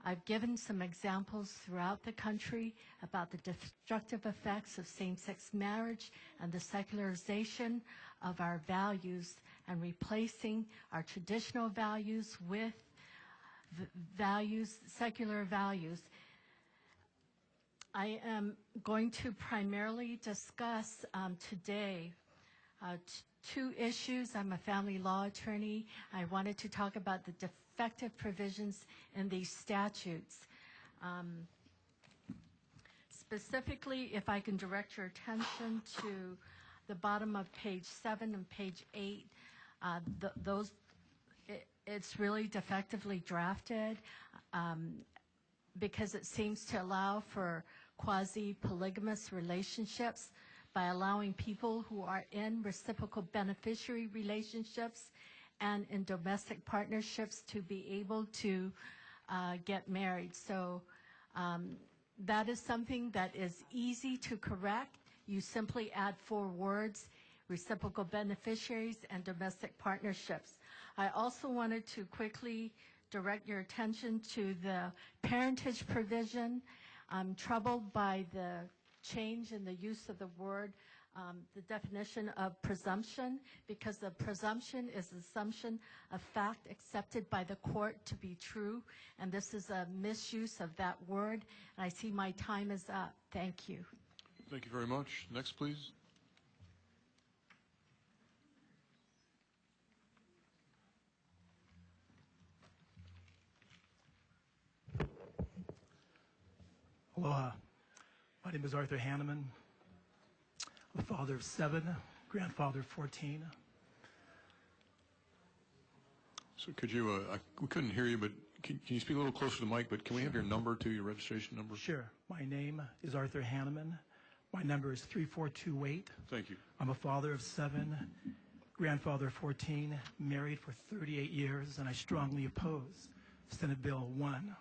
I've given some examples throughout the country about the destructive effects of same-sex marriage and the secularization of our values and replacing our traditional values with values, secular values. I am going to primarily discuss today two issues. I'm a family law attorney. I wanted to talk about the defective provisions in these statutes. Specifically, if I can direct your attention to the bottom of page 7 and page 8, it's really defectively drafted because it seems to allow for quasi-polygamous relationships by allowing people who are in reciprocal beneficiary relationships and in domestic partnerships to be able to get married. So that is something that is easy to correct. You simply add 4 words, reciprocal beneficiaries and domestic partnerships. I also wanted to quickly direct your attention to the parentage provision. I'm troubled by the change in the use of the word the definition of presumption, because the presumption is assumption of fact accepted by the court to be true, and this is a misuse of that word. And I see my time is up. Thank you. Thank you very much. Next, please. Aloha. My name is Arthur Hanneman. I'm a father of 7, grandfather of 14. So could you, we couldn't hear you, but can you speak a little closer to the mic, but can we have your number too, your registration number? Sure. My name is Arthur Hanneman. My number is 3428. Thank you. I'm a father of 7, grandfather of 14, married for 38 years, and I strongly oppose Senate Bill 1.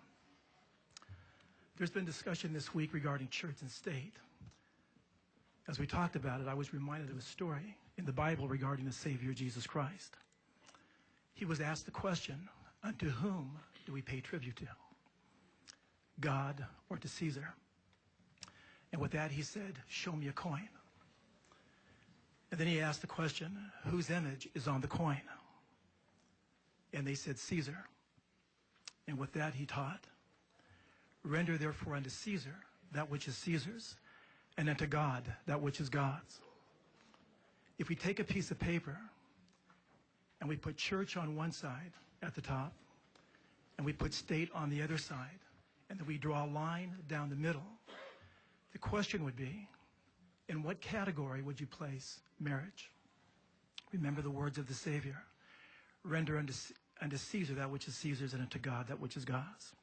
There's been discussion this week regarding church and state. As we talked about it, I was reminded of a story in the Bible regarding the Savior, Jesus Christ. He was asked the question, unto whom do we pay tribute to? God or to Caesar? And with that, he said, show me a coin. And then he asked the question, whose image is on the coin? And they said, Caesar. And with that, he taught, render therefore unto Caesar that which is Caesar's, and unto God that which is God's. If we take a piece of paper and we put church on one side at the top, and we put state on the other side, and then we draw a line down the middle, the question would be, in what category would you place marriage? Remember the words of the Savior, render unto Caesar that which is Caesar's, and unto God that which is God's.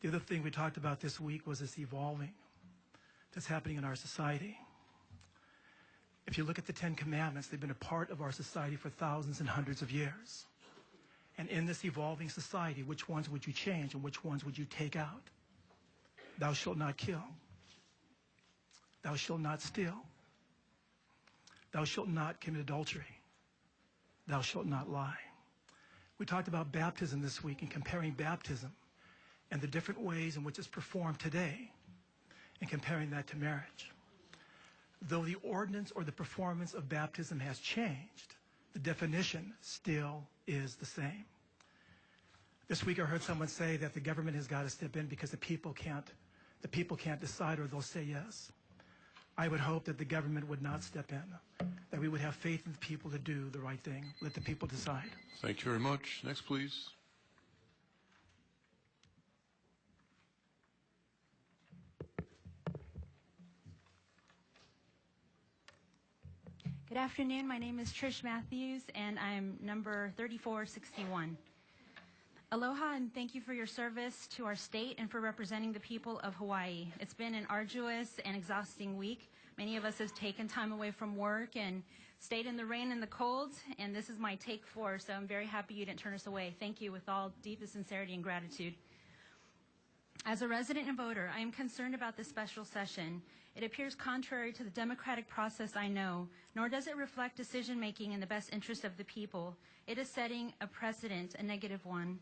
The other thing we talked about this week was this evolving that's happening in our society. If you look at the 10 Commandments, they've been a part of our society for thousands and hundreds of years. And in this evolving society, which ones would you change and which ones would you take out? Thou shalt not kill. Thou shalt not steal. Thou shalt not commit adultery. Thou shalt not lie. We talked about baptism this week and comparing baptism and the different ways in which it's performed today and comparing that to marriage. Though the ordinance or the performance of baptism has changed, the definition still is the same. This week I heard someone say that the government has got to step in because the people can't decide, or they'll say yes. I would hope that the government would not step in, that we would have faith in the people to do the right thing. Let the people decide. Thank you very much. Next, please. Good afternoon. My name is Trish Matthews, and I'm number 3461. Aloha, and thank you for your service to our state and for representing the people of Hawaii. It's been an arduous and exhausting week. Many of us have taken time away from work and stayed in the rain and the cold, and this is my take 4, so I'm very happy you didn't turn us away. Thank you with all deepest sincerity and gratitude. As a resident and voter, I am concerned about this special session. It appears contrary to the democratic process I know, nor does it reflect decision-making in the best interest of the people. It is setting a precedent, a negative one.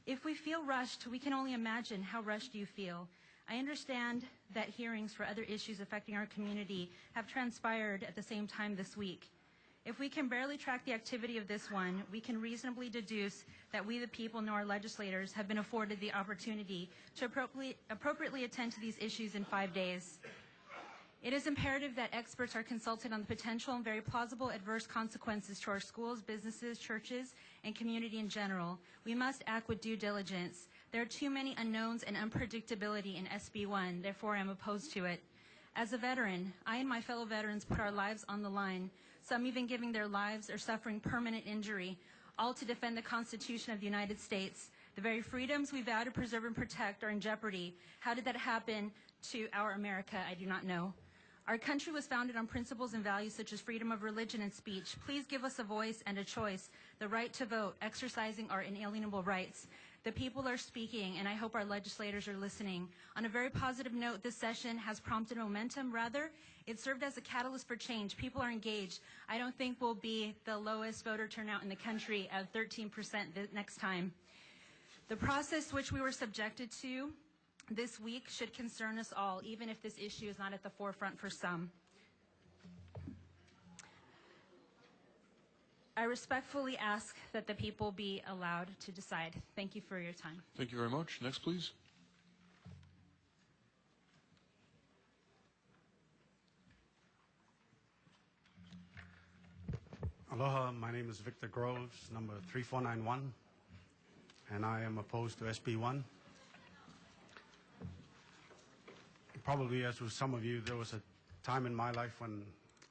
If we feel rushed, we can only imagine how rushed you feel. I understand that hearings for other issues affecting our community have transpired at the same time this week. If we can barely track the activity of this one, we can reasonably deduce that we the people nor our legislators have been afforded the opportunity to appropriately attend to these issues in 5 days. It is imperative that experts are consulted on the potential and very plausible adverse consequences to our schools, businesses, churches, and community in general. We must act with due diligence. There are too many unknowns and unpredictability in SB1, therefore I am opposed to it. As a veteran, I and my fellow veterans put our lives on the line, some even giving their lives or suffering permanent injury, all to defend the Constitution of the United States. The very freedoms we vow to preserve and protect are in jeopardy. How did that happen to our America? I do not know. Our country was founded on principles and values such as freedom of religion and speech. Please give us a voice and a choice, the right to vote, exercising our inalienable rights. The people are speaking, and I hope our legislators are listening. On a very positive note, this session has prompted momentum. Rather, it served as a catalyst for change. People are engaged. I don't think we'll be the lowest voter turnout in the country at 13% next time. The process which we were subjected to this week should concern us all, even if this issue is not at the forefront for some. I respectfully ask that the people be allowed to decide. Thank you for your time. Thank you very much. Next, please. Aloha, my name is Victor Groves, number 3491, and I am opposed to SB1. Probably, as with some of you, there was a time in my life when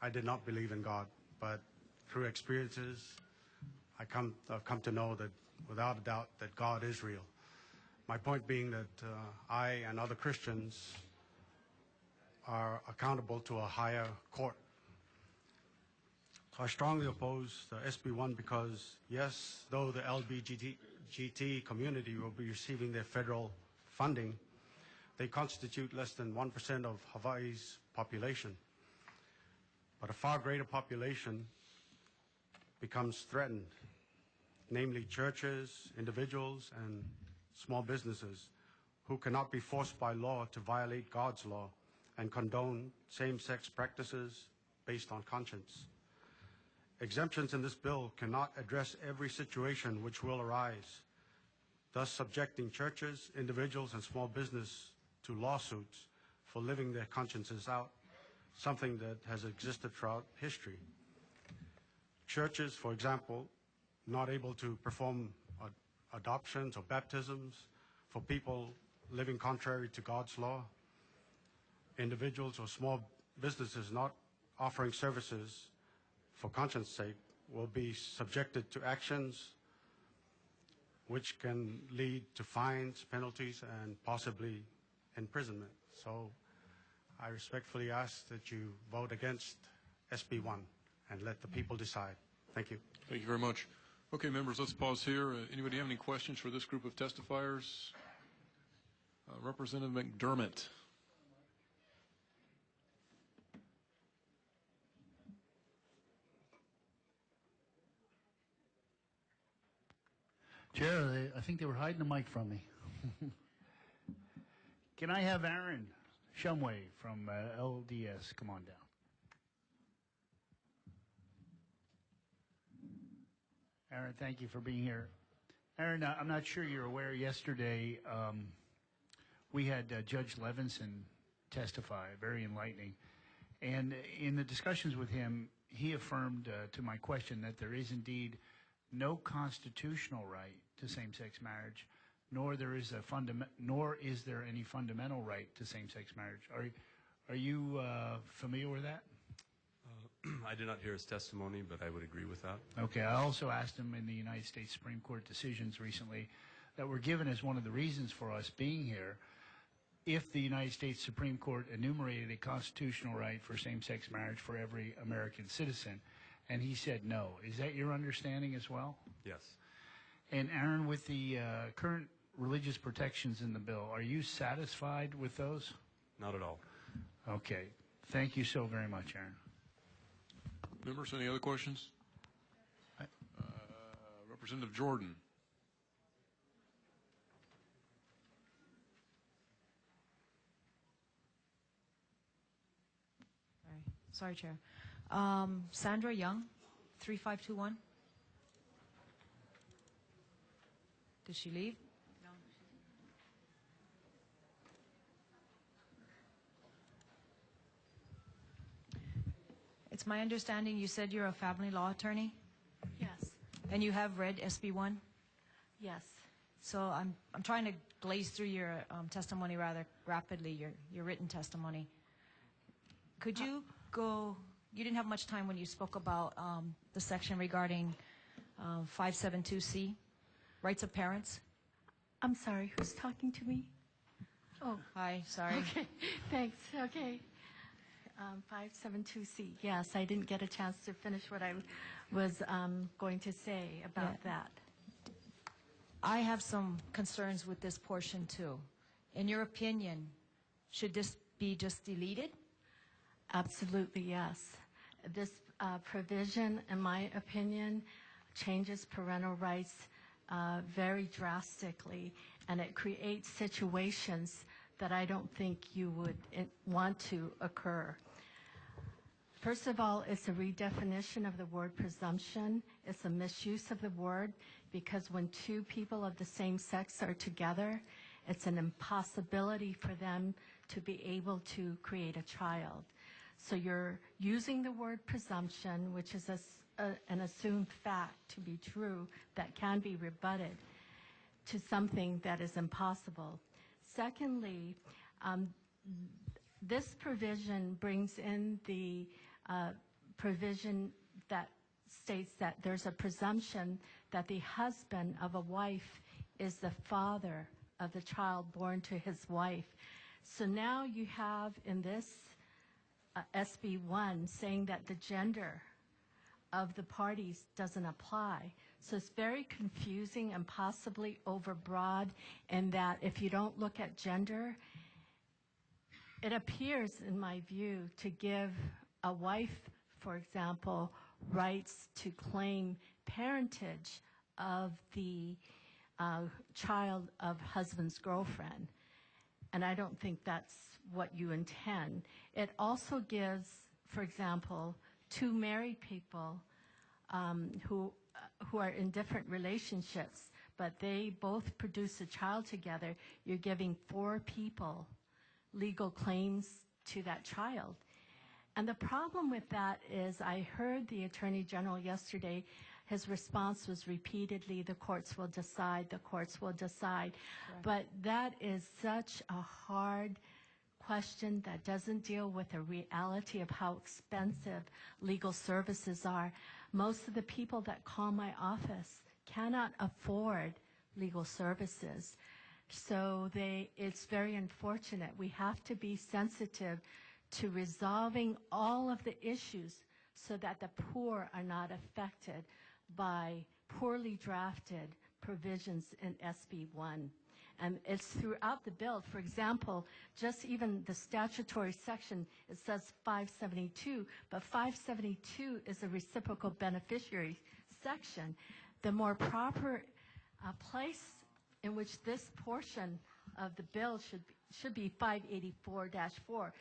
I did not believe in God, but through experiences, I've come to know that, without a doubt, that God is real. My point being that I and other Christians are accountable to a higher court. So I strongly oppose the SB1 because, yes, though the LGBT community will be receiving their federal funding, they constitute less than 1% of Hawaii's population. But a far greater population becomes threatened, namely churches, individuals, and small businesses who cannot be forced by law to violate God's law and condone same-sex practices based on conscience. Exemptions in this bill cannot address every situation which will arise, thus subjecting churches, individuals, and small business to lawsuits for living their consciences out, something that has existed throughout history. Churches, for example, not able to perform adoptions or baptisms for people living contrary to God's law, individuals or small businesses not offering services for conscience sake will be subjected to actions which can lead to fines, penalties, and possibly imprisonment. So I respectfully ask that you vote against SB1 and let the people decide. Thank you. Thank you very much. Okay, members, let's pause here. Anybody have any questions for this group of testifiers? Representative McDermott. Chair, I think they were hiding the mic from me. Can I have Aaron Shumway from LDS come on down? Aaron, thank you for being here. Aaron, I'm not sure you're aware, yesterday we had Judge Levinson testify, very enlightening. And in the discussions with him, he affirmed to my question that there is indeed no constitutional right to same-sex marriage, nor is there any fundamental right to same-sex marriage. Are you familiar with that? I did not hear his testimony, but I would agree with that. Okay, I also asked him in the United States Supreme Court decisions recently that were given as one of the reasons for us being here, if the United States Supreme Court enumerated a constitutional right for same-sex marriage for every American citizen, and he said no. Is that your understanding as well? Yes. And Aaron, with the current religious protections in the bill, are you satisfied with those? Not at all. Okay. Thank you so very much, Aaron. Members, any other questions? Representative Jordan. Sorry, Chair. Sandra Young, 3521. Did she leave? No. It's my understanding you said you're a family law attorney? Yes. And you have read SB1? Yes. So I'm trying to glaze through your testimony rather rapidly, your written testimony. Could you go, you didn't have much time when you spoke about the section regarding 572C, rights of parents. I'm sorry, who's talking to me? Oh. Hi, sorry. Okay, thanks. Okay. 572C. Yes, I didn't get a chance to finish what I was going to say about that. I have some concerns with this portion too. In your opinion, should this be just deleted? Absolutely, yes. This provision, in my opinion, changes parental rights very drastically, and it creates situations that I don't think you would want to occur. First of all, it's a redefinition of the word presumption. It's a misuse of the word because when two people of the same sex are together, it's an impossibility for them to be able to create a child. So you're using the word presumption, which is an assumed fact to be true that can be rebutted, to something that is impossible. Secondly, this provision brings in the provision that states that there's a presumption that the husband of a wife is the father of the child born to his wife. So now you have in this SB1 saying that the gender of the parties doesn't apply. So it's very confusing and possibly overbroad in that if you don't look at gender, it appears, in my view, to give a wife, for example, rights to claim parentage of the child of husband's girlfriend. And I don't think that's what you intend. It also gives, for example, two married people who are in different relationships, but they both produce a child together. You're giving 4 people legal claims to that child. And the problem with that is I heard the Attorney General yesterday, his response was repeatedly, the courts will decide, the courts will decide. Correct. But that is such a hard question that doesn't deal with the reality of how expensive legal services are. Most of the people that call my office cannot afford legal services. So it's very unfortunate. We have to be sensitive to resolving all of the issues so that the poor are not affected by poorly drafted provisions in SB1. And it's throughout the bill. For example, just even the statutory section, it says 572, but 572 is a reciprocal beneficiary section. The more proper place in which this portion of the bill should be 584-4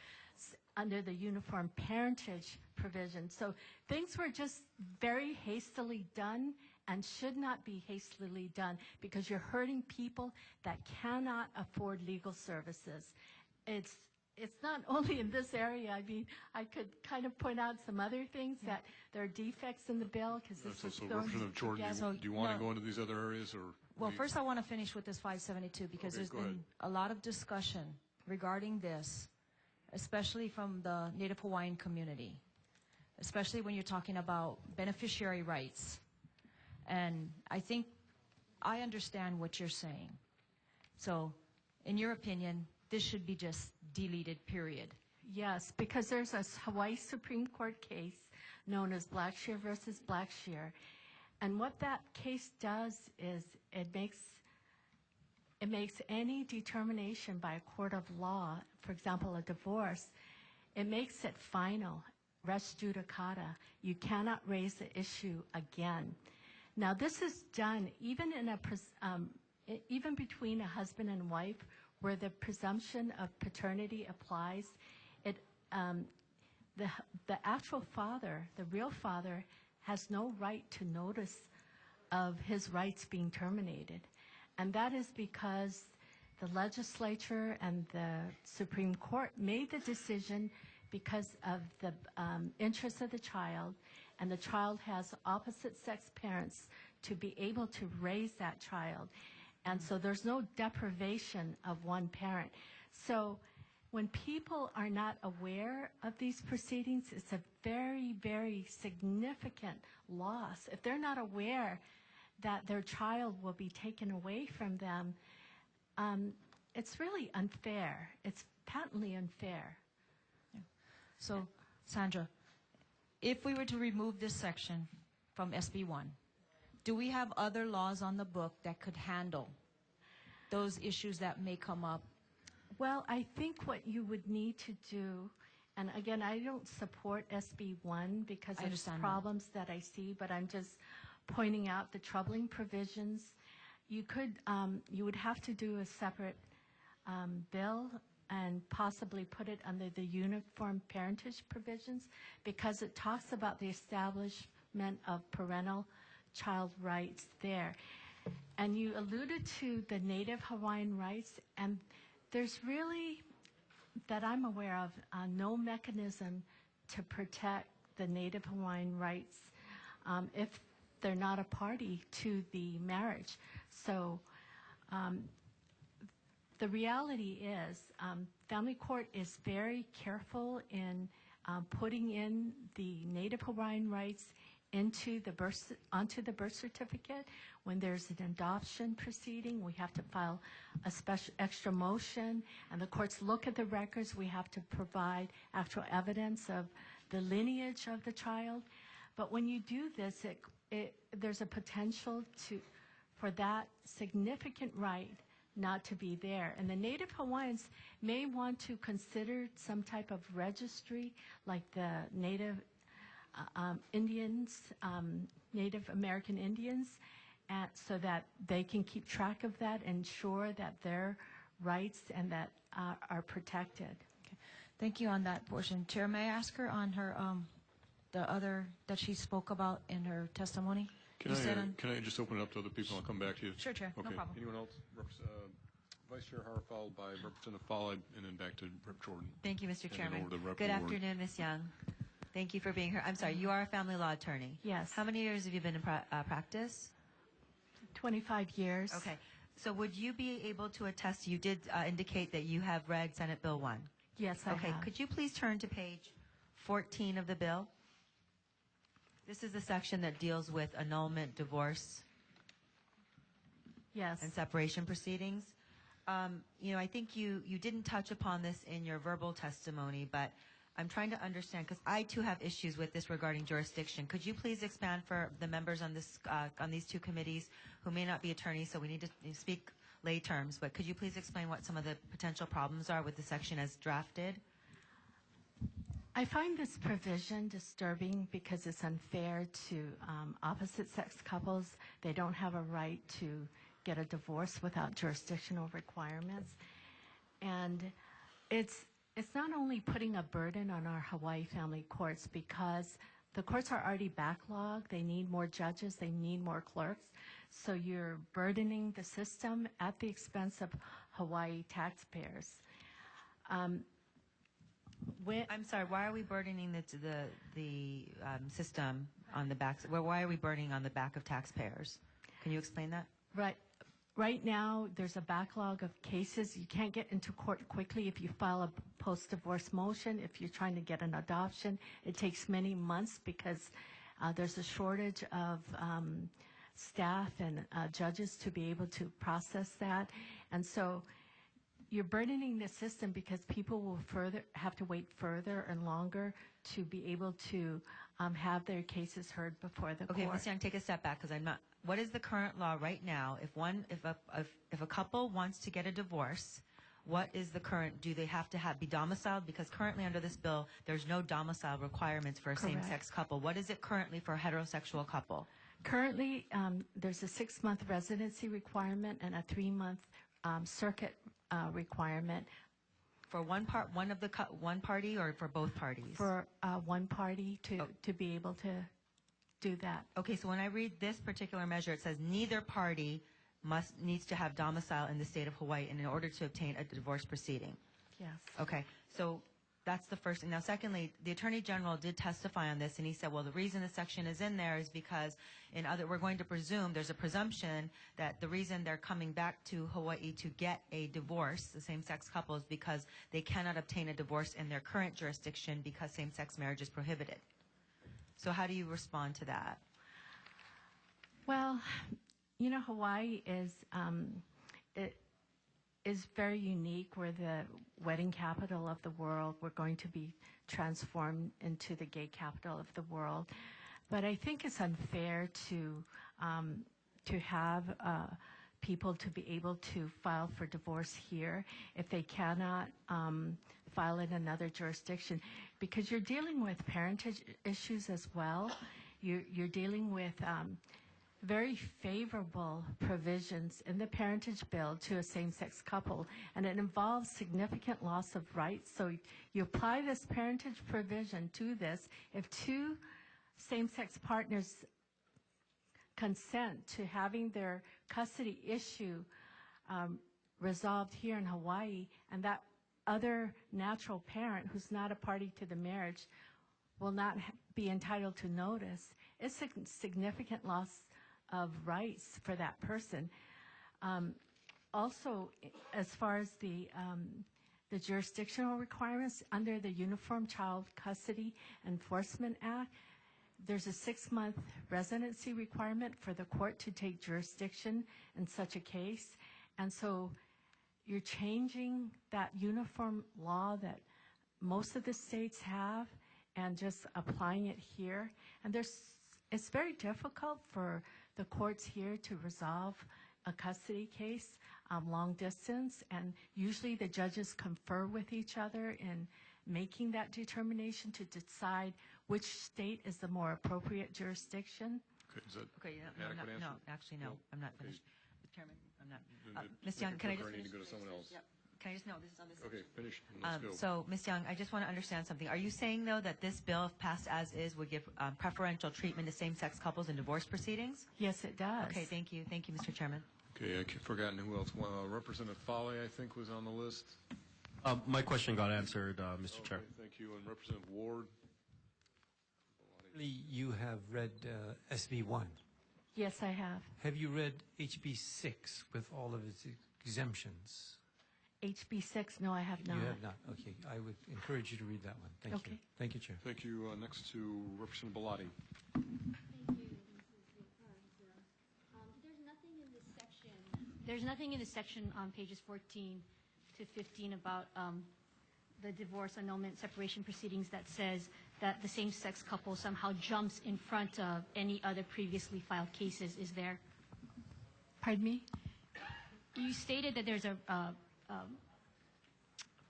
under the uniform parentage provision. So things were just very hastily done and should not be hastily done because you're hurting people that cannot afford legal services. It's not only in this area. I mean, I could kind of point out some other things that there are defects in the bill because this is So thrown Representative Jordan, together. do you want to go into these other areas? Or Well, first I want to finish with this 572 because there's been a lot of discussion regarding this, especially from the Native Hawaiian community, especially when you're talking about beneficiary rights. And I think I understand what you're saying. So, in your opinion, this should be just deleted, period. Yes, because there's a Hawaii Supreme Court case known as Blackshear versus Blackshear. And what that case does is it makes any determination by a court of law, for example, a divorce, it makes it final, res judicata. You cannot raise the issue again. Now, this is done even even between a husband and wife, where the presumption of paternity applies. The actual father, the real father, has no right to notice of his rights being terminated. And that is because the legislature and the Supreme Court made the decision because of the interests of the child, and the child has opposite sex parents to be able to raise that child. And so there's no deprivation of one parent. So when people are not aware of these proceedings, it's a very, very significant loss. If they're not aware that their child will be taken away from them, it's really unfair. It's patently unfair. Yeah. So, Sandra, if we were to remove this section from SB1, do we have other laws on the book that could handle those issues that may come up? Well, I think what you would need to do, and again, I don't support SB1 because of the problems that I see, but I'm just pointing out the troubling provisions. You would have to do a separate bill and possibly put it under the Uniform Parentage provisions because it talks about the establishment of parental child rights there. And you alluded to the Native Hawaiian rights, and there's really, that I'm aware of, no mechanism to protect the Native Hawaiian rights if they're not a party to the marriage. So the reality is family court is very careful in putting in the Native Hawaiian rights onto the birth certificate. When there's an adoption proceeding, we have to file a special extra motion, and the courts look at the records. We have to provide actual evidence of the lineage of the child. But when you do this, there's a potential for that significant right not to be there. And the Native Hawaiians may want to consider some type of registry like the Native Indians, Native American Indians, so that they can keep track of that, ensure that their rights and that are protected. Okay. Thank you on that portion. Chair, may I ask her on her the other that she spoke about in her testimony? Can I just open it up to other people? I'll come back to you. Sure, Chair. Okay. No problem. Anyone else? Vice Chair Hart, followed by Representative Follett, and then back to Rep. Jordan. Thank you, Mr. And then Chairman. over to Rep. Good Ward. afternoon, Ms. Young. Thank you for being here. I'm sorry, you are a family law attorney. Yes. How many years have you been in practice? 25 years. Okay. So would you be able to attest, you did indicate that you have read Senate Bill 1. Yes, I Okay, have. could you please turn to page 14 of the bill? This is the section that deals with annulment, divorce, Yes. and separation proceedings. I think you didn't touch upon this in your verbal testimony, but I'm trying to understand, because I too have issues with this regarding jurisdiction. Could you please expand for the members on this on these two committees who may not be attorneys, so we need to speak lay terms, but could you please explain what some of the potential problems are with the section as drafted? I find this provision disturbing because it's unfair to opposite-sex couples. They don't have a right to get a divorce without jurisdictional requirements. And it's not only putting a burden on our Hawaii family courts because the courts are already backlogged. They need more judges. They need more clerks. So you're burdening the system at the expense of Hawaii taxpayers. I'm sorry, why are we burdening the system on the back? Why are we burdening on the back of taxpayers? Can you explain that? Right now, there's a backlog of cases. You can't get into court quickly if you file a post-divorce motion. If you're trying to get an adoption, it takes many months because there's a shortage of staff and judges to be able to process that. And so you're burdening the system because people will have to wait further and longer to be able to have their cases heard before the court. Okay, Ms. Young, take a step back because I'm not. What is the current law right now? If a couple wants to get a divorce, what is the current? Do they have to be domiciled? Because currently under this bill, there's no domicile requirements for a same-sex couple. What is it currently for a heterosexual couple? Currently, there's a 6-month residency requirement and a 3-month circuit requirement. For one party, or for both parties? For one party to be able to do that. Okay, so when I read this particular measure, it says neither party needs to have domicile in the state of Hawaii in order to obtain a divorce proceeding. Yes. Okay, so that's the first thing. Now, secondly, the Attorney General did testify on this, and he said, well, the reason the section is in there is because we're going to presume, there's a presumption that the reason they're coming back to Hawaii to get a divorce, the same-sex couple, is because they cannot obtain a divorce in their current jurisdiction because same-sex marriage is prohibited. So how do you respond to that? Well, Hawaii is very unique. We're the wedding capital of the world. We're going to be transformed into the gay capital of the world. But I think it's unfair to have people to be able to file for divorce here if they cannot file in another jurisdiction, because you're dealing with parentage issues as well. You're dealing with very favorable provisions in the parentage bill to a same-sex couple, and it involves significant loss of rights. So you apply this parentage provision to this. If two same-sex partners consent to having their custody issue resolved here in Hawaii, and that other natural parent who's not a party to the marriage will not be entitled to notice, it's a significant loss of rights for that person. Also, as far as the jurisdictional requirements under the Uniform Child Custody Enforcement Act, there's a 6-month residency requirement for the court to take jurisdiction in such a case. And so you're changing that uniform law that most of the states have and just applying it here. And it's very difficult for the courts here to resolve a custody case long distance, and usually the judges confer with each other in making that determination to decide which state is the more appropriate jurisdiction. Okay, is that Okay, adequate answer? no, actually, no, I'm not finished. Chairman, I'm not. Ms. Mr. Young, can I just Cooker, finish? need to go to someone else. Yep. Can I just, no, this is on this Okay, section. finish. Let's go. So, Ms. Young, I just want to understand something. Are you saying, though, that this bill, if passed as is, would give preferential treatment to same-sex couples in divorce proceedings? Yes, it does. Okay, thank you. Thank you, Mr. Chairman. Okay, I've forgotten who else. Representative Fale, I think, was on the list. My question got answered, Mr. Chair. Okay, thank you. And Representative Ward. You have read SB1. Yes, I have. Have you read HB 6 with all of its exemptions? HB 6, no, I have not. You have not. Okay, I would encourage you to read that one. Thank you. Thank you, Chair. Thank you. Next to Representative Bellotti. There's nothing in this section on pages 14 to 15 about the divorce, annulment, separation proceedings that says that the same-sex couple somehow jumps in front of any other previously filed cases. Is there? Pardon me? You stated that there's a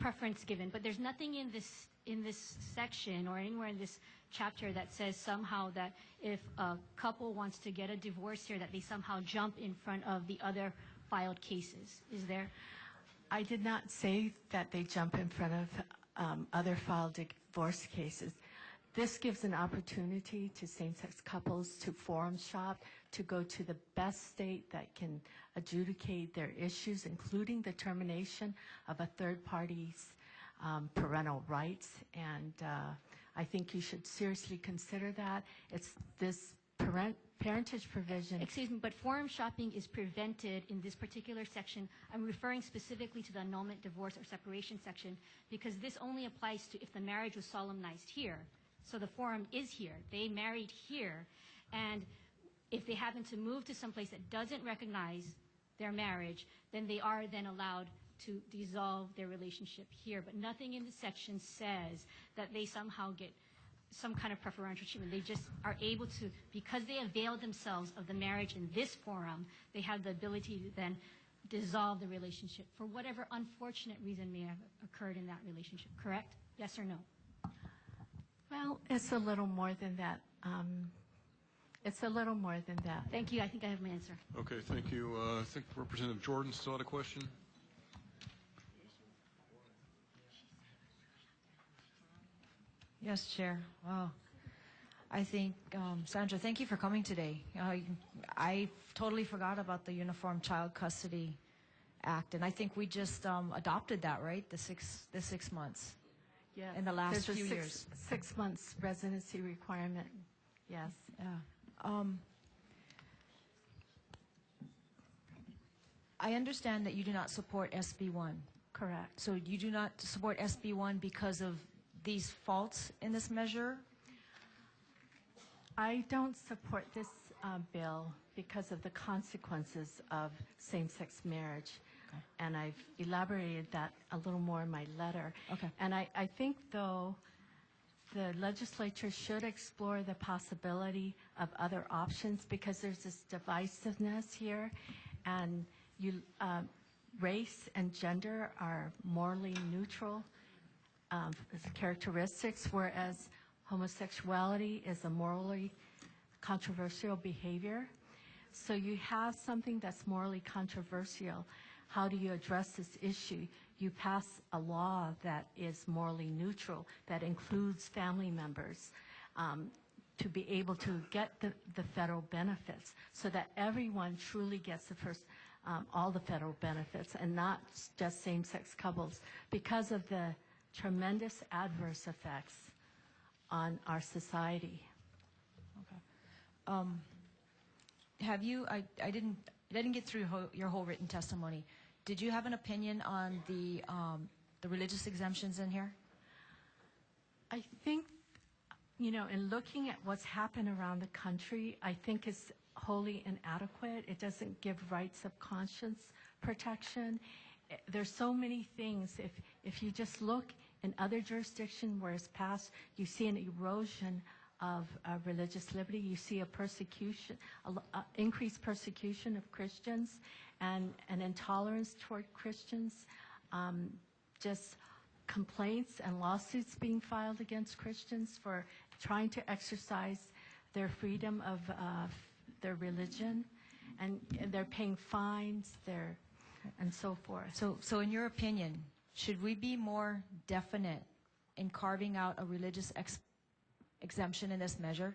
preference given, but there's nothing in this section or anywhere in this chapter that says somehow that if a couple wants to get a divorce here, that they somehow jump in front of the other filed cases. Is there? I did not say that they jump in front of other filed divorce cases. This gives an opportunity to same-sex couples to forum shop, to go to the best state that can adjudicate their issues, including the termination of a third party's parental rights. And I think you should seriously consider that. It's this parentage provision. Excuse me, but forum shopping is prevented in this particular section. I'm referring specifically to the annulment, divorce, or separation section because this only applies to if the marriage was solemnized here. So the forum is here. They married here. And if they happen to move to someplace that doesn't recognize their marriage, then they are then allowed to dissolve their relationship here. But nothing in the section says that they somehow get some kind of preferential treatment. They just are able to, because they avail themselves of the marriage in this forum, they have the ability to then dissolve the relationship for whatever unfortunate reason may have occurred in that relationship. Correct? Yes or no? Well, it's a little more than that. It's a little more than that. Thank you. I think I have my answer. Okay, thank you. I think Representative Jordan still had a question. Yes, Chair. Wow. I think, Sandra, thank you for coming today. I totally forgot about the Uniform Child Custody Act, and I think we just adopted that, right? The six months. Yes. In the last There's few a years. 6 months residency requirement. Yes. Yeah. I understand that you do not support SB1. Correct. So you do not support SB1 because of these faults in this measure? I don't support this bill because of the consequences of same-sex marriage. Okay. And I've elaborated that a little more in my letter. Okay. And I think, though, the legislature should explore the possibility of other options because there's this divisiveness here, and race and gender are morally neutral characteristics, whereas homosexuality is a morally controversial behavior. So you have something that's morally controversial. How do you address this issue? You pass a law that is morally neutral, that includes family members, to be able to get the federal benefits, so that everyone truly gets all the federal benefits, and not just same-sex couples, because of the tremendous adverse effects on our society. Okay. Have you? I didn't get through your whole written testimony. Did you have an opinion on the religious exemptions in here? I think, in looking at what's happened around the country, I think it's wholly inadequate. It doesn't give rights of conscience protection. There's so many things. If you just look in other jurisdictions where it's passed, you see an erosion of religious liberty. You see a persecution, increased persecution of Christians, and an intolerance toward Christians. Just complaints and lawsuits being filed against Christians for trying to exercise their freedom of their religion, and they're paying fines, and so forth. So in your opinion, should we be more definite in carving out a religious exemption in this measure,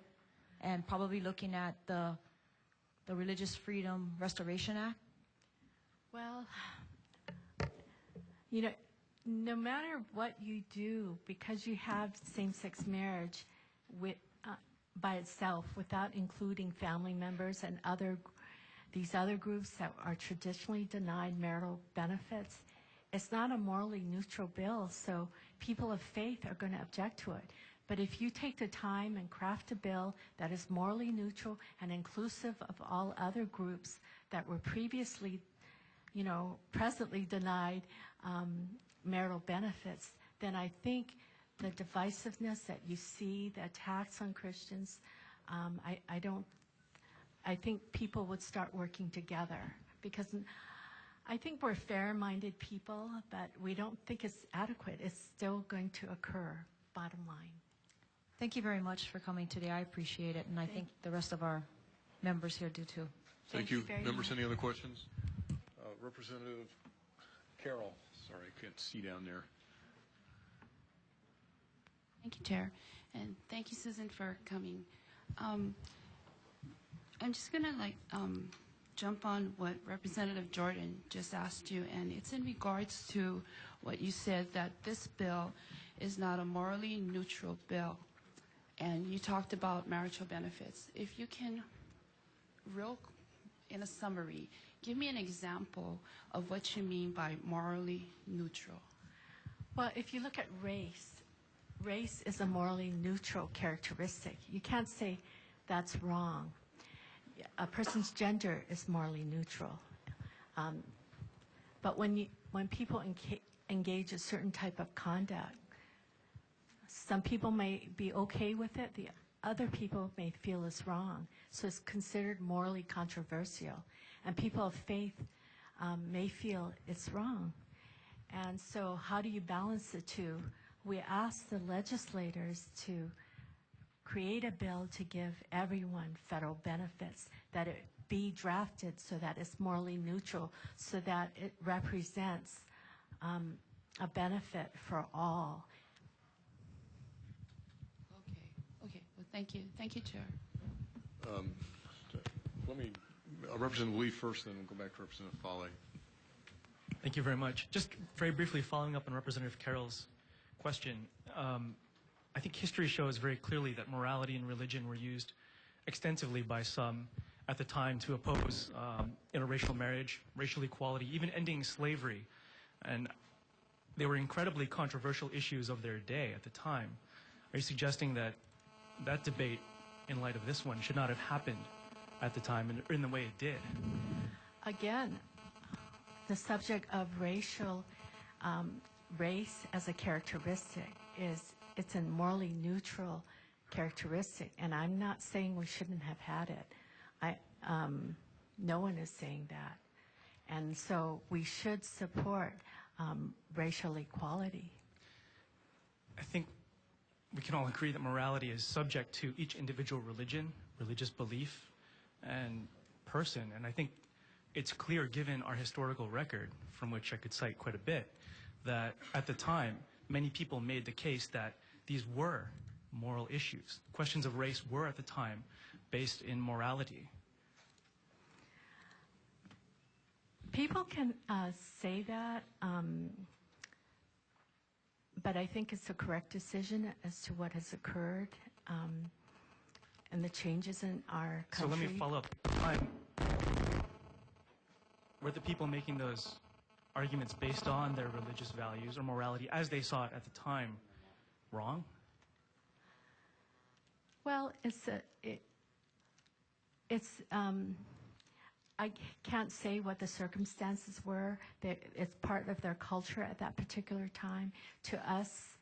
and probably looking at the Religious Freedom Restoration Act? Well, no matter what you do, because you have same-sex marriage by itself, without including family members and these other groups that are traditionally denied marital benefits, it's not a morally neutral bill, so people of faith are going to object to it. But if you take the time and craft a bill that is morally neutral and inclusive of all other groups that were previously, presently denied marital benefits, then I think the divisiveness that you see, the attacks on Christians, I think people would start working together, because I think we're fair-minded people, but we don't think it's adequate. It's still going to occur, bottom line. Thank you very much for coming today. I appreciate it, and I think the rest of our members here do too. Thank you. Members, any other questions? Representative Carroll. Sorry, I can't see down there. Thank you, Chair. And thank you, Susan, for coming. I'm just going to jump on what Representative Jordan just asked you, and it's in regards to what you said, that this bill is not a morally neutral bill. And you talked about marital benefits. If you can, in a summary, give me an example of what you mean by morally neutral. Well, if you look at race is a morally neutral characteristic. You can't say that's wrong. A person's gender is morally neutral. But when people engage a certain type of conduct, some people may be okay with it, the other people may feel it's wrong. So it's considered morally controversial. And people of faith may feel it's wrong. And so how do you balance the two? We ask the legislators to create a bill to give everyone federal benefits, that it be drafted so that it's morally neutral, so that it represents a benefit for all. Okay. Well, thank you. Thank you, Chair. Let me, Representative Lee first, then we'll go back to Representative Fale. Thank you very much. Just very briefly following up on Representative Carroll's question, I think history shows very clearly that morality and religion were used extensively by some at the time to oppose interracial marriage, racial equality, even ending slavery. And they were incredibly controversial issues of their day at the time. Are you suggesting that that debate, in light of this one, should not have happened at the time in the way it did? Again, the subject of race as a characteristic it's a morally neutral characteristic, and I'm not saying we shouldn't have had it. No one is saying that. And so we should support racial equality. I think we can all agree that morality is subject to each individual religion, religious belief, and person. And I think it's clear, given our historical record, from which I could cite quite a bit, that at the time, many people made the case that these were moral issues. Questions of race were at the time based in morality. People can say that, but I think it's a correct decision as to what has occurred and the changes in our country. So let me follow up. Were the people making those arguments based on their religious values or morality as they saw it at the time wrong? Well, I can't say what the circumstances were. It's part of their culture at that particular time. To us,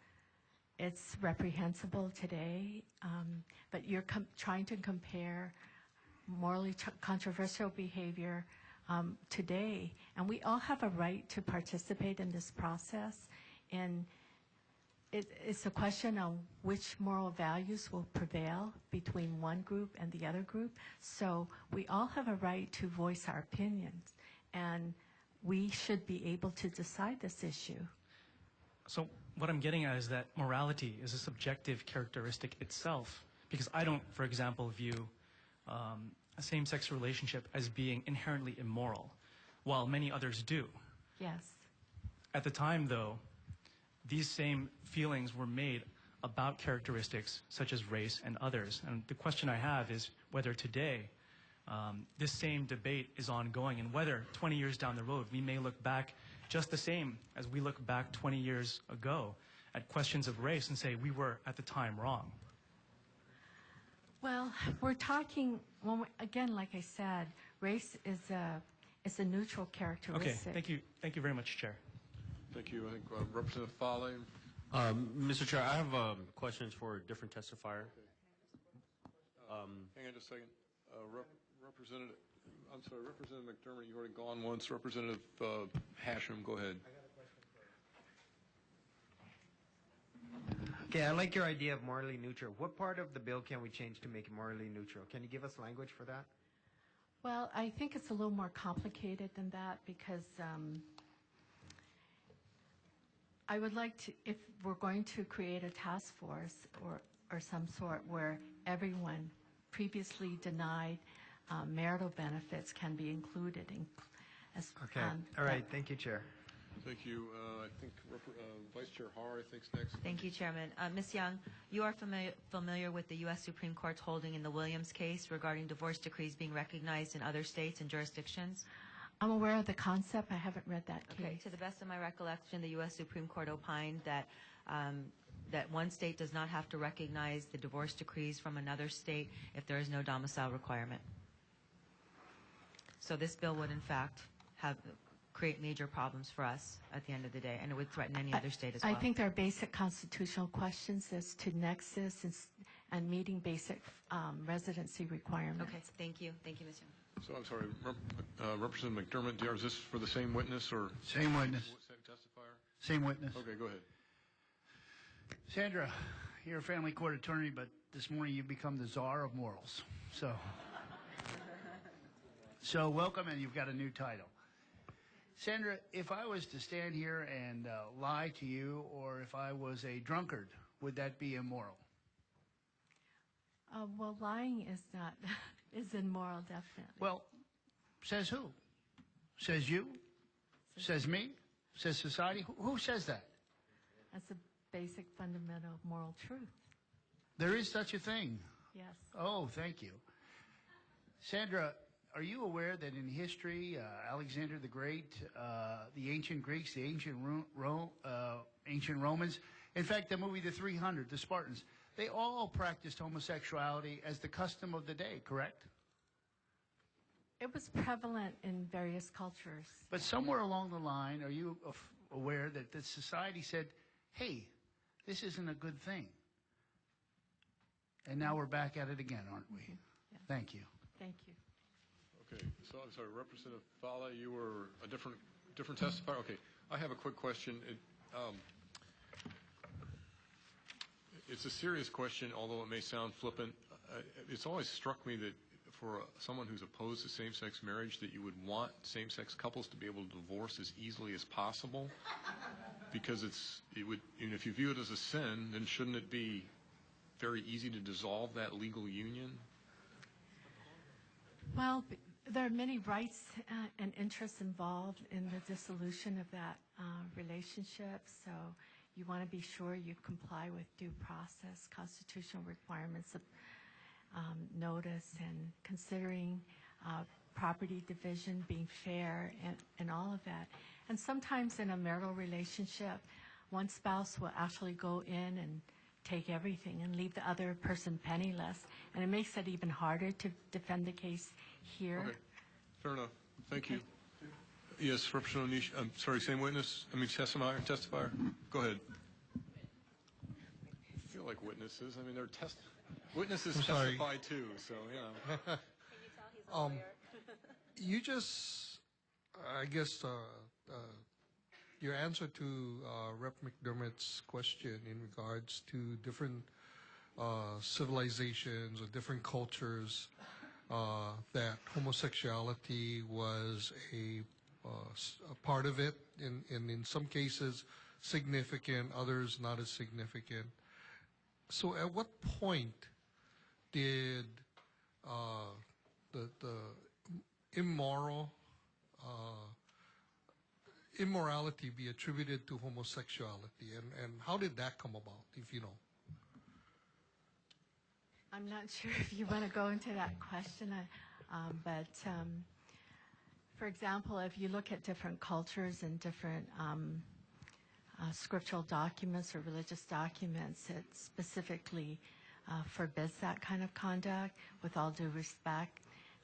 it's reprehensible today, but you're trying to compare morally controversial behavior today, and we all have a right to participate in this process, and it's a question of which moral values will prevail between one group and the other group. So we all have a right to voice our opinions, and we should be able to decide this issue. So what I'm getting at is that morality is a subjective characteristic itself, because I don't, for example, view a same-sex relationship as being inherently immoral, while many others do. Yes. At the time, though, these same feelings were made about characteristics such as race and others. And the question I have is whether today this same debate is ongoing, and whether 20 years down the road we may look back just the same as we look back 20 years ago at questions of race and say we were at the time wrong. Well, we're talking, again, like I said, race is a neutral characteristic. Okay, thank you very much, Chair. Thank you. I think Representative Fale. Mr. Chair, I have questions for a different testifier. Hang on just a second. Representative McDermott, you've already gone once. Representative Hashem, go ahead. Okay, I like your idea of morally neutral. What part of the bill can we change to make it morally neutral? Can you give us language for that? Well, I think it's a little more complicated than that, because I would like to, if we're going to create a task force or some sort where everyone previously denied marital benefits can be included in. Okay. All right. Thank you, Chair. Thank you. I think Vice Chair Har, I think, is next. Thank you, Chairman. Ms. Young, you are familiar with the U.S. Supreme Court's holding in the Williams case regarding divorce decrees being recognized in other states and jurisdictions? I'm aware of the concept. I haven't read that case. Okay. To the best of my recollection, the U.S. Supreme Court opined that that one state does not have to recognize the divorce decrees from another state if there is no domicile requirement. So this bill would, in fact, create major problems for us at the end of the day, and it would threaten any other state as well. I think there are basic constitutional questions as to nexus and meeting basic residency requirements. Okay. Thank you. Thank you, Ms. Young. So I'm sorry, Representative McDermott, is this for the same witness or? Same witness. Same testifier? Same witness. Okay, go ahead. Sandra, you're a family court attorney, but this morning you've become the czar of morals. So welcome, and you've got a new title. Sandra, if I was to stand here and lie to you, or if I was a drunkard, would that be immoral? Well, lying is immoral, definitely. Well, says who? Says you? Says me? Says society? Who says that? That's a basic fundamental moral truth. There is such a thing. Yes. Oh, thank you. Sandra, are you aware that in history, Alexander the Great, the ancient Greeks, the ancient Romans, in fact, the movie The 300, the Spartans, they all practiced homosexuality as the custom of the day, correct? It was prevalent in various cultures. But somewhere along the line, are you aware that the society said, hey, this isn't a good thing? And now we're back at it again, aren't we? Yeah. Thank you. Thank you. Okay, so I'm sorry, Representative Fale, you were a different testifier? Okay, I have a quick question. It's a serious question, although it may sound flippant. It's always struck me that for someone who's opposed to same-sex marriage that you would want same-sex couples to be able to divorce as easily as possible? Because it would, and if you view it as a sin, then shouldn't it be very easy to dissolve that legal union? Well, there are many rights and interests involved in the dissolution of that relationship, so you want to be sure you comply with due process, constitutional requirements of notice, and considering property division being fair, and all of that. And sometimes in a marital relationship, one spouse will actually go in and take everything and leave the other person penniless, and it makes it even harder to defend the case here. Okay, fair enough. Thank you. Yes, Representative Onishi, I'm sorry, same witness? I mean, testifier? Go ahead. I feel like witnesses. I mean, they're witnesses testify too, so, you know. Can you tell he's a lawyer? You just, I guess, your answer to Rep. McDermott's question in regards to different civilizations or different cultures, that homosexuality was a part of it, and in some cases significant, others not as significant. So at what point did the immorality be attributed to homosexuality, and how did that come about, if you know? I'm not sure if you want to go into that question, but for example, if you look at different cultures and different scriptural documents or religious documents, it specifically forbids that kind of conduct, with all due respect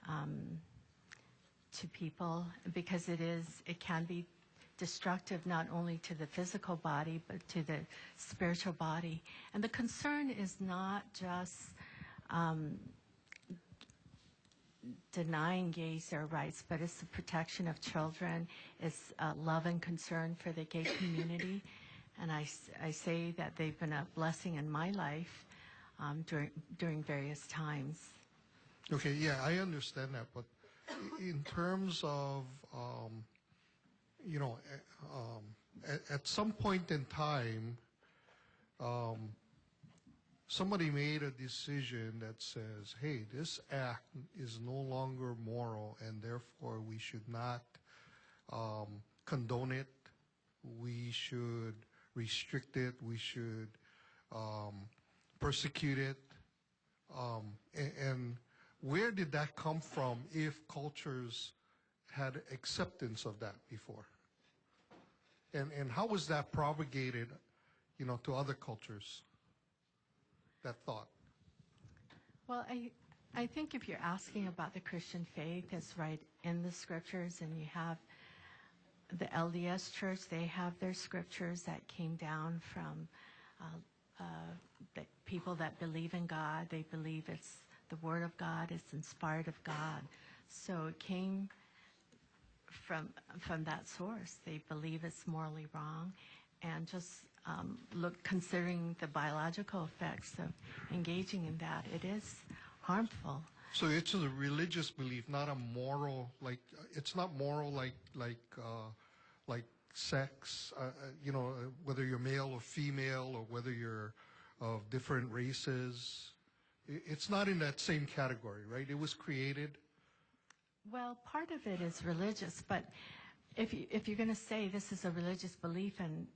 to people, because it can be destructive not only to the physical body but to the spiritual body. And the concern is not just denying gays their rights, but it's the protection of children, it's love and concern for the gay community. And I say that they've been a blessing in my life during various times. Okay, yeah, I understand that, but in terms of, you know, at some point in time, somebody made a decision that says, hey, this act is no longer moral, and therefore we should not condone it. We should restrict it. We should persecute it. And where did that come from if cultures had acceptance of that before? And how was that propagated, you know, to other cultures, that thought? Well, I think if you're asking about the Christian faith, it's right in the scriptures, and you have the LDS Church, they have their scriptures that came down from the people that believe in God. They believe it's the Word of God, it's inspired of God. So it came from that source. They believe it's morally wrong, and just considering the biological effects of engaging in that, it is harmful. So it's a religious belief, not a moral, like, it's not moral like sex, you know, whether you're male or female, or whether you're of different races. It's not in that same category, right? It was created. Well, part of it is religious, but if you're going to say this is a religious belief and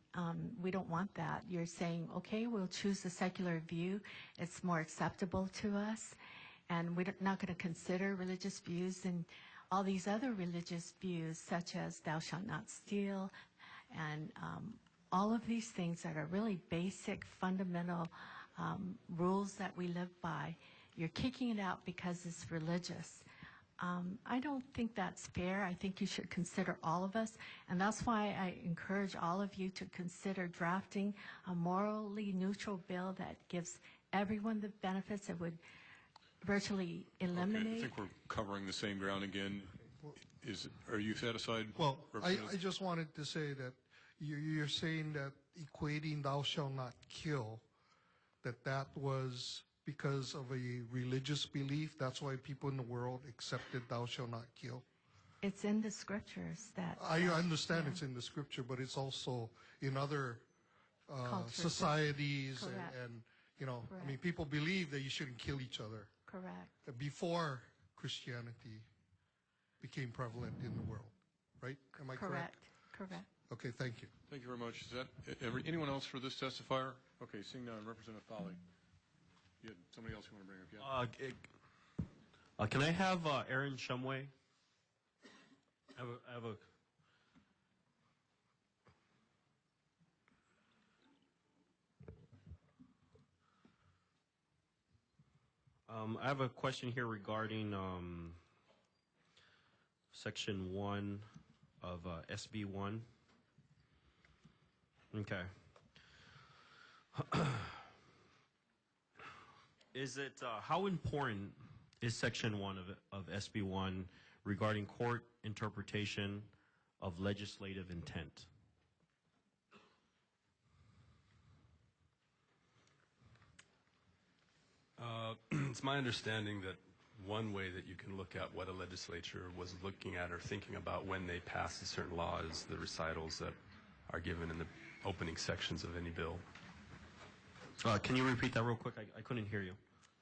we don't want that, you're saying, okay, we'll choose the secular view. It's more acceptable to us, and we're not going to consider religious views and all these other religious views, such as thou shalt not steal, and all of these things that are really basic, fundamental rules that we live by. You're kicking it out because it's religious. I don't think that's fair. I think you should consider all of us, and that's why I encourage all of you to consider drafting a morally neutral bill that gives everyone the benefits. It would virtually eliminate. Okay, I think we're covering the same ground again. Are you satisfied? Well, I just wanted to say that you're saying that equating thou shalt not kill, that was because of a religious belief. That's why people in the world accepted thou shalt not kill. It's in the scriptures that. I understand it's in the scripture, but it's also in other Cultures. societies Correct. and you know, I mean, Correct. people believe that you shouldn't kill each other. Correct. Before Christianity became prevalent in the world, right? Am I correct? Correct. Okay, thank you. Thank you very much. Is that anyone else for this testifier? Okay, seeing none, Representative Fowley. You had somebody else you want to bring up? Yeah. Can I have Aaron Shumway? I have a question here regarding Section 1 of SB1. Okay. Is it how important is Section 1 of SB1 regarding court interpretation of legislative intent? It's my understanding that one way that you can look at what a legislature was looking at or thinking about when they passed a certain law is the recitals that are given in the opening sections of any bill. Can you repeat that real quick? I couldn't hear you.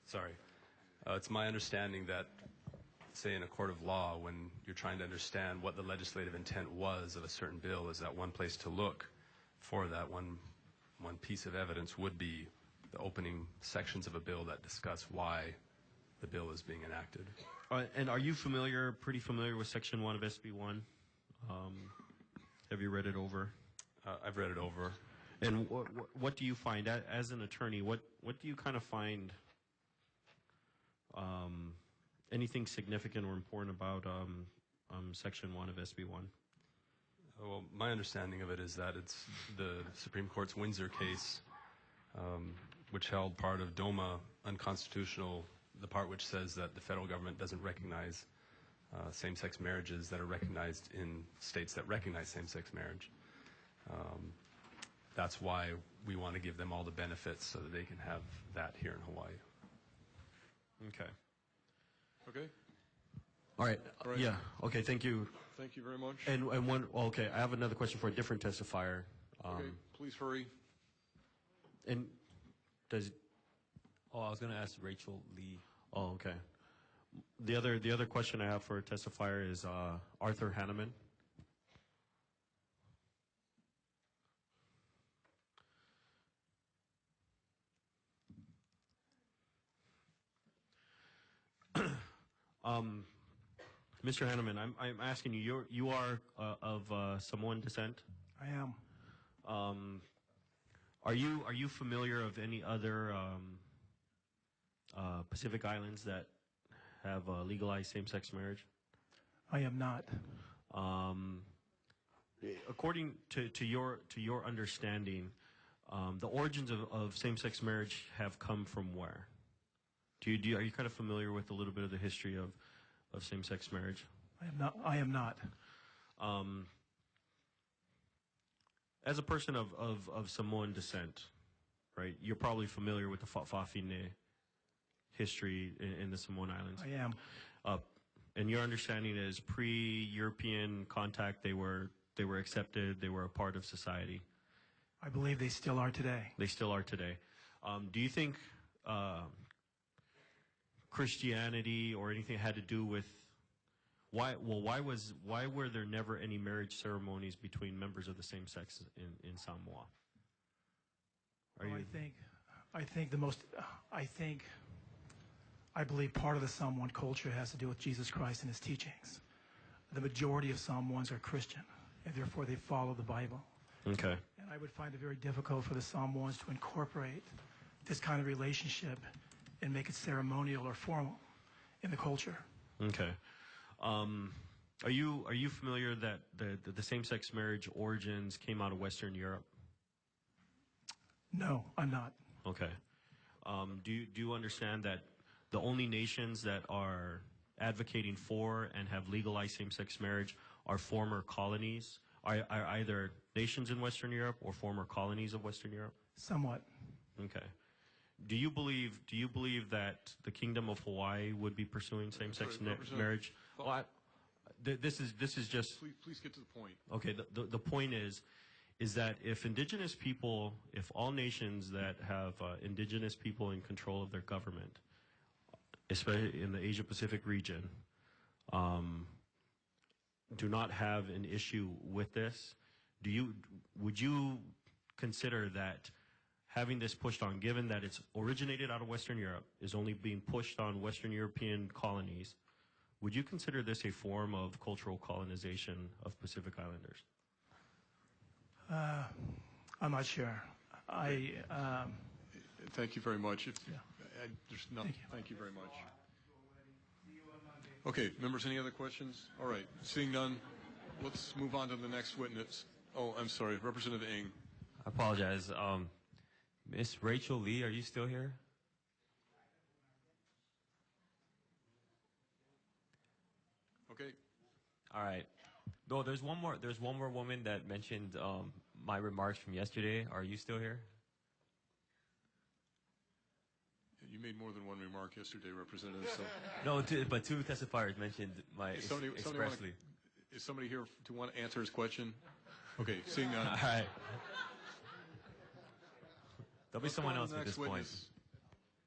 Sorry. It's my understanding that, say, in a court of law, when you're trying to understand what the legislative intent was of a certain bill, is that one place to look for that one piece of evidence would be the opening sections of a bill that discuss why the bill is being enacted. And are you pretty familiar with Section 1 of SB1? Have you read it over? I've read it over. And what do you find, as an attorney, what do you kind of find anything significant or important about Section 1 of SB1? Well, my understanding of it is that it's the Supreme Court's Windsor case, which held part of DOMA unconstitutional, the part which says that the federal government doesn't recognize same-sex marriages that are recognized in states that recognize same-sex marriage. That's why we want to give them all the benefits so that they can have that here in Hawaii. Okay. Okay. All right. All right. Yeah. Okay. Thank you. Thank you very much. And one. Okay. I have another question for a different testifier. Okay. Please hurry. And does. Oh, I was going to ask Rachel Lee. Oh, okay. The other question I have for a testifier is Arthur Hanneman. Mr. Hanneman, I'm asking you. You are of Samoan descent. I am. Are you familiar of any other Pacific Islands that have legalized same-sex marriage? I am not. According to your understanding, the origins of same-sex marriage have come from where? Are you kind of familiar with a little bit of the history of same-sex marriage? I am not. As a person of Samoan descent, right? You're probably familiar with the Fa'afine history in the Samoan Islands. I am. And your understanding is pre-European contact, they were accepted, they were a part of society. I believe they still are today. They still are today. Do you think Christianity or anything had to do with why were there never any marriage ceremonies between members of the same sex in Samoa? I believe part of the Samoan culture has to do with Jesus Christ and his teachings. The majority of Samoans are Christian, and therefore they follow the Bible. Okay. And I would find it very difficult for the Samoans to incorporate this kind of relationship and make it ceremonial or formal in the culture. Okay. Are you familiar that the same-sex marriage origins came out of Western Europe? No, I'm not. Okay. Do you understand that the only nations that are advocating for and have legalized same-sex marriage are former colonies? Are either nations in Western Europe or former colonies of Western Europe? Somewhat. Okay. Do you believe that the Kingdom of Hawaii would be pursuing same-sex marriage? Well, this is just. Please get to the point. Okay. The point is that if indigenous people, if all nations that have indigenous people in control of their government, especially in the Asia Pacific region, do not have an issue with this, would you consider that having this pushed on, given that it's originated out of Western Europe, is only being pushed on Western European colonies, would you consider this a form of cultural colonization of Pacific Islanders? I'm not sure. Thank you very much. Thank you very much. Okay, members, any other questions? All right, seeing none, let's move on to the next witness. Oh, I'm sorry, Representative Ng. I apologize. Miss Rachel Lee, are you still here? Okay. All right. No, there's one more woman that mentioned my remarks from yesterday. Are you still here? You made more than one remark yesterday, Representative. So. No, but two testifiers mentioned my expressly. Is somebody here to want to answer his question? Okay, seeing none. All right. There'll be someone else at this point.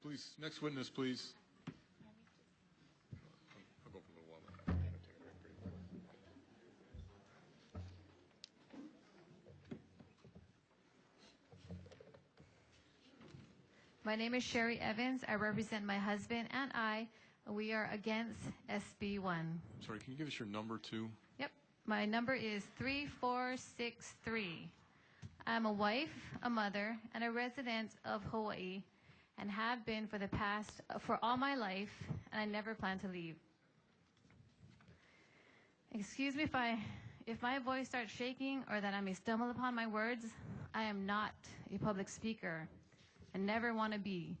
Please, next witness, please. I'll go for a little while. My name is Sherry Evans. I represent my husband and I. We are against SB1. Sorry, can you give us your number too? Yep. My number is 3463. I'm a wife, a mother, and a resident of Hawaii, and have been for all my life, and I never plan to leave. Excuse me if my voice starts shaking or that I may stumble upon my words. I am not a public speaker and never want to be.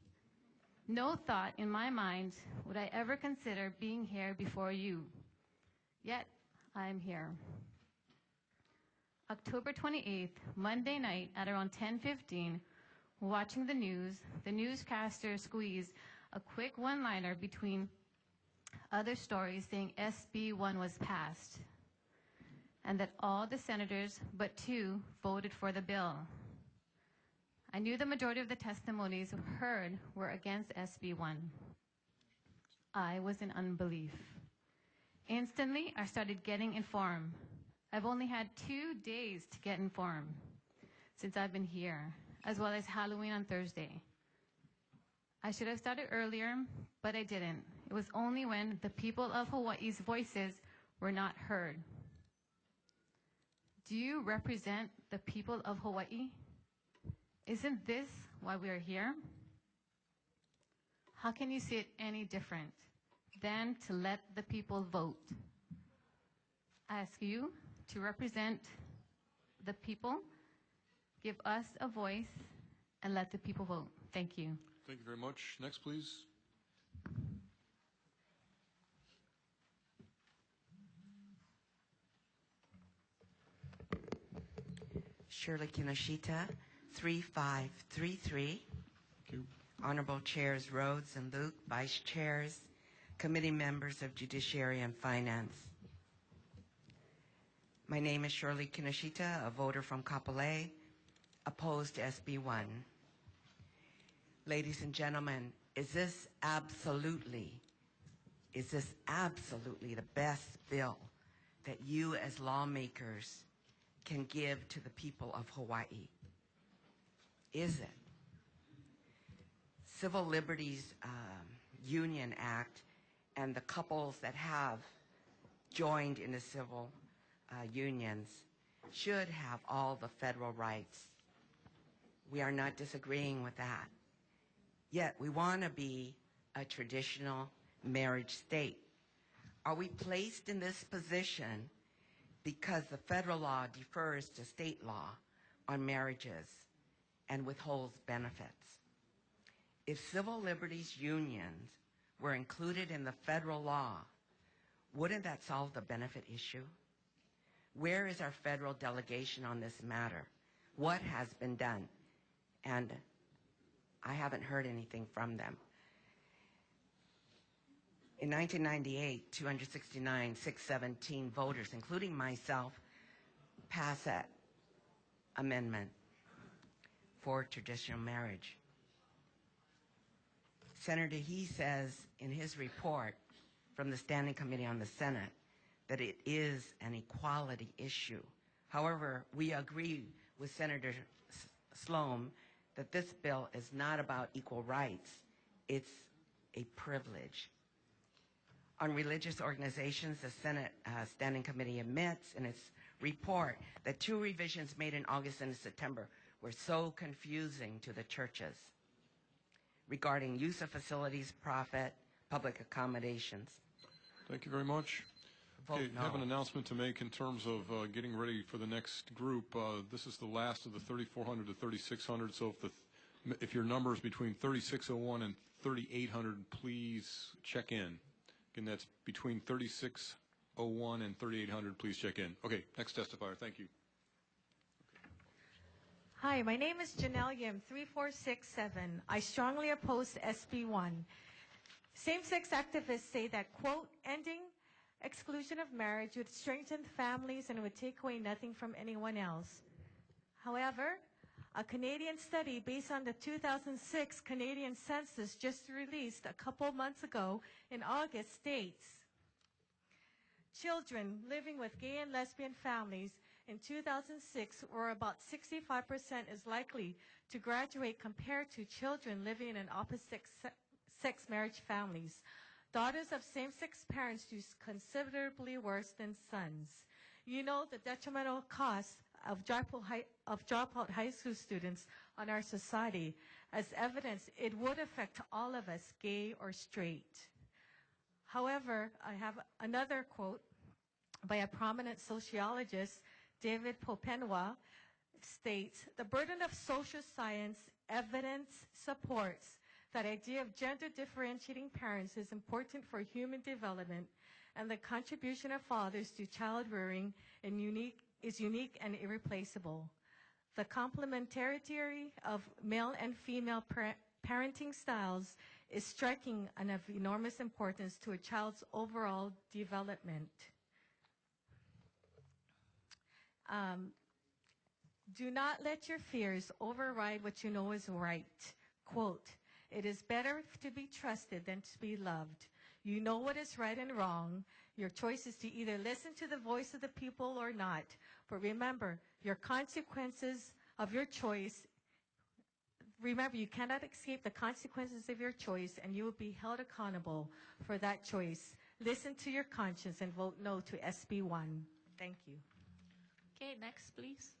No thought in my mind would I ever consider being here before you. Yet, I am here. October 28th, Monday night at around 10:15, watching the news, the newscaster squeezed a quick one-liner between other stories saying SB1 was passed and that all the senators but 2 voted for the bill. I knew the majority of the testimonies heard were against SB1. I was in unbelief. Instantly, I started getting informed. I've only had 2 days to get informed since I've been here, as well as Halloween on Thursday. I should have started earlier, but I didn't. It was only when the people of Hawaii's voices were not heard. Do you represent the people of Hawaii? Isn't this why we are here? How can you see it any different than to let the people vote? I ask you to represent the people, give us a voice, and let the people vote. Thank you. Thank you very much. Next, please. Shirley Kinoshita, 3533. Thank you. Honorable Chairs Rhodes and Luke, Vice Chairs, Committee Members of Judiciary and Finance. My name is Shirley Kinoshita, a voter from Kapolei, opposed to SB1. Ladies and gentlemen, is this absolutely the best bill that you as lawmakers can give to the people of Hawaii? Is it? Civil Liberties Union Act and the couples that have joined in the civil unions should have all the federal rights. We are not disagreeing with that. Yet we want to be a traditional marriage state. Are we placed in this position because the federal law defers to state law on marriages and withholds benefits? If civil liberties unions were included in the federal law, wouldn't that solve the benefit issue? Where is our federal delegation on this matter? What has been done? And I haven't heard anything from them. In 1998, 269,617 voters, including myself, passed that amendment for traditional marriage. Senator He says in his report from the Standing Committee on the Senate that it is an equality issue. However, we agree with Senator Sloan that this bill is not about equal rights, it's a privilege. On religious organizations, the Senate Standing Committee admits in its report that 2 revisions made in August and September were so confusing to the churches regarding use of facilities, profit, public accommodations. Thank you very much. Okay, I have an announcement to make in terms of getting ready for the next group. This is the last of the 3,400 to 3,600, so if your number is between 3,601 and 3,800, please check in. Again, that's between 3,601 and 3,800. Please check in. Okay, next testifier. Thank you. Hi, my name is Janelle Yim, 3467. I strongly oppose SB1. Same-sex activists say that, quote, ending exclusion of marriage would strengthen families and would take away nothing from anyone else. However, a Canadian study based on the 2006 Canadian census just released a couple months ago in August states, children living with gay and lesbian families in 2006 were about 65% as likely to graduate compared to children living in opposite sex marriage families. Daughters of same-sex parents do considerably worse than sons. You know the detrimental costs of dropout high school students on our society. As evidence, it would affect all of us, gay or straight. However, I have another quote by a prominent sociologist, David Popenwa, states, the burden of social science evidence supports that idea of gender differentiating parents is important for human development, and the contribution of fathers to child rearing is unique and irreplaceable. The complementarity of male and female parenting styles is striking and of enormous importance to a child's overall development. Do not let your fears override what you know is right. Quote, it is better to be trusted than to be loved. You know what is right and wrong. Your choice is to either listen to the voice of the people or not. But remember, your consequences of your choice, remember, you cannot escape the consequences of your choice, and you will be held accountable for that choice. Listen to your conscience and vote no to SB1. Thank you. Okay, next, please.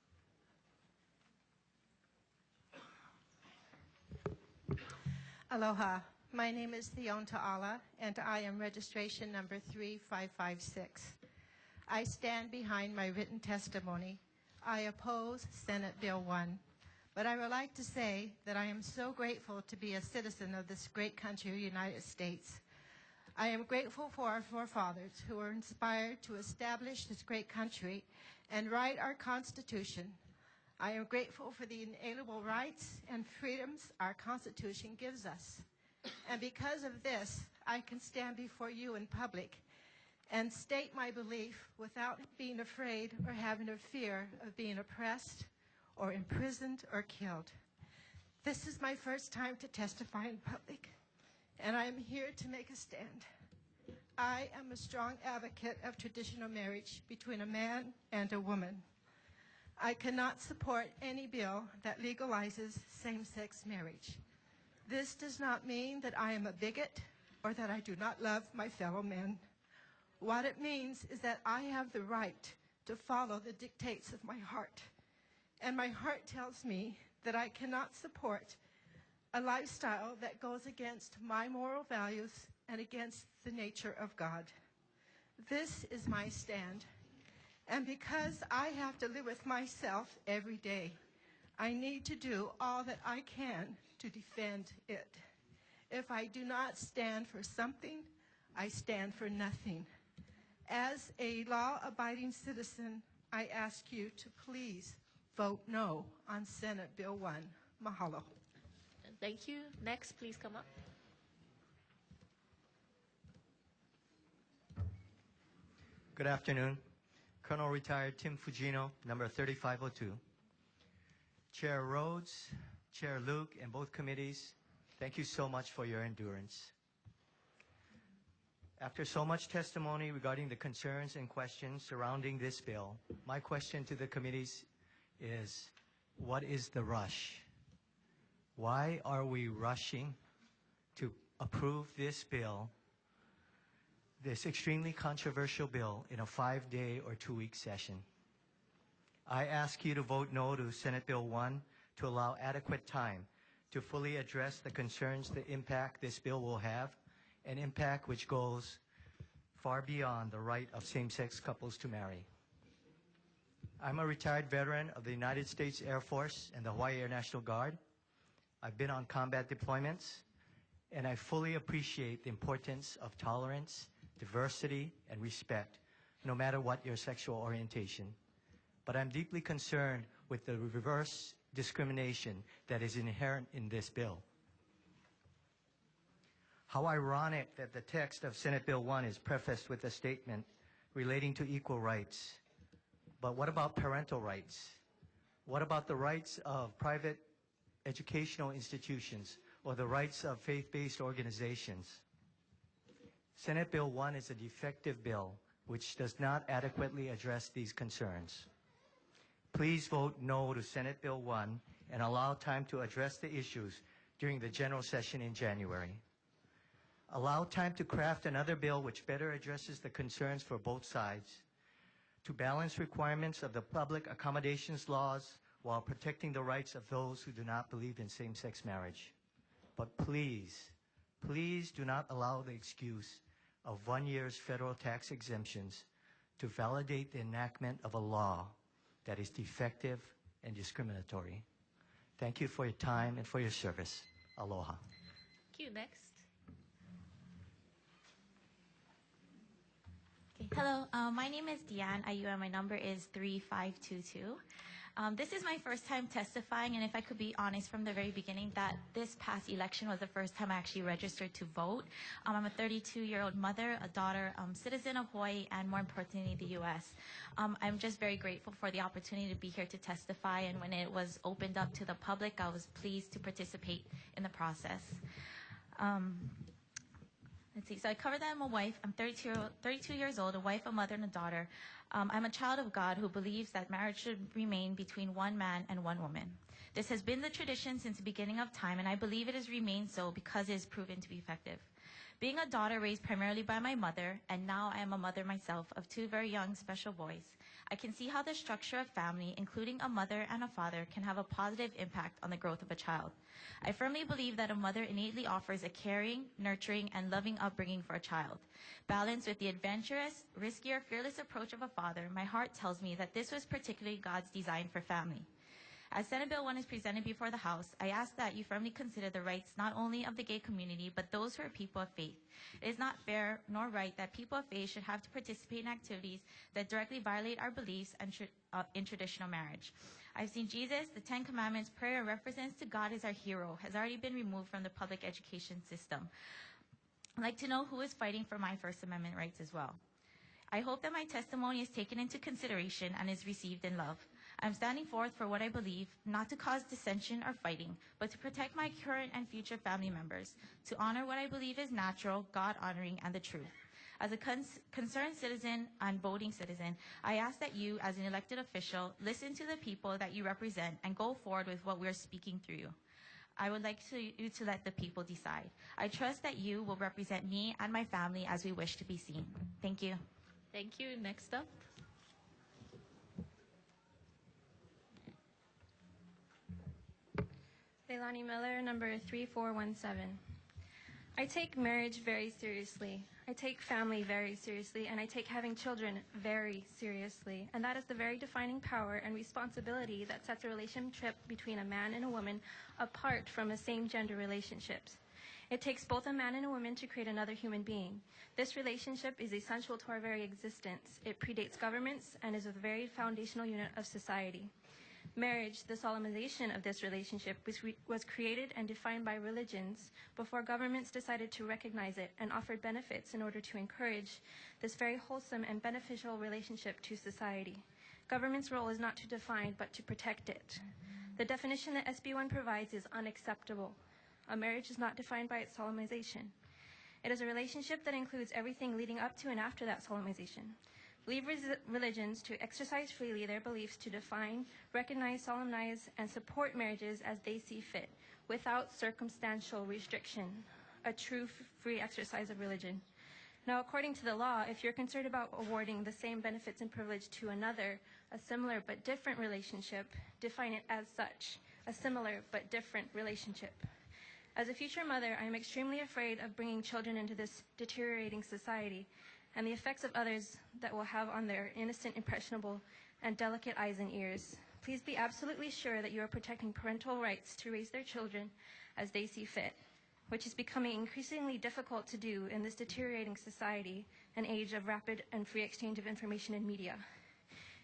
Aloha. My name is Theon Ta'ala, and I am registration number 3556. I stand behind my written testimony. I oppose Senate Bill 1, but I would like to say that I am so grateful to be a citizen of this great country, United States. I am grateful for our forefathers who were inspired to establish this great country and write our Constitution. I am grateful for the inalienable rights and freedoms our Constitution gives us. And because of this, I can stand before you in public and state my belief without being afraid or having a fear of being oppressed or imprisoned or killed. This is my first time to testify in public, and I am here to make a stand. I am a strong advocate of traditional marriage between a man and a woman. I cannot support any bill that legalizes same-sex marriage. This does not mean that I am a bigot or that I do not love my fellow men. What it means is that I have the right to follow the dictates of my heart. And my heart tells me that I cannot support a lifestyle that goes against my moral values and against the nature of God. This is my stand. And because I have to live with myself every day, I need to do all that I can to defend it. If I do not stand for something, I stand for nothing. As a law-abiding citizen, I ask you to please vote no on Senate Bill 1. Mahalo. Thank you. Next, please come up. Good afternoon. Colonel Retired Tim Fugino, number 3502. Chair Rhodes, Chair Luke, and both committees, thank you so much for your endurance. After so much testimony regarding the concerns and questions surrounding this bill, my question to the committees is, what is the rush? Why are we rushing to approve this bill, this extremely controversial bill, in a 5-day or 2-week session? I ask you to vote no to Senate Bill 1 to allow adequate time to fully address the concerns, the impact this bill will have, an impact which goes far beyond the right of same-sex couples to marry. I'm a retired veteran of the United States Air Force and the Hawaii Air National Guard. I've been on combat deployments, and I fully appreciate the importance of tolerance, diversity, and respect, no matter what your sexual orientation. But I'm deeply concerned with the reverse discrimination that is inherent in this bill. How ironic that the text of Senate Bill 1 is prefaced with a statement relating to equal rights. But what about parental rights? What about the rights of private educational institutions or the rights of faith-based organizations? Senate Bill 1 is a defective bill which does not adequately address these concerns. Please vote no to Senate Bill 1 and allow time to address the issues during the general session in January. Allow time to craft another bill which better addresses the concerns for both sides, to balance requirements of the public accommodations laws while protecting the rights of those who do not believe in same-sex marriage. But please, please do not allow the excuse of 1 year's federal tax exemptions to validate the enactment of a law that is defective and discriminatory. Thank you for your time and for your service. Aloha. Thank you. Next. Okay. Hello, my name is Deanne Ayua. My number is 3522. This is my first time testifying, and if I could be honest from the very beginning, that this past election was the first time I actually registered to vote. I'm a 32-year-old mother, a daughter, citizen of Hawaii, and more importantly, the U.S. I'm just very grateful for the opportunity to be here to testify, and when it was opened up to the public, I was pleased to participate in the process. Let's see. So I cover that I'm a wife. I'm 32 years old, a wife, a mother, and a daughter. I'm a child of God who believes that marriage should remain between one man and one woman. This has been the tradition since the beginning of time, and I believe it has remained so because it has proven to be effective. Being a daughter raised primarily by my mother, and now I am a mother myself of 2 very young special boys, I can see how the structure of family, including a mother and a father, can have a positive impact on the growth of a child. I firmly believe that a mother innately offers a caring, nurturing, and loving upbringing for a child. Balanced with the adventurous, riskier, fearless approach of a father, my heart tells me that this was particularly God's design for family. As Senate Bill 1 is presented before the House, I ask that you firmly consider the rights not only of the gay community, but those who are people of faith. It is not fair nor right that people of faith should have to participate in activities that directly violate our beliefs and in traditional marriage. I've seen Jesus, the 10 Commandments, prayer reference to God as our hero, has already been removed from the public education system. I'd like to know who is fighting for my First Amendment rights as well. I hope that my testimony is taken into consideration and is received in love. I'm standing forth for what I believe, not to cause dissension or fighting, but to protect my current and future family members, to honor what I believe is natural, God-honoring, and the truth. As a concerned citizen and voting citizen, I ask that you, as an elected official, listen to the people that you represent and go forward with what we're speaking through you. I would like you to let the people decide. I trust that you will represent me and my family as we wish to be seen. Thank you. Thank you. Next up. Leilani Miller, number 3417. I take marriage very seriously. I take family very seriously, and I take having children very seriously. And that is the very defining power and responsibility that sets a relationship between a man and a woman apart from a same-gender relationships. It takes both a man and a woman to create another human being. This relationship is essential to our very existence. It predates governments and is a very foundational unit of society. Marriage, the solemnization of this relationship, was created and defined by religions before governments decided to recognize it and offered benefits in order to encourage this very wholesome and beneficial relationship to society. Government's role is not to define, but to protect it. The definition that SB1 provides is unacceptable. A marriage is not defined by its solemnization. It is a relationship that includes everything leading up to and after that solemnization. Leave religions to exercise freely their beliefs to define, recognize, solemnize, and support marriages as they see fit, without circumstantial restriction, a true free exercise of religion. Now, according to the law, if you're concerned about awarding the same benefits and privilege to another, a similar but different relationship, define it as such, a similar but different relationship. As a future mother, I am extremely afraid of bringing children into this deteriorating society and the effects of others that will have on their innocent, impressionable, and delicate eyes and ears. Please be absolutely sure that you are protecting parental rights to raise their children as they see fit, which is becoming increasingly difficult to do in this deteriorating society and age of rapid and free exchange of information and media.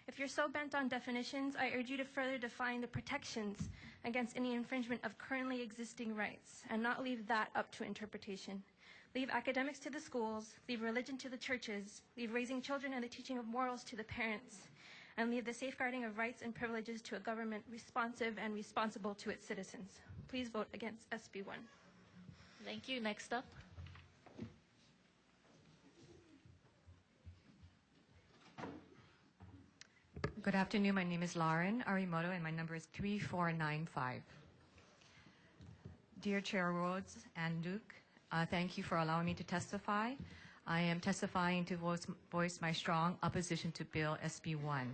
If you're so bent on definitions, I urge you to further define the protections against any infringement of currently existing rights and not leave that up to interpretation. Leave academics to the schools, leave religion to the churches, leave raising children and the teaching of morals to the parents, and leave the safeguarding of rights and privileges to a government responsive and responsible to its citizens. Please vote against SB1. Thank you. Next up. Good afternoon. My name is Lauren Arimoto, and my number is 3495. Dear Chair Rhodes and Luke, thank you for allowing me to testify. I am testifying to voice my strong opposition to Bill SB1.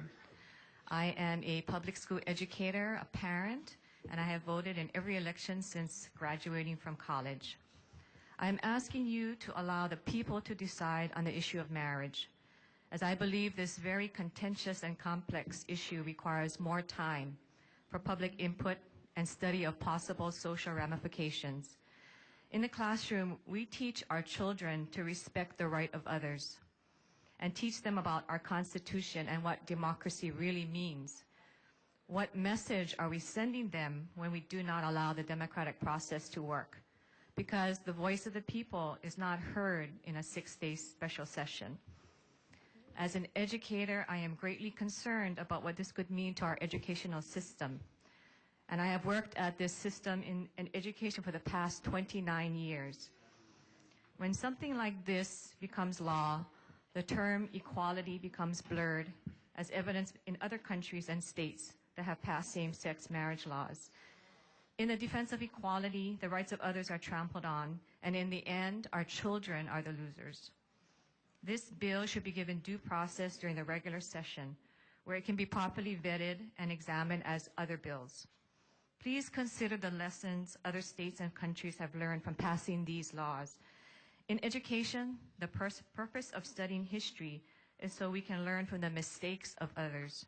I am a public school educator, a parent, and I have voted in every election since graduating from college. I am asking you to allow the people to decide on the issue of marriage, as I believe this very contentious and complex issue requires more time for public input and study of possible social ramifications. In the classroom, we teach our children to respect the right of others and teach them about our Constitution and what democracy really means. What message are we sending them when we do not allow the democratic process to work? Because the voice of the people is not heard in a 6-day special session. As an educator, I am greatly concerned about what this could mean to our educational system. And I have worked at this system in education for the past 29 years. When something like this becomes law, the term equality becomes blurred, as evidenced in other countries and states that have passed same-sex marriage laws. In the defense of equality, the rights of others are trampled on, and in the end, our children are the losers. This bill should be given due process during the regular session, where it can be properly vetted and examined as other bills. Please consider the lessons other states and countries have learned from passing these laws. In education, the purpose of studying history is so we can learn from the mistakes of others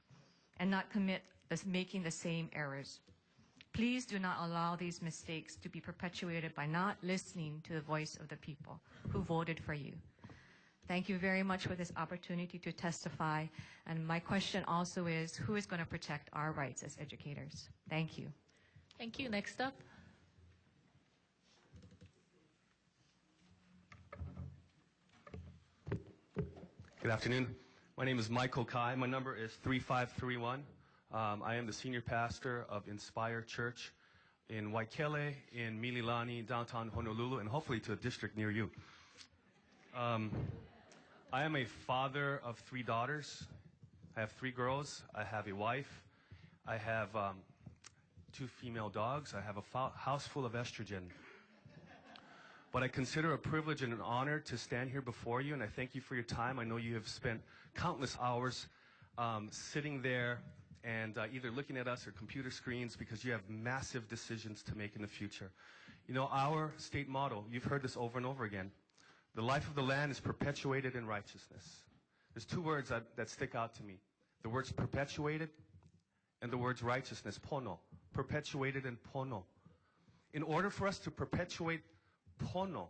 and not commit making the same errors. Please do not allow these mistakes to be perpetuated by not listening to the voice of the people who voted for you. Thank you very much for this opportunity to testify. And my question also is, who is going to protect our rights as educators? Thank you. Thank you. Next up. Good afternoon. My name is Michael Kai. My number is 3531. I am the senior pastor of Inspire Church in Waikele, in Mililani, downtown Honolulu, and hopefully to a district near you. I am a father of 3 daughters. I have 3 girls. I have a wife. I have 2 female dogs. I have a house full of estrogen. But I consider a privilege and an honor to stand here before you, and I thank you for your time. I know you have spent countless hours sitting there and either looking at us or computer screens because you have massive decisions to make in the future. You know, our state motto, you've heard this over and over again, the life of the land is perpetuated in righteousness. There's 2 words that stick out to me. The words perpetuated and the words righteousness, pono. Perpetuated and pono. In order for us to perpetuate pono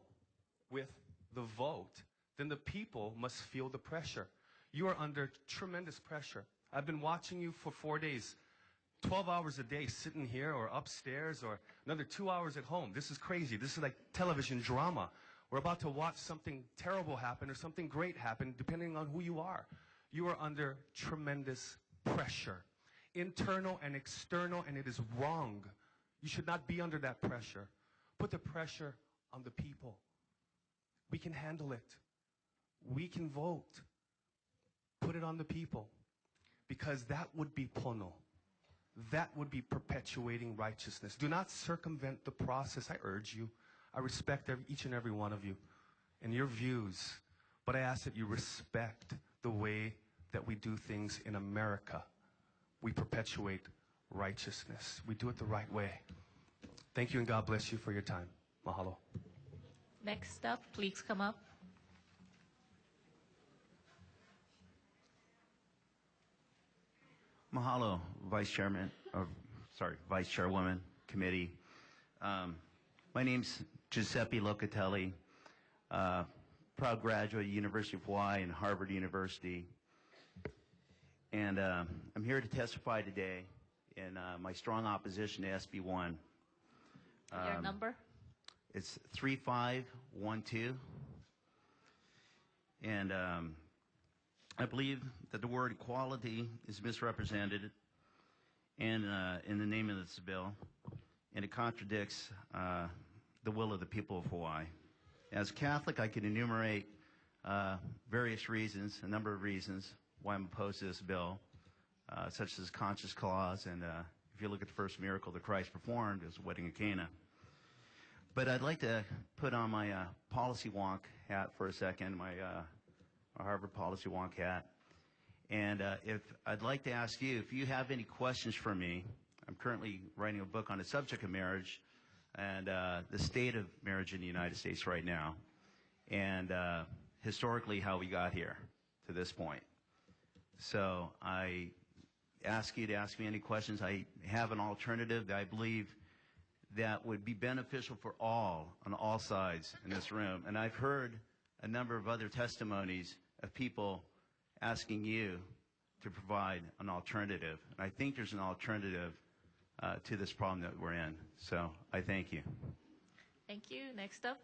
with the vote, then the people must feel the pressure. You are under tremendous pressure. I've been watching you for 4 days. 12 hours a day sitting here or upstairs or another 2 hours at home. This is crazy. This is like television drama. We're about to watch something terrible happen or something great happen, depending on who you are. You are under tremendous pressure, internal and external, and it is wrong. You should not be under that pressure. Put the pressure on the people. We can handle it. We can vote. Put it on the people. Because that would be pono. That would be perpetuating righteousness. Do not circumvent the process. I urge you. I respect each and every one of you and your views. But I ask that you respect the way that we do things in America. We perpetuate righteousness. We do it the right way. Thank you, and God bless you for your time. Mahalo. Next up, please come up. Mahalo, Vice Chairwoman, Committee. My name's Giuseppe Locatelli, proud graduate of University of Hawaii and Harvard University. And I'm here to testify today in my strong opposition to SB1. Your number? It's 3512. And I believe that the word equality is misrepresented in the name of this bill, and it contradicts the will of the people of Hawaii. As a Catholic, I can enumerate various reasons, a number of reasons, why I'm opposed to this bill, such as conscience clause, and if you look at the first miracle that Christ performed, it was the wedding of Cana. But I'd like to put on my policy wonk hat for a second, my Harvard policy wonk hat. And if I'd like to ask you, if you have any questions for me, I'm currently writing a book on the subject of marriage and the state of marriage in the United States right now, and historically how we got here to this point. So I ask you to ask me any questions. I have an alternative that I believe that would be beneficial for all, on all sides in this room. And I've heard a number of other testimonies of people asking you to provide an alternative. And I think there's an alternative to this problem that we're in. So I thank you. Thank you. Next up.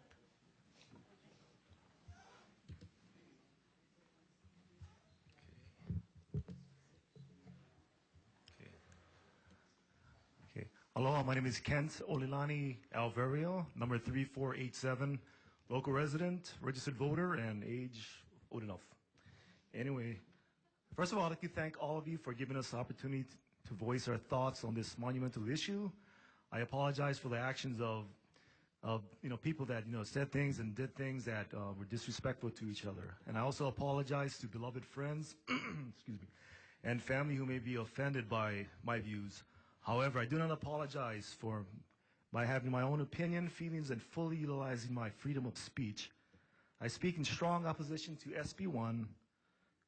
Aloha, my name is Kent Olilani Alverio, number 3487, local resident, registered voter, and age old enough. Anyway, first of all, I'd like to thank all of you for giving us the opportunity to voice our thoughts on this monumental issue. I apologize for the actions of people that said things and did things that were disrespectful to each other. And I also apologize to beloved friends, excuse me, and family who may be offended by my views. However, I do not apologize by having my own opinion, feelings, and fully utilizing my freedom of speech. I speak in strong opposition to SB1.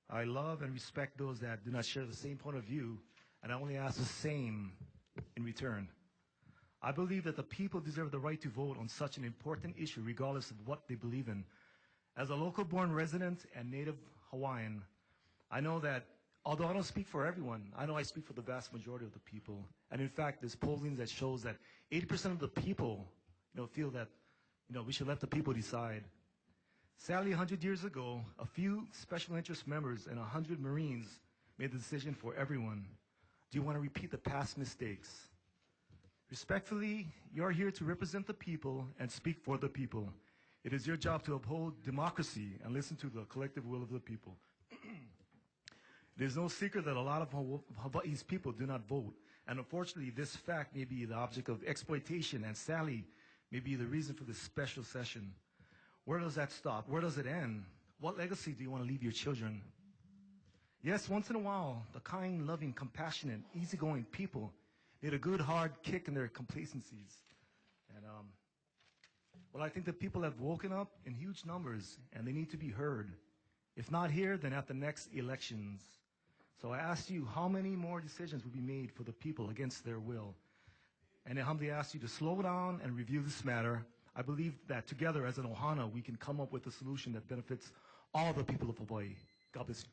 I love and respect those that do not share the same point of view, and I only ask the same in return. I believe that the people deserve the right to vote on such an important issue, regardless of what they believe in. As a local-born resident and native Hawaiian, I know that although I don't speak for everyone, I know I speak for the vast majority of the people. And in fact, there's polling that shows that 80% of the people, feel that, we should let the people decide. Sadly, 100 years ago, a few special interest members and 100 Marines made the decision for everyone. Do you want to repeat the past mistakes? Respectfully, you're here to represent the people and speak for the people. It is your job to uphold democracy and listen to the collective will of the people. It is no secret that a lot of Hawaii's people do not vote, and unfortunately this fact may be the object of exploitation and sadly may be the reason for this special session. Where does that stop? Where does it end? What legacy do you want to leave your children? Yes, once in a while, the kind, loving, compassionate, easygoing people need a good hard kick in their complacencies. And well, I think the people have woken up in huge numbers and they need to be heard. If not here, then at the next elections. So I ask you, how many more decisions will be made for the people against their will? And I humbly ask you to slow down and review this matter. I believe that together as an ohana, we can come up with a solution that benefits all the people of Hawaii. God bless you.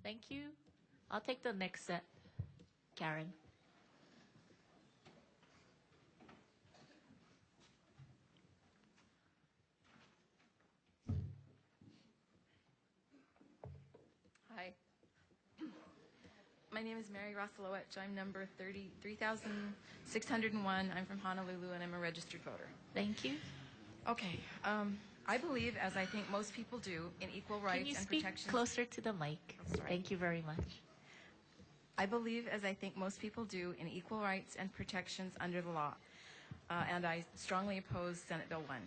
Thank you. I'll take the next set. Karen. My name is Mary Rosalowicz. I'm number 33,601. I'm from Honolulu, and I'm a registered voter. Thank you. Okay. I believe, as I think most people do, in equal rights Can you and speak protections. closer to the mic? Thank you very much. I believe, as I think most people do, in equal rights and protections under the law, and I strongly oppose Senate Bill 1.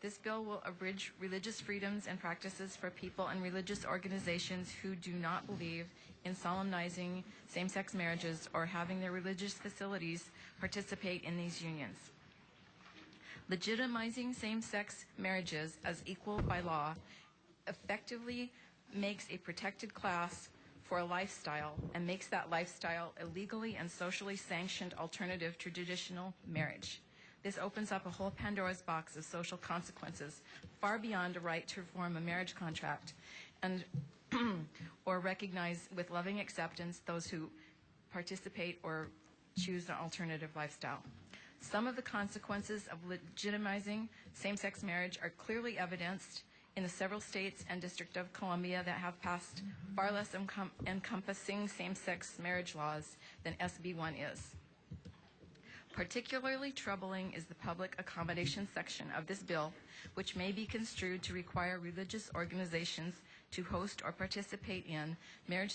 This bill will abridge religious freedoms and practices for people and religious organizations who do not believe in solemnizing same-sex marriages or having their religious facilities participate in these unions. Legitimizing same-sex marriages as equal by law effectively makes a protected class for a lifestyle and makes that lifestyle a legally and socially sanctioned alternative to traditional marriage. This opens up a whole Pandora's box of social consequences far beyond a right to form a marriage contract and or recognize with loving acceptance those who participate or choose an alternative lifestyle. Some of the consequences of legitimizing same-sex marriage are clearly evidenced in the several states and District of Columbia that have passed far less encompassing same-sex marriage laws than SB1 is. Particularly troubling is the public accommodation section of this bill, which may be construed to require religious organizations to host or participate in marriage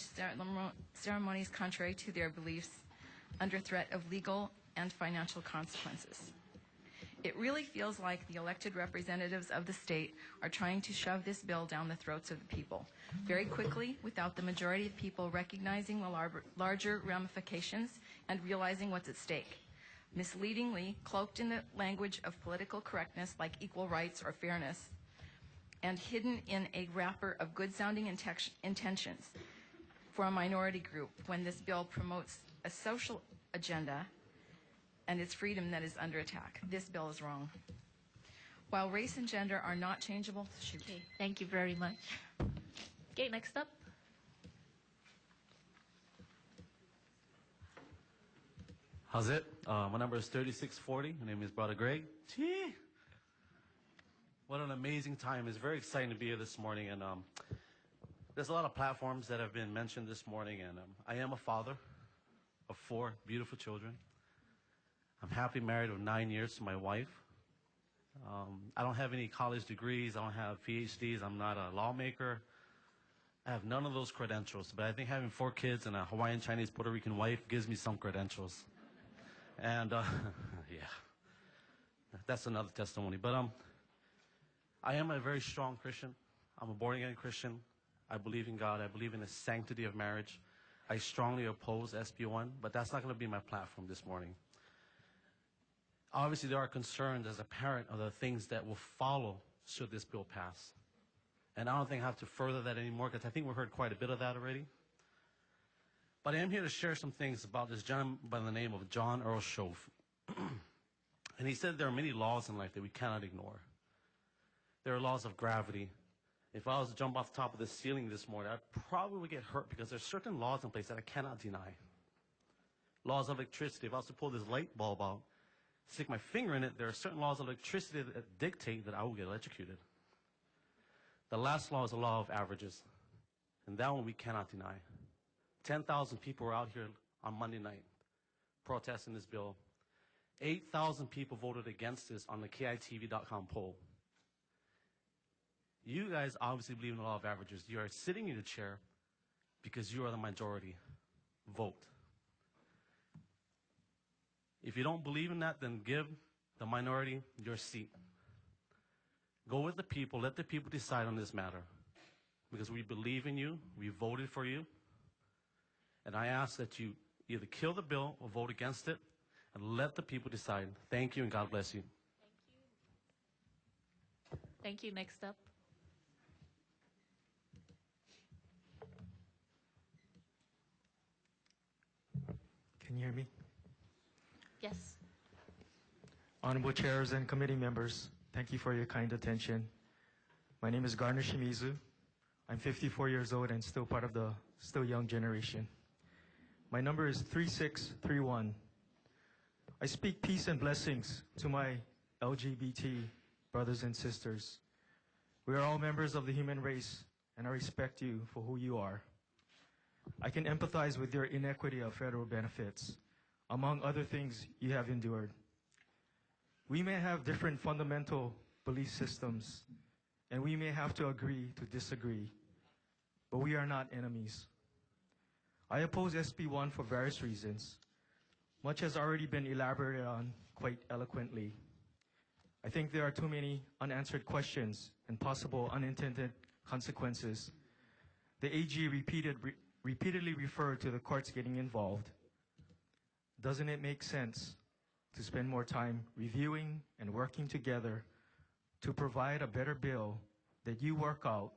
ceremonies contrary to their beliefs under threat of legal and financial consequences. It really feels like the elected representatives of the state are trying to shove this bill down the throats of the people very quickly without the majority of people recognizing the larger ramifications and realizing what's at stake. Misleadingly cloaked in the language of political correctness like equal rights or fairness, and hidden in a wrapper of good-sounding intentions for a minority group when this bill promotes a social agenda and its freedom that is under attack. This bill is wrong. While race and gender are not changeable, Okay, thank you very much. Okay, next up. How's it? My number is 3640. My name is Brother Greg. Gee. What an amazing time. It's very exciting to be here this morning. And there's a lot of platforms that have been mentioned this morning. And I am a father of 4 beautiful children. I'm happily married with 9 years to my wife. I don't have any college degrees. I don't have PhDs. I'm not a lawmaker. I have none of those credentials. But I think having 4 kids and a Hawaiian, Chinese, Puerto Rican wife gives me some credentials. And, yeah, that's another testimony. But I am a very strong Christian. I'm a born-again Christian. I believe in God. I believe in the sanctity of marriage. I strongly oppose SB1, but that's not going to be my platform this morning. Obviously, there are concerns as a parent of the things that will follow should this bill pass. And I don't think I have to further that anymore because I think we've heard quite a bit of that already. But I am here to share some things about this gentleman by the name of John Earl Shove. And he said there are many laws in life that we cannot ignore. There are laws of gravity. If I was to jump off the top of the ceiling this morning, I probably would get hurt because there's certain laws in place that I cannot deny. Laws of electricity. If I was to pull this light bulb out, stick my finger in it, there are certain laws of electricity that dictate that I will get electrocuted. The last law is the law of averages. And that one we cannot deny. 10,000 people were out here on Monday night protesting this bill. 8,000 people voted against this on the KITV.com poll. You guys obviously believe in the law of averages. You are sitting in your chair because you are the majority. Vote. If you don't believe in that, then give the minority your seat. Go with the people. Let the people decide on this matter. Because we believe in you. We voted for you. And I ask that you either kill the bill or vote against it and let the people decide. Thank you and God bless you. Thank you. Next up. Can you hear me? Yes. Honorable chairs and committee members, thank you for your kind attention. My name is Garner Shimizu. I'm 54 years old and still part of the still young generation. My number is 3631. I speak peace and blessings to my LGBT brothers and sisters. We are all members of the human race, and I respect you for who you are. I can empathize with your inequity of federal benefits, among other things you have endured. We may have different fundamental belief systems, and we may have to agree to disagree, but we are not enemies. I oppose SB1 for various reasons. Much has already been elaborated on quite eloquently. I think there are too many unanswered questions and possible unintended consequences. The AG repeatedly referred to the courts getting involved. Doesn't it make sense to spend more time reviewing and working together to provide a better bill that you work out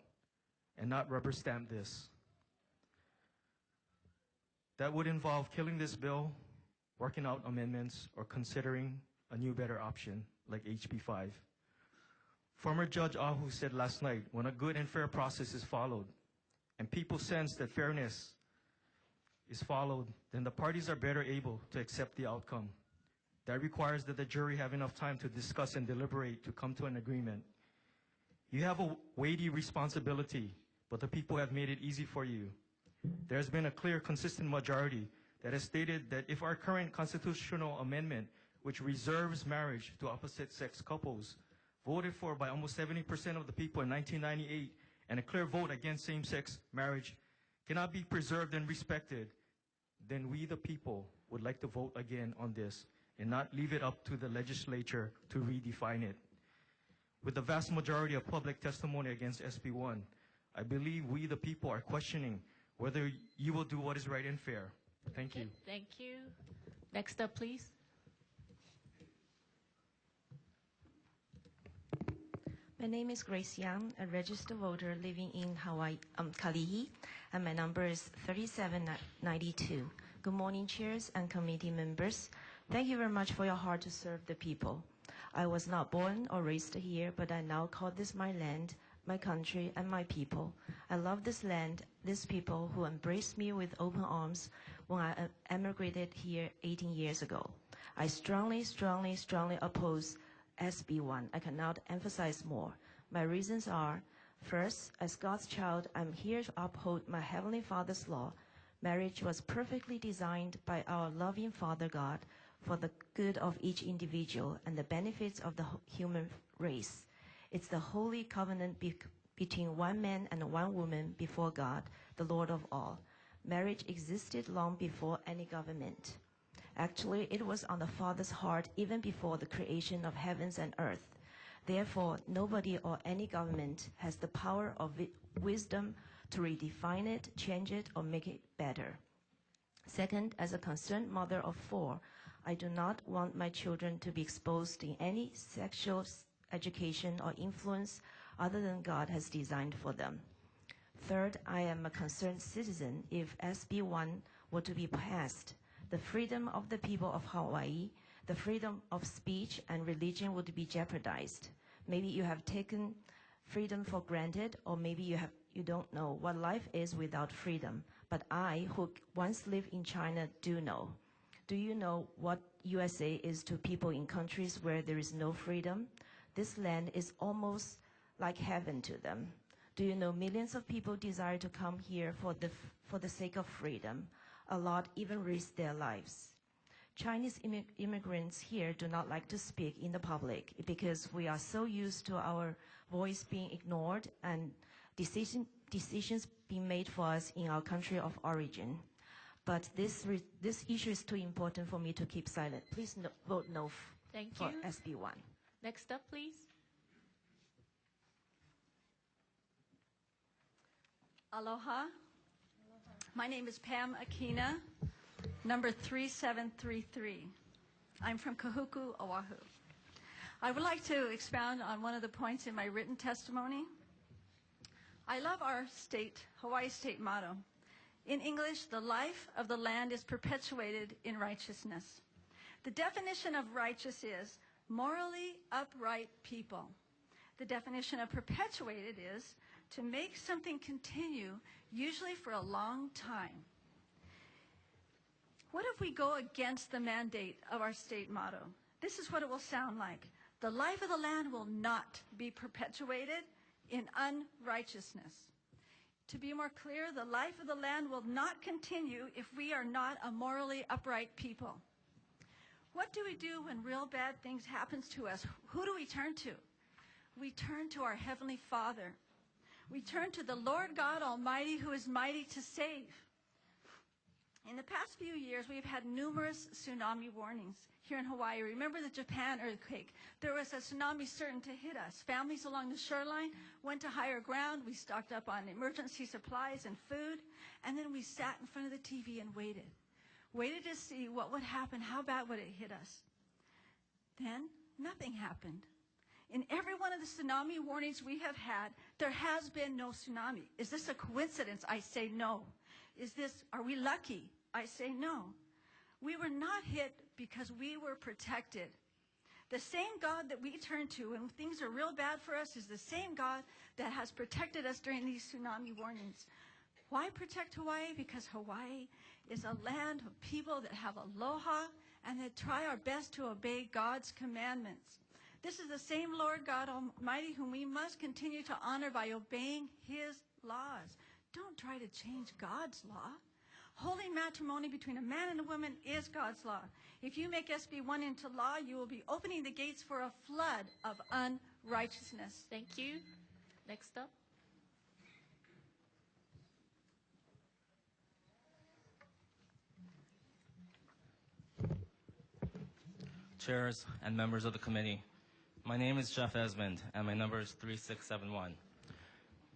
and not rubber stamp this? That would involve killing this bill, working out amendments, or considering a new better option like HB 5. Former Judge Ahu said last night, when a good and fair process is followed and people sense that fairness is followed, then the parties are better able to accept the outcome. That requires that the jury have enough time to discuss and deliberate to come to an agreement. You have a weighty responsibility, but the people have made it easy for you. There's been a clear, consistent majority that has stated that if our current constitutional amendment, which reserves marriage to opposite-sex couples, voted for by almost 70% of the people in 1998, and a clear vote against same-sex marriage cannot be preserved and respected, then we, the people, would like to vote again on this and not leave it up to the legislature to redefine it. With the vast majority of public testimony against SB1, I believe we, the people, are questioning whether you will do what is right and fair. Thank you. Thank you. Next up, please. My name is Grace Yang, a registered voter living in Hawaii, Kalihi, and my number is 3792. Good morning, chairs and committee members. Thank you very much for your heart to serve the people. I was not born or raised here, but I now call this my land, my country, and my people. I love this land, these people who embraced me with open arms when I emigrated here 18 years ago. I strongly oppose SB1. I cannot emphasize more. My reasons are, first, as God's child, I'm here to uphold my Heavenly Father's law. Marriage was perfectly designed by our loving Father God for the good of each individual and the benefits of the human race. It's the holy covenant between one man and one woman before God, the Lord of all. Marriage existed long before any government. Actually, it was on the Father's heart even before the creation of heavens and earth. Therefore, nobody or any government has the power of wisdom to redefine it, change it, or make it better. Second, as a concerned mother of 4, I do not want my children to be exposed in any sexual education or influence other than God has designed for them. Third, I am a concerned citizen. If SB1 were to be passed, the freedom of the people of Hawaii, the freedom of speech and religion would be jeopardized. Maybe you have taken freedom for granted, or maybe you don't know what life is without freedom. But I, who once lived in China, do know. Do you know what USA is to people in countries where there is no freedom? This land is almost like heaven to them. Do you know millions of people desire to come here for the sake of freedom? A lot even risk their lives. Chinese immigrants here do not like to speak in the public because we are so used to our voice being ignored and decisions being made for us in our country of origin. But this issue is too important for me to keep silent. Please vote no for SB1. Next up, please. Aloha. My name is Pam Akina, number 3733. I'm from Kahuku, Oahu. I would like to expound on one of the points in my written testimony. I love our state, Hawaii state motto. In English, the life of the land is perpetuated in righteousness. The definition of righteous is morally upright people. The definition of perpetuated is to make something continue, usually for a long time. What if we go against the mandate of our state motto? This is what it will sound like. The life of the land will not be perpetuated in unrighteousness. To be more clear, the life of the land will not continue if we are not a morally upright people. What do we do when real bad things happen to us? Who do we turn to? We turn to our Heavenly Father. We turn to the Lord God Almighty, who is mighty to save. In the past few years, we've had numerous tsunami warnings here in Hawaii. Remember the Japan earthquake? There was a tsunami certain to hit us. Families along the shoreline went to higher ground. We stocked up on emergency supplies and food, and then we sat in front of the TV and waited to see what would happen, how bad would it hit us. Then nothing happened. In every one of the tsunami warnings we have had, there has been no tsunami. Is this a coincidence? I say no. Are we lucky? I say no. We were not hit because we were protected. The same God that we turn to when things are real bad for us is the same God that has protected us during these tsunami warnings. Why protect Hawaii? Because Hawaii is a land of people that have aloha and that try our best to obey God's commandments. This is the same Lord God Almighty whom we must continue to honor by obeying His laws. Don't try to change God's law. Holy matrimony between a man and a woman is God's law. If you make SB1 into law, you will be opening the gates for a flood of unrighteousness. Thank you. Next up. Chairs and members of the committee, my name is Jeff Esmond, and my number is 3671.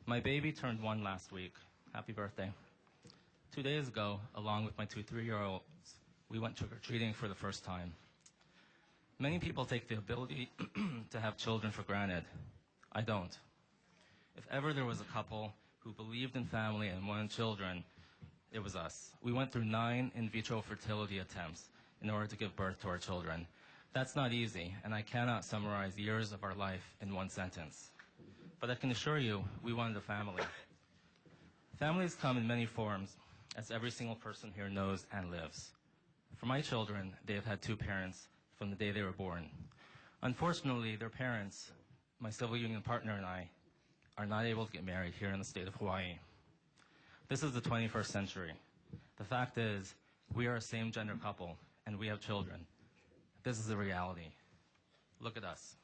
My baby turned 1 last week. Happy birthday. 2 days ago, along with my 2 3-year-olds, we went trick-or-treating for the first time. Many people take the ability to have children for granted. I don't. If ever there was a couple who believed in family and wanted children, it was us. We went through 9 in vitro fertility attempts in order to give birth to our children. That's not easy, and I cannot summarize years of our life in one sentence. But I can assure you, we wanted a family. Families come in many forms, as every single person here knows and lives. For my children, they have had 2 parents from the day they were born. Unfortunately, their parents, my civil union partner and I, are not able to get married here in the state of Hawaii. This is the 21st century. The fact is, we are a same-gender couple, and we have children. This is a reality. Look at us.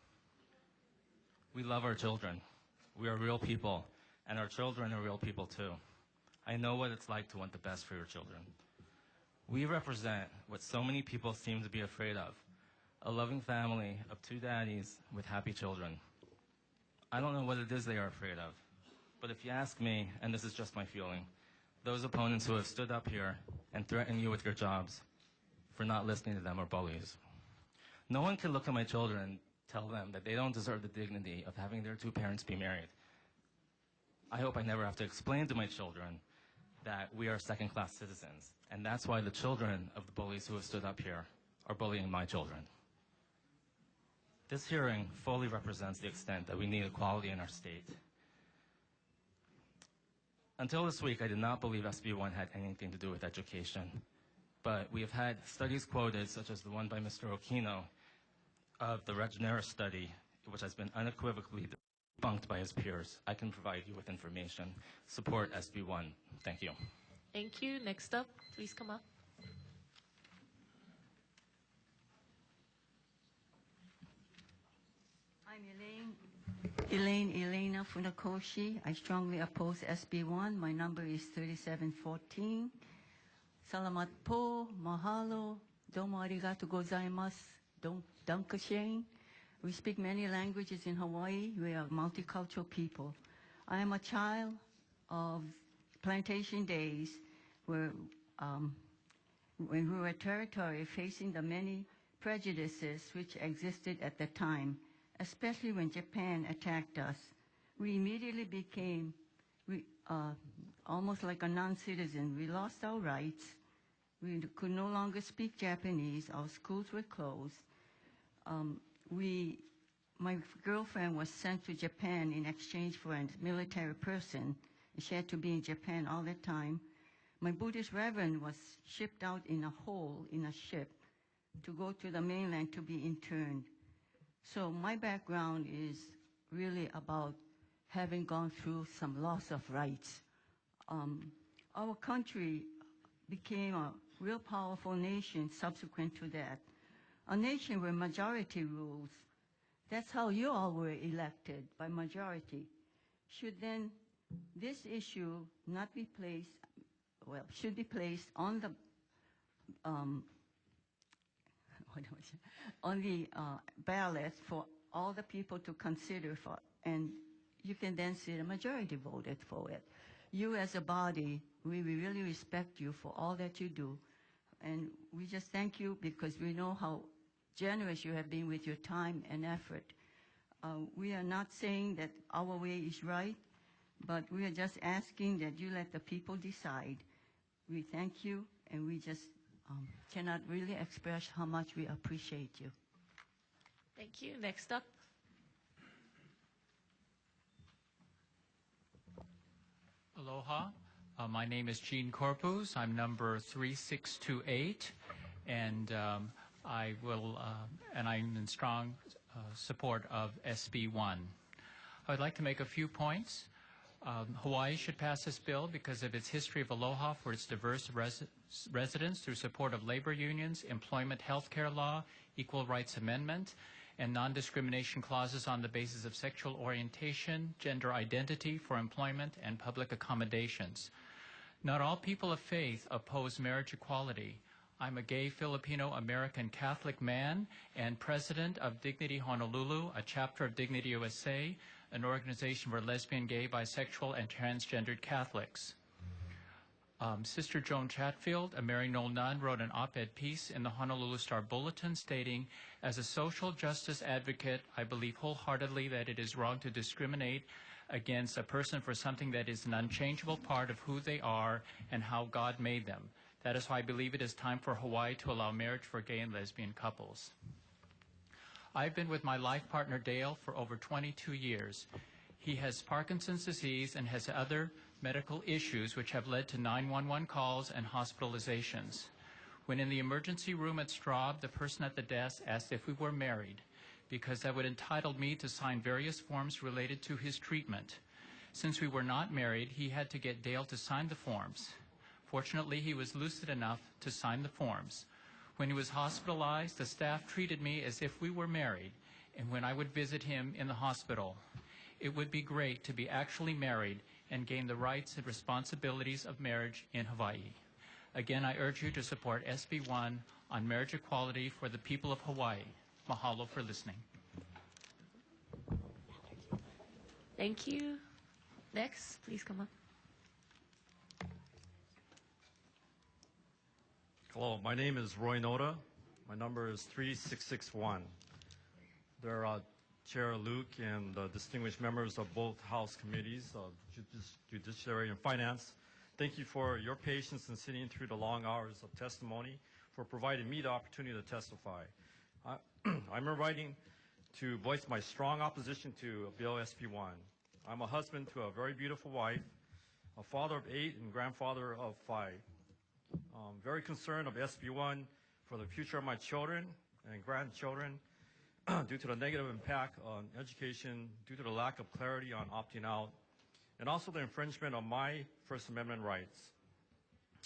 We love our children. We are real people, and our children are real people too. I know what it's like to want the best for your children. We represent what so many people seem to be afraid of, a loving family of 2 daddies with happy children. I don't know what it is they are afraid of, but if you ask me, and this is just my feeling, those opponents who have stood up here and threatened you with your jobs for not listening to them are bullies. No one can look at my children and tell them that they don't deserve the dignity of having their 2 parents be married. I hope I never have to explain to my children that we are second-class citizens, and that's why the children of the bullies who have stood up here are bullying my children. This hearing fully represents the extent that we need equality in our state. Until this week, I did not believe SB1 had anything to do with education, but we have had studies quoted, such as the one by Mr. Okino, of the Regeneris study, which has been unequivocally debunked by his peers. I can provide you with information. Support SB1. Thank you. Thank you. Next up, please come up. I'm Elena Funakoshi. I strongly oppose SB1. My number is 3714. Salamat po, mahalo, domo arigato gozaimasu, dankeschön. We speak many languages in Hawaii. We are multicultural people. I am a child of plantation days where when we were territory facing the many prejudices which existed at the time, especially when Japan attacked us. We immediately became almost like a non-citizen. We lost our rights. We could no longer speak Japanese. Our schools were closed. My girlfriend was sent to Japan in exchange for a military person. She had to be in Japan all the time. My Buddhist reverend was shipped out in a hole in a ship to go to the mainland to be interned. So my background is really about having gone through some loss of rights Our country became a real powerful nation subsequent to that. A nation where majority rules. That's how you all were elected, by majority. Should then this issue not be placed, well, should be placed on the ballot for all the people to consider for, and you can then see the majority voted for it. You as a body, we really respect you for all that you do, and we just thank you because we know how generous you have been with your time and effort. We are not saying that our way is right, but we are just asking that you let the people decide. We thank you, and we just cannot really express how much we appreciate you. Thank you. Next up. Aloha. My name is Gene Corpus. I'm number 3628, and I'm in strong support of SB1. I would like to make a few points. Hawaii should pass this bill because of its history of aloha for its diverse residents through support of labor unions, employment health care law, equal rights amendment, and non-discrimination clauses on the basis of sexual orientation, gender identity for employment, and public accommodations. Not all people of faith oppose marriage equality. I'm a gay Filipino-American Catholic man and president of Dignity Honolulu, a chapter of Dignity USA, an organization for lesbian, gay, bisexual, and transgendered Catholics. Sister Joan Chatfield, a Mary Noel nun, wrote an op-ed piece in the Honolulu Star Bulletin stating, as a social justice advocate, I believe wholeheartedly that it is wrong to discriminate against a person for something that is an unchangeable part of who they are and how God made them. That is why I believe it is time for Hawaii to allow marriage for gay and lesbian couples. I've been with my life partner, Dale, for over 22 years. He has Parkinson's disease and has other medical issues which have led to 911 calls and hospitalizations. When in the emergency room at Straub, the person at the desk asked if we were married because that would entitle me to sign various forms related to his treatment. Since we were not married, he had to get Dale to sign the forms. Fortunately, he was lucid enough to sign the forms. When he was hospitalized, the staff treated me as if we were married, and when I would visit him in the hospital, it would be great to be actually married and gain the rights and responsibilities of marriage in Hawaii. Again, I urge you to support SB1 on marriage equality for the people of Hawaii. Mahalo for listening. Thank you. Next, please come up. Hello, my name is Roy Noda. My number is 3661. There are Chair Luke and distinguished members of both House committees of Judiciary and Finance. Thank you for your patience in sitting through the long hours of testimony, for providing me the opportunity to testify. I'm writing to voice my strong opposition to Bill SB1. I'm a husband to a very beautiful wife, a father of 8 and grandfather of 5. Very concerned of SB1 for the future of my children and grandchildren due to the negative impact on education, due to the lack of clarity on opting out, and also the infringement of my First Amendment rights.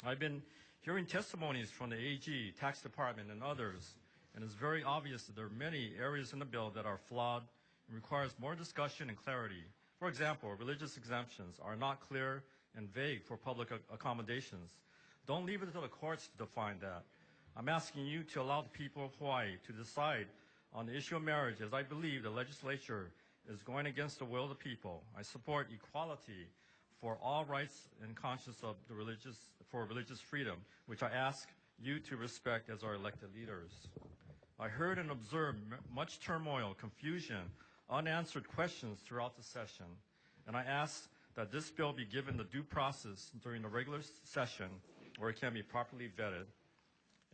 I've been hearing testimonies from the AG, Tax Department, and others, and it's very obvious that there are many areas in the bill that are flawed and requires more discussion and clarity. For example, religious exemptions are not clear and vague for public accommodations. Don't leave it to the courts to define that. I'm asking you to allow the people of Hawaii to decide on the issue of marriage, as I believe the legislature is going against the will of the people. I support equality for all rights and conscience of the religious freedom, which I ask you to respect as our elected leaders. I heard and observed much turmoil, confusion, unanswered questions throughout the session, and I ask that this bill be given the due process during the regular session where it can be properly vetted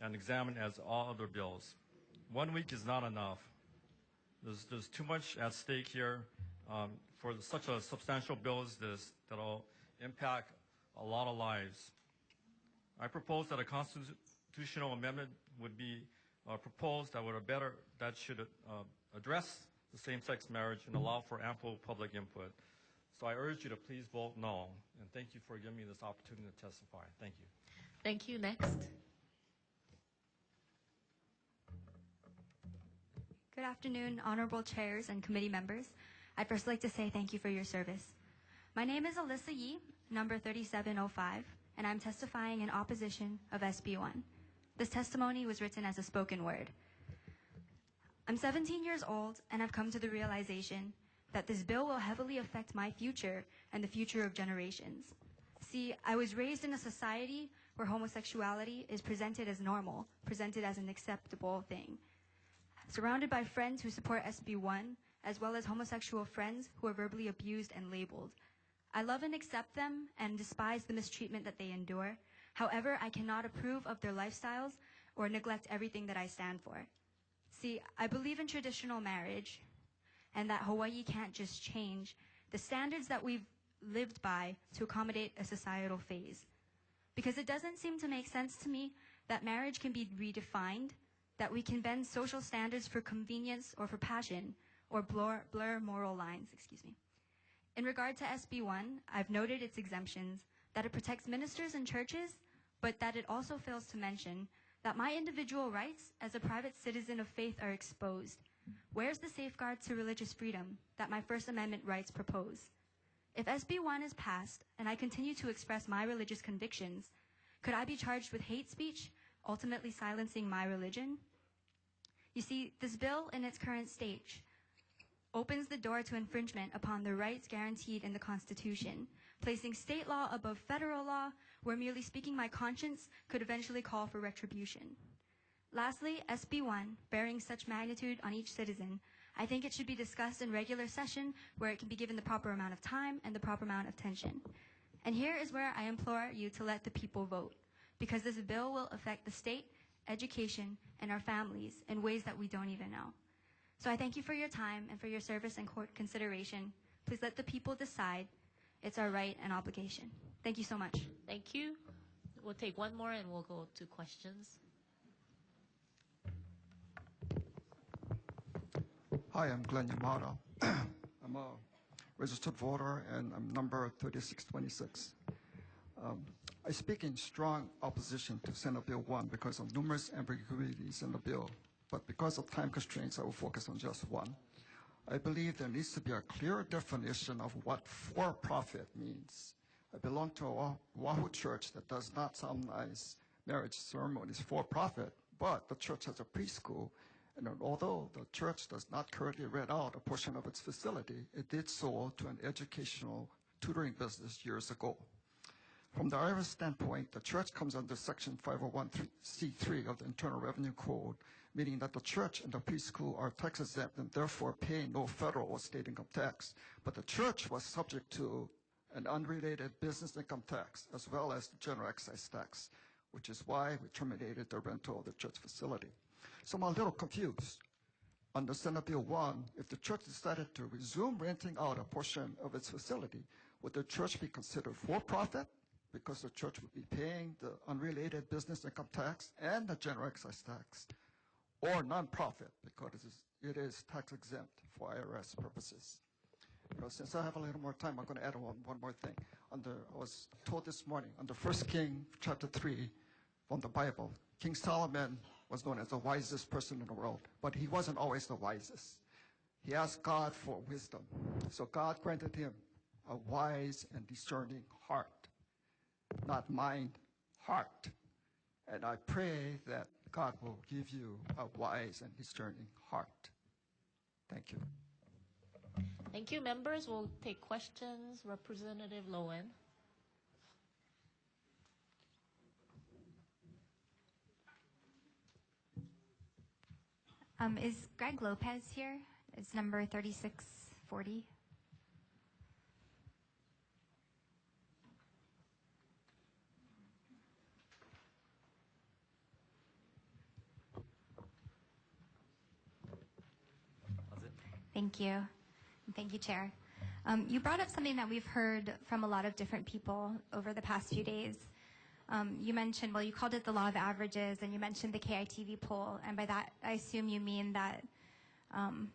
and examined as all other bills. 1 week is not enough. There's too much at stake here for such a substantial bill as this that will impact a lot of lives. I propose that a constitutional amendment would be proposed that should address the same-sex marriage and allow for ample public input. So I urge you to please vote no, and thank you for giving me this opportunity to testify. Thank you. Thank you. Next. Good afternoon, honorable chairs and committee members. I'd first like to say thank you for your service. My name is Alyssa Yee, number 3705, and I'm testifying in opposition of SB1. This testimony was written as a spoken word. I'm 17 years old, and I've come to the realization that this bill will heavily affect my future and the future of generations. See, I was raised in a society where homosexuality is presented as normal, presented as an acceptable thing. Surrounded by friends who support SB1, as well as homosexual friends who are verbally abused and labeled. I love and accept them and despise the mistreatment that they endure. However, I cannot approve of their lifestyles or neglect everything that I stand for. See, I believe in traditional marriage and that Hawaii can't just change the standards that we've lived by to accommodate a societal phase. Because it doesn't seem to make sense to me that marriage can be redefined, that we can bend social standards for convenience or for passion, or blur moral lines, In regard to SB1, I've noted its exemptions, that it protects ministers and churches, but that it also fails to mention that my individual rights as a private citizen of faith are exposed. Where's the safeguard to religious freedom that my First Amendment rights propose? If SB1 is passed and I continue to express my religious convictions, could I be charged with hate speech, ultimately silencing my religion? You see, this bill in its current stage opens the door to infringement upon the rights guaranteed in the Constitution, placing state law above federal law, where merely speaking my conscience could eventually call for retribution. Lastly, SB1, bearing such magnitude on each citizen, I think it should be discussed in regular session where it can be given the proper amount of time and the proper amount of attention. And here is where I implore you to let the people vote, because this bill will affect the state, education, and our families in ways that we don't even know. So I thank you for your time and for your service and court consideration. Please let the people decide. It's our right and obligation. Thank you so much. Thank you. We'll take one more and we'll go to questions. Hi, I'm Glenn Yamato. I'm a registered voter and I'm number 3626. I speak in strong opposition to Senate Bill 1 because of numerous ambiguities in the bill, but because of time constraints, I will focus on just one. I believe there needs to be a clear definition of what for-profit means. I belong to a Oahu church that does not solemnize marriage ceremonies for profit, but the church has a preschool, and although the church does not currently rent out a portion of its facility, it did so to an educational tutoring business years ago. From the IRS standpoint, the church comes under Section 501c3 of the Internal Revenue Code, meaning that the church and the preschool are tax exempt and therefore pay no federal or state income tax. But the church was subject to an unrelated business income tax as well as the general excise tax, which is why we terminated the rental of the church facility. So I'm a little confused. Under Senate Bill 1, if the church decided to resume renting out a portion of its facility, would the church be considered for-profit because the church would be paying the unrelated business income tax and the general excise tax, or nonprofit because it is tax exempt for IRS purposes? Since I have a little more time, I'm going to add one more thing. I was told this morning, under 1 King chapter 3 from the Bible, King Solomon was known as the wisest person in the world, but he wasn't always the wisest. He asked God for wisdom. So God granted him a wise and discerning heart. Not mind, heart. And I pray that God will give you a wise and discerning heart. Thank you. Thank you, members. We'll take questions. Representative Lowen. Is Greg Lopez here? It's number 3640. Thank you. Thank you, Chair. You brought up something that we've heard from a lot of different people over the past few days. You mentioned, well, you called it the law of averages, and you mentioned the KITV poll, and by that, I assume you mean that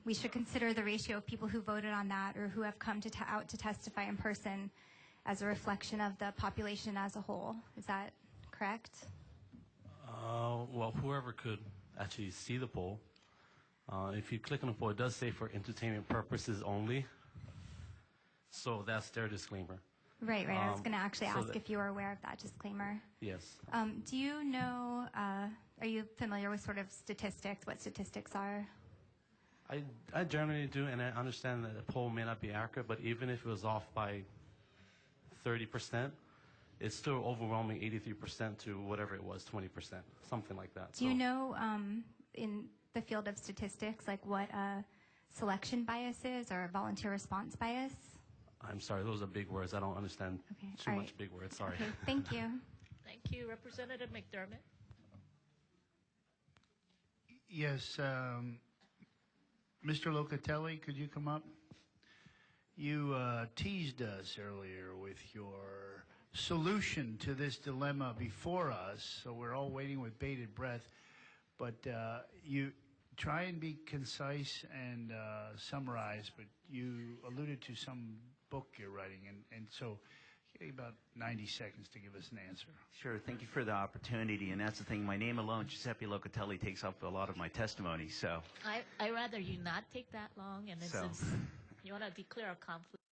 we should consider the ratio of people who voted on that or who have come out to testify in person as a reflection of the population as a whole. Is that correct? Well, whoever could actually see the poll, if you click on the poll, it does say for entertainment purposes only. So that's their disclaimer. Right. I was going to actually so ask if you were aware of that disclaimer. Yes. Do you know, are you familiar with sort of statistics, what statistics are? I generally do, and I understand that the poll may not be accurate, but even if it was off by 30%, it's still overwhelming 83% to whatever it was, 20%, something like that. Do you know, in the field of statistics, like what selection bias is or volunteer response bias? I'm sorry, those are big words. I don't understand too all much right. big words. Sorry. Okay, thank you. Thank you. Representative McDermott. Yes, Mr. Locatelli, could you come up? You teased us earlier with your solution to this dilemma before us, so we're all waiting with bated breath. But you try and be concise and summarize, but you alluded to some book you're writing, and so give you about 90 seconds to give us an answer. Sure. Thank you for the opportunity. And that's the thing. My name alone, Giuseppe Locatelli, takes up a lot of my testimony. So I rather you not take that long, and then So. since you want to declare a conflict.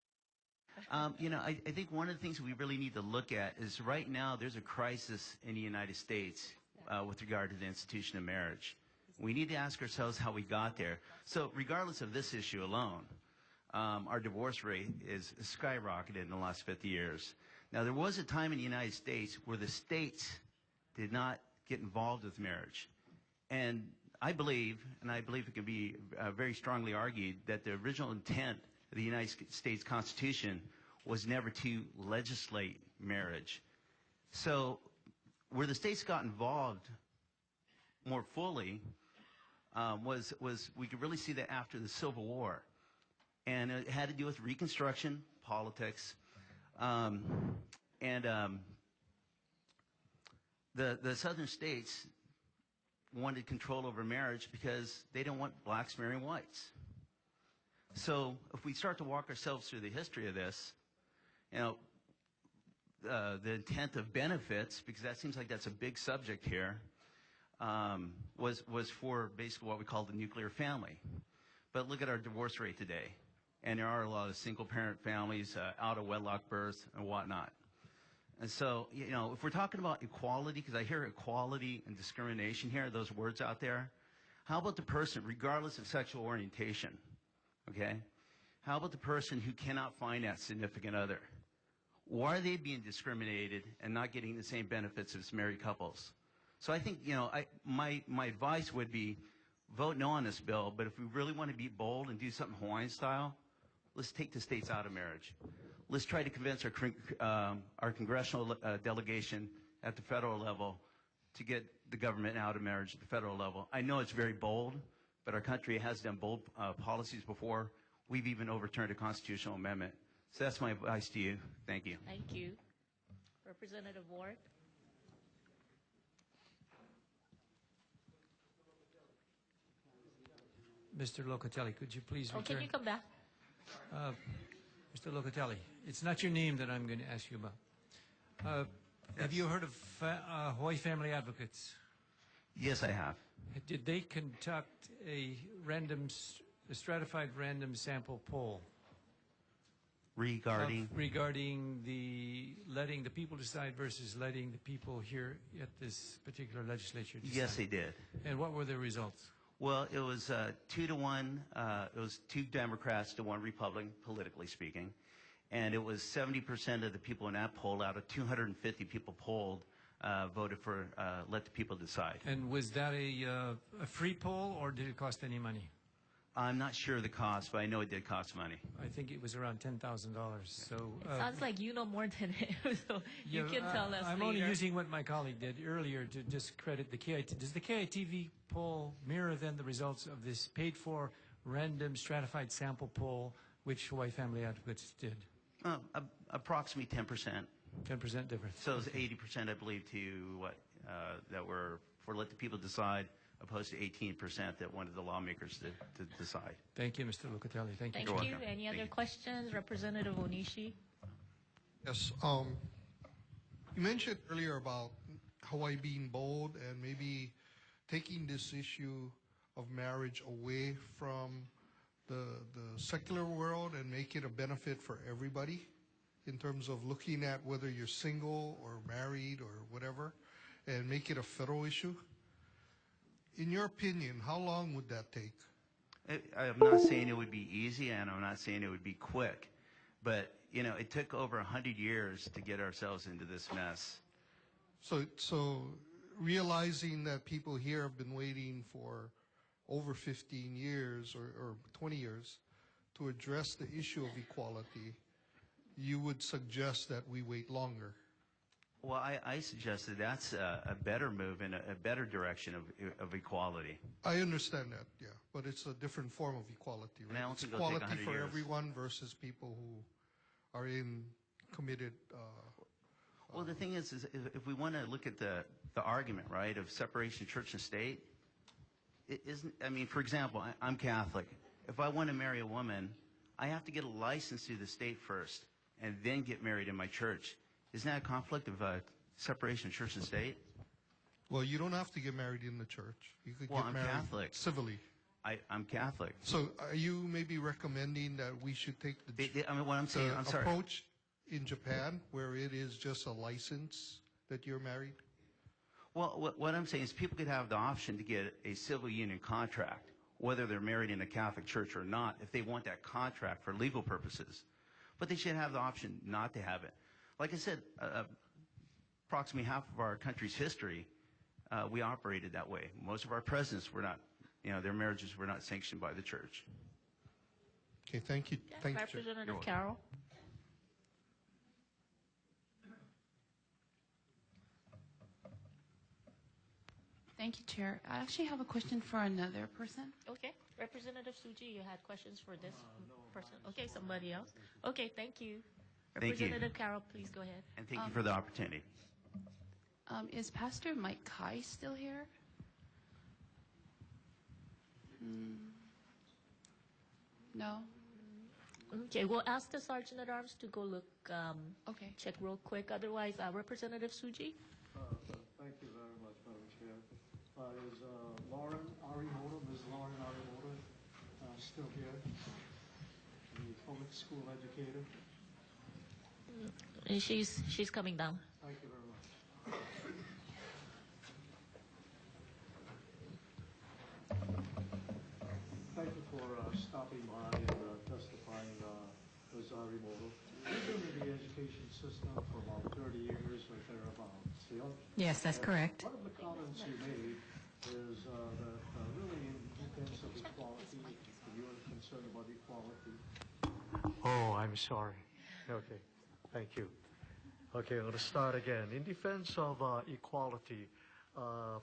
I think one of the things we really need to look at is right now there's a crisis in the United States with regard to the institution of marriage. We need to ask ourselves how we got there. So regardless of this issue alone, our divorce rate is skyrocketed in the last 50 years. Now, there was a time in the United States where the states did not get involved with marriage. And I believe it can be very strongly argued, that the original intent of the United States Constitution was never to legislate marriage. So where the states got involved more fully was we could really see that after the Civil War. And it had to do with Reconstruction, politics, and the southern states wanted control over marriage because they don't want blacks marrying whites. So if we start to walk ourselves through the history of this, the intent of benefits, because that seems like that's a big subject here, was for basically what we call the nuclear family. But look at our divorce rate today. And there are a lot of single-parent families, out-of-wedlock births, and whatnot. And so, if we're talking about equality, because I hear equality and discrimination here, those words out there, how about the person, regardless of sexual orientation, okay? How about the person who cannot find that significant other? Why are they being discriminated and not getting the same benefits as married couples? So I think, my advice would be vote no on this bill, but if we really want to be bold and do something Hawaiian style, let's take the states out of marriage. Let's try to convince our congressional delegation at the federal level to get the government out of marriage at the federal level. I know it's very bold, but our country has done bold policies before. We've even overturned a constitutional amendment. So that's my advice to you. Thank you. Thank you. Representative Ward. Mr. Locatelli, could you please return? Can you come back? Mr. Locatelli, it's not your name that I'm going to ask you about. Have you heard of Hawaii Family Advocates? Yes, I have. Did they conduct a stratified random sample poll? Regarding the letting the people decide versus letting the people here at this particular legislature decide? Yes, they did. And what were the results? Well, it was 2-1. It was 2 Democrats to 1 Republican, politically speaking. And it was 70% of the people in that poll, out of 250 people polled, voted for let the people decide. And was that a free poll, or did it cost any money? I'm not sure of the cost, but I know it did cost money. I think it was around $10,000. So Sounds like you know more than him, so you can tell us I'm later. only using what my colleague did earlier to discredit the KIT. Does the KITV poll mirror then the results of this paid-for random stratified sample poll, which Hawaii Family Advocates did? Approximately 10%. 10% difference. So it was 80%, I believe, to what that were for let the people decide opposed to 18% that wanted the lawmakers to decide. Thank you, Mr. Lucatelli. Thank you. Thank You're you. welcome. Any Thank other you. questions? Representative Onishi. Yes. You mentioned earlier about Hawaii being bold and maybe taking this issue of marriage away from the secular world and make it a benefit for everybody in terms of looking at whether you're single or married or whatever and make it a federal issue. In your opinion, how long would that take? I'm not saying it would be easy, and I'm not saying it would be quick, but it took over 100 years to get ourselves into this mess. So realizing that people here have been waiting for over 15 years or 20 years to address the issue of equality, you would suggest that we wait longer. Well, I suggested that's a better move in a better direction of equality. I understand that, yeah, but it's a different form of equality, And I right? don't It's think it'll take equality 100 for years. everyone versus people who are in committed. Well, the thing is if we want to look at the argument, right, of separation of church and state, it isn't. I mean, for example, I'm Catholic. If I want to marry a woman, I have to get a license through the state first and then get married in my church. Isn't that a conflict of separation of church and state? Well, you don't have to get married in the church. You could Well, get I'm married Catholic. civilly. I'm Catholic. So are you maybe recommending that we should take I mean, what I'm saying, the I'm sorry. approach in Japan where it is just a license that you're married? Well, what I'm saying is people could have the option to get a civil union contract, whether they're married in a Catholic church or not, if they want that contract for legal purposes. But they should have the option not to have it. Like I said, approximately half of our country's history, we operated that way. Most of our presidents were not, their marriages were not sanctioned by the church. Okay, thank you. Thank you, Chair. Representative Carroll. Thank you, Chair. I actually have a question for another person. Okay. Representative Suji, you had questions for this person. Okay, somebody else. Okay, thank you. Thank you. Representative Carroll, please go ahead. And thank you for the opportunity. Is Pastor Mike Kai still here? No? Okay, we'll ask the Sergeant at Arms to go look, Okay. check real quick. Otherwise, Representative Suji? Thank you very much, Madam Chair. Is Lauren Arimoto, Ms. Lauren Arimoto, still here? The public school educator? And she's coming down. Thank you very much. Thank you for stopping by and testifying, Ms. Arimoto. You've been in the education system for about 30 years or thereabouts, yeah? Yes, that's correct. One of the comments you made is that really in defense of equality, you are concerned about equality. Oh, I'm sorry. Okay, thank you. Okay, I'm going to start again. In defense of equality,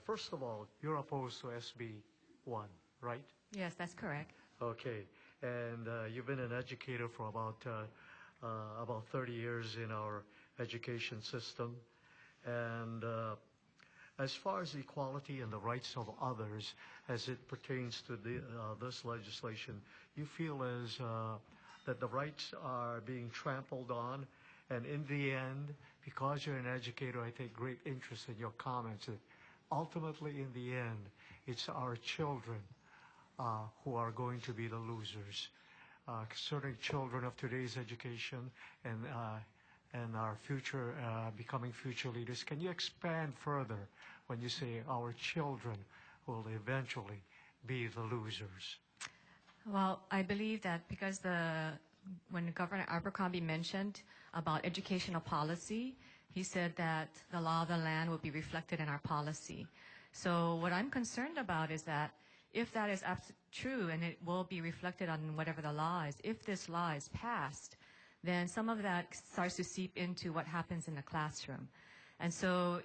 first of all, you're opposed to SB1, right? Yes, that's correct. Okay, and you've been an educator for about 30 years in our education system. And as far as equality and the rights of others, as it pertains to this legislation, you feel as that the rights are being trampled on, and in the end, because you're an educator, I take great interest in your comments that ultimately in the end, it's our children who are going to be the losers. Concerning children of today's education and our future, becoming future leaders, can you expand further when you say our children will eventually be the losers? Well, I believe that because when Governor Abercrombie mentioned about educational policy, he said that the law of the land will be reflected in our policy. So what I'm concerned about is that if that is true and it will be reflected on whatever the law is, if this law is passed, then some of that starts to seep into what happens in the classroom. And so,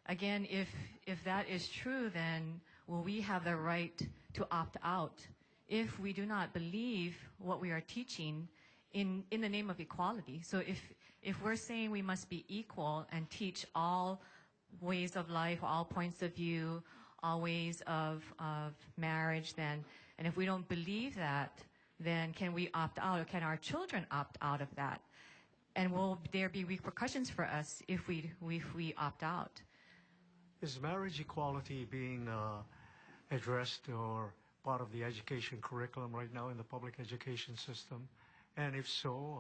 again, if that is true, then will we have the right to opt out if we do not believe what we are teaching in the name of equality? So if we're saying we must be equal and teach all ways of life, all points of view, all ways of marriage, then, and if we don't believe that, then can we opt out, or can our children opt out of that? And will there be repercussions for us if we opt out? Is marriage equality being addressed or part of the education curriculum right now in the public education system? And if so,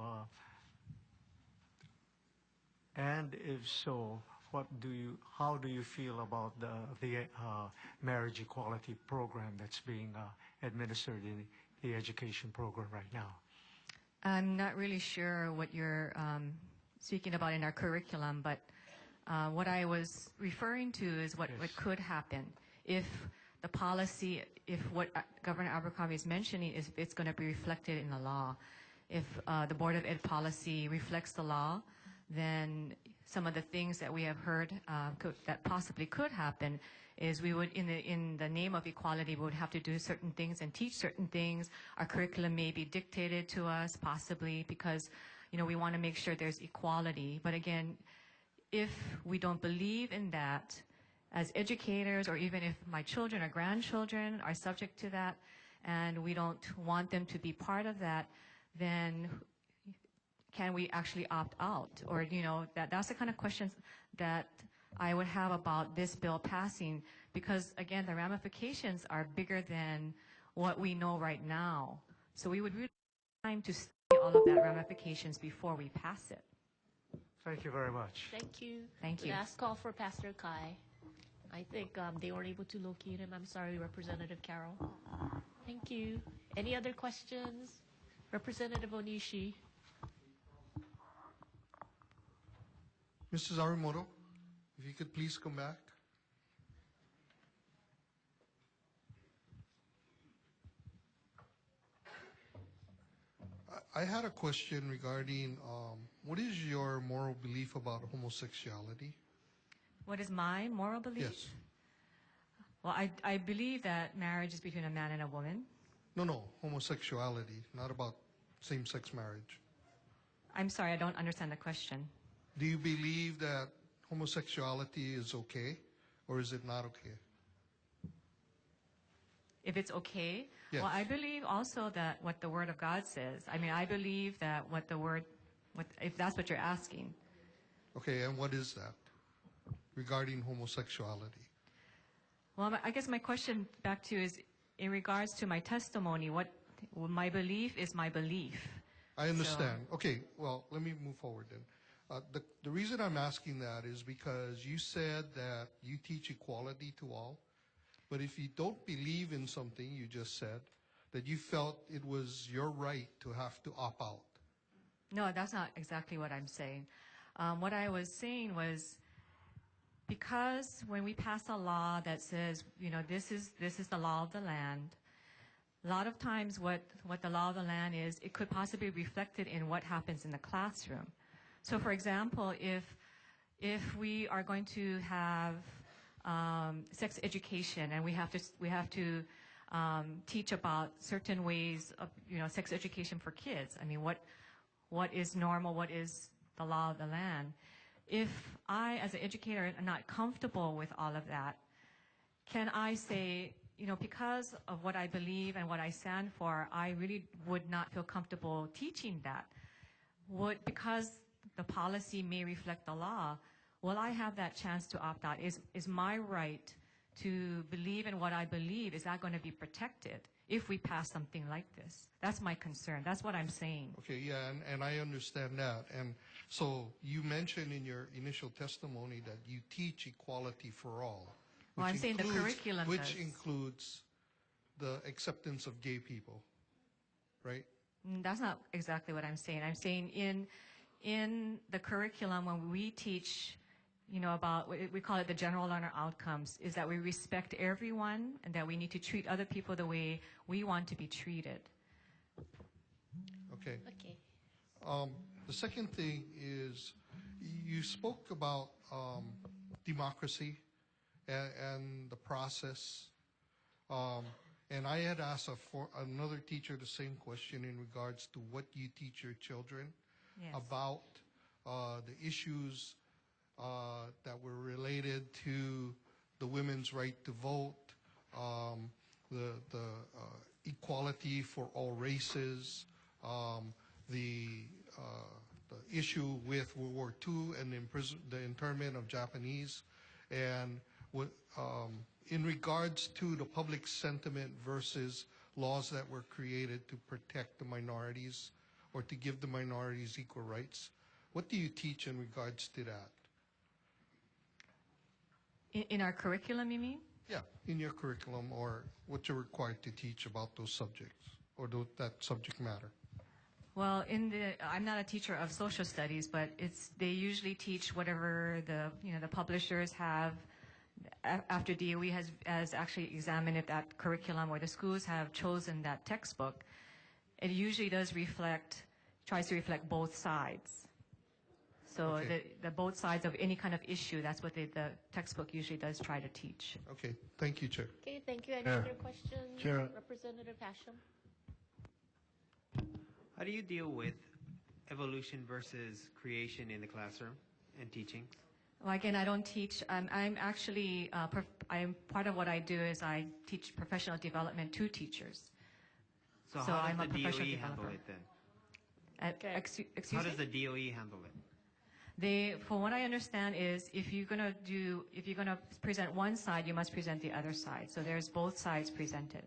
how do you feel about the marriage equality program that's being administered in the education program right now? I'm not really sure what you're speaking about in our curriculum, but what I was referring to is what could happen if the policy, if what Governor Abercrombie is mentioning is it's going to be reflected in the law. If the Board of Ed policy reflects the law, then some of the things that we have heard that possibly could happen is we would, in the name of equality, we would have to do certain things and teach certain things. Our curriculum may be dictated to us, possibly, because, you know, we want to make sure there's equality. But again, if we don't believe in that as educators, or even if my children or grandchildren are subject to that, and we don't want them to be part of that, then can we actually opt out? Or, you know, that's the kind of questions that I would have about this bill passing, because again, the ramifications are bigger than what we know right now. So we would really have time to study all of that ramifications before we pass it. Thank you very much. Thank you. Thank you. Last call for Pastor Kai. I think they weren't able to locate him. I'm sorry, Representative Carroll. Thank you. Any other questions? Representative Onishi. Mrs. Arimoto, if you could please come back. I had a question regarding what is your moral belief about homosexuality? What is my moral belief? Yes. Well, I believe that marriage is between a man and a woman. No, homosexuality, not about same-sex marriage. I'm sorry, I don't understand the question. Do you believe that homosexuality is okay, or is it not okay? If it's okay? Yes. Well, I believe also that what the Word of God says. I mean, I believe that if that's what you're asking. Okay, and what is that regarding homosexuality? Well, I guess my question back to you is, in regards to my testimony, my belief is my belief. I understand. Okay, well, let me move forward then. The reason I'm asking that is because you said that you teach equality to all, but if you don't believe in something, you just said that you felt it was your right to have to opt out. No, that's not exactly what I'm saying. What I was saying was, because when we pass a law that says, you know, this is the law of the land, a lot of times what the law of the land is, it could possibly be reflected in what happens in the classroom. So, for example, if we are going to have sex education, and we have to teach about certain ways of, you know, sex education for kids. I mean, what is normal? What is the law of the land? If I, as an educator, am not comfortable with all of that, can I say, you know, because of what I believe and what I stand for, I really would not feel comfortable teaching that? Because the policy may reflect the law, will I have that chance to opt out? Is my right to believe in what I believe, is that going to be protected if we pass something like this? That's my concern. That's what I'm saying. Okay, yeah, and I understand that. And so you mentioned in your initial testimony that you teach equality for all. Well, I'm saying the curriculum Which does. includes the acceptance of gay people, right? That's not exactly what I'm saying. I'm saying in the curriculum, when we teach, you know, about, we call it the general learner outcomes, is that we respect everyone and that we need to treat other people the way we want to be treated. Okay. Okay. The second thing is you spoke about democracy and the process. And I had asked another teacher the same question in regards to what you teach your children about the issues that were related to the women's right to vote, the equality for all races, the issue with World War II and the internment of Japanese, and in regards to the public sentiment versus laws that were created to protect the minorities or to give the minorities equal rights. What do you teach in regards to that? In our curriculum, you mean? Yeah, in your curriculum or what you're required to teach about those subjects or that subject matter. Well, I'm not a teacher of social studies, but they usually teach whatever the publishers have after DOE has actually examined if that curriculum or the schools have chosen that textbook. It usually tries to reflect both sides. So Okay. the both sides of any kind of issue, that's what the textbook usually does try to teach. Okay, thank you, Chair. Okay, thank you. Any Chair. other questions? Chair. Representative Hashem. How do you deal with evolution versus creation in the classroom and teaching? Well, again, I don't teach. I'm actually, I'm part of what I do is I teach professional development to teachers. So how I'm does a the professional DOE handle developer. it then? Excuse How me? does the DOE handle it? From what I understand is if you're gonna present one side, you must present the other side. So there's both sides presented.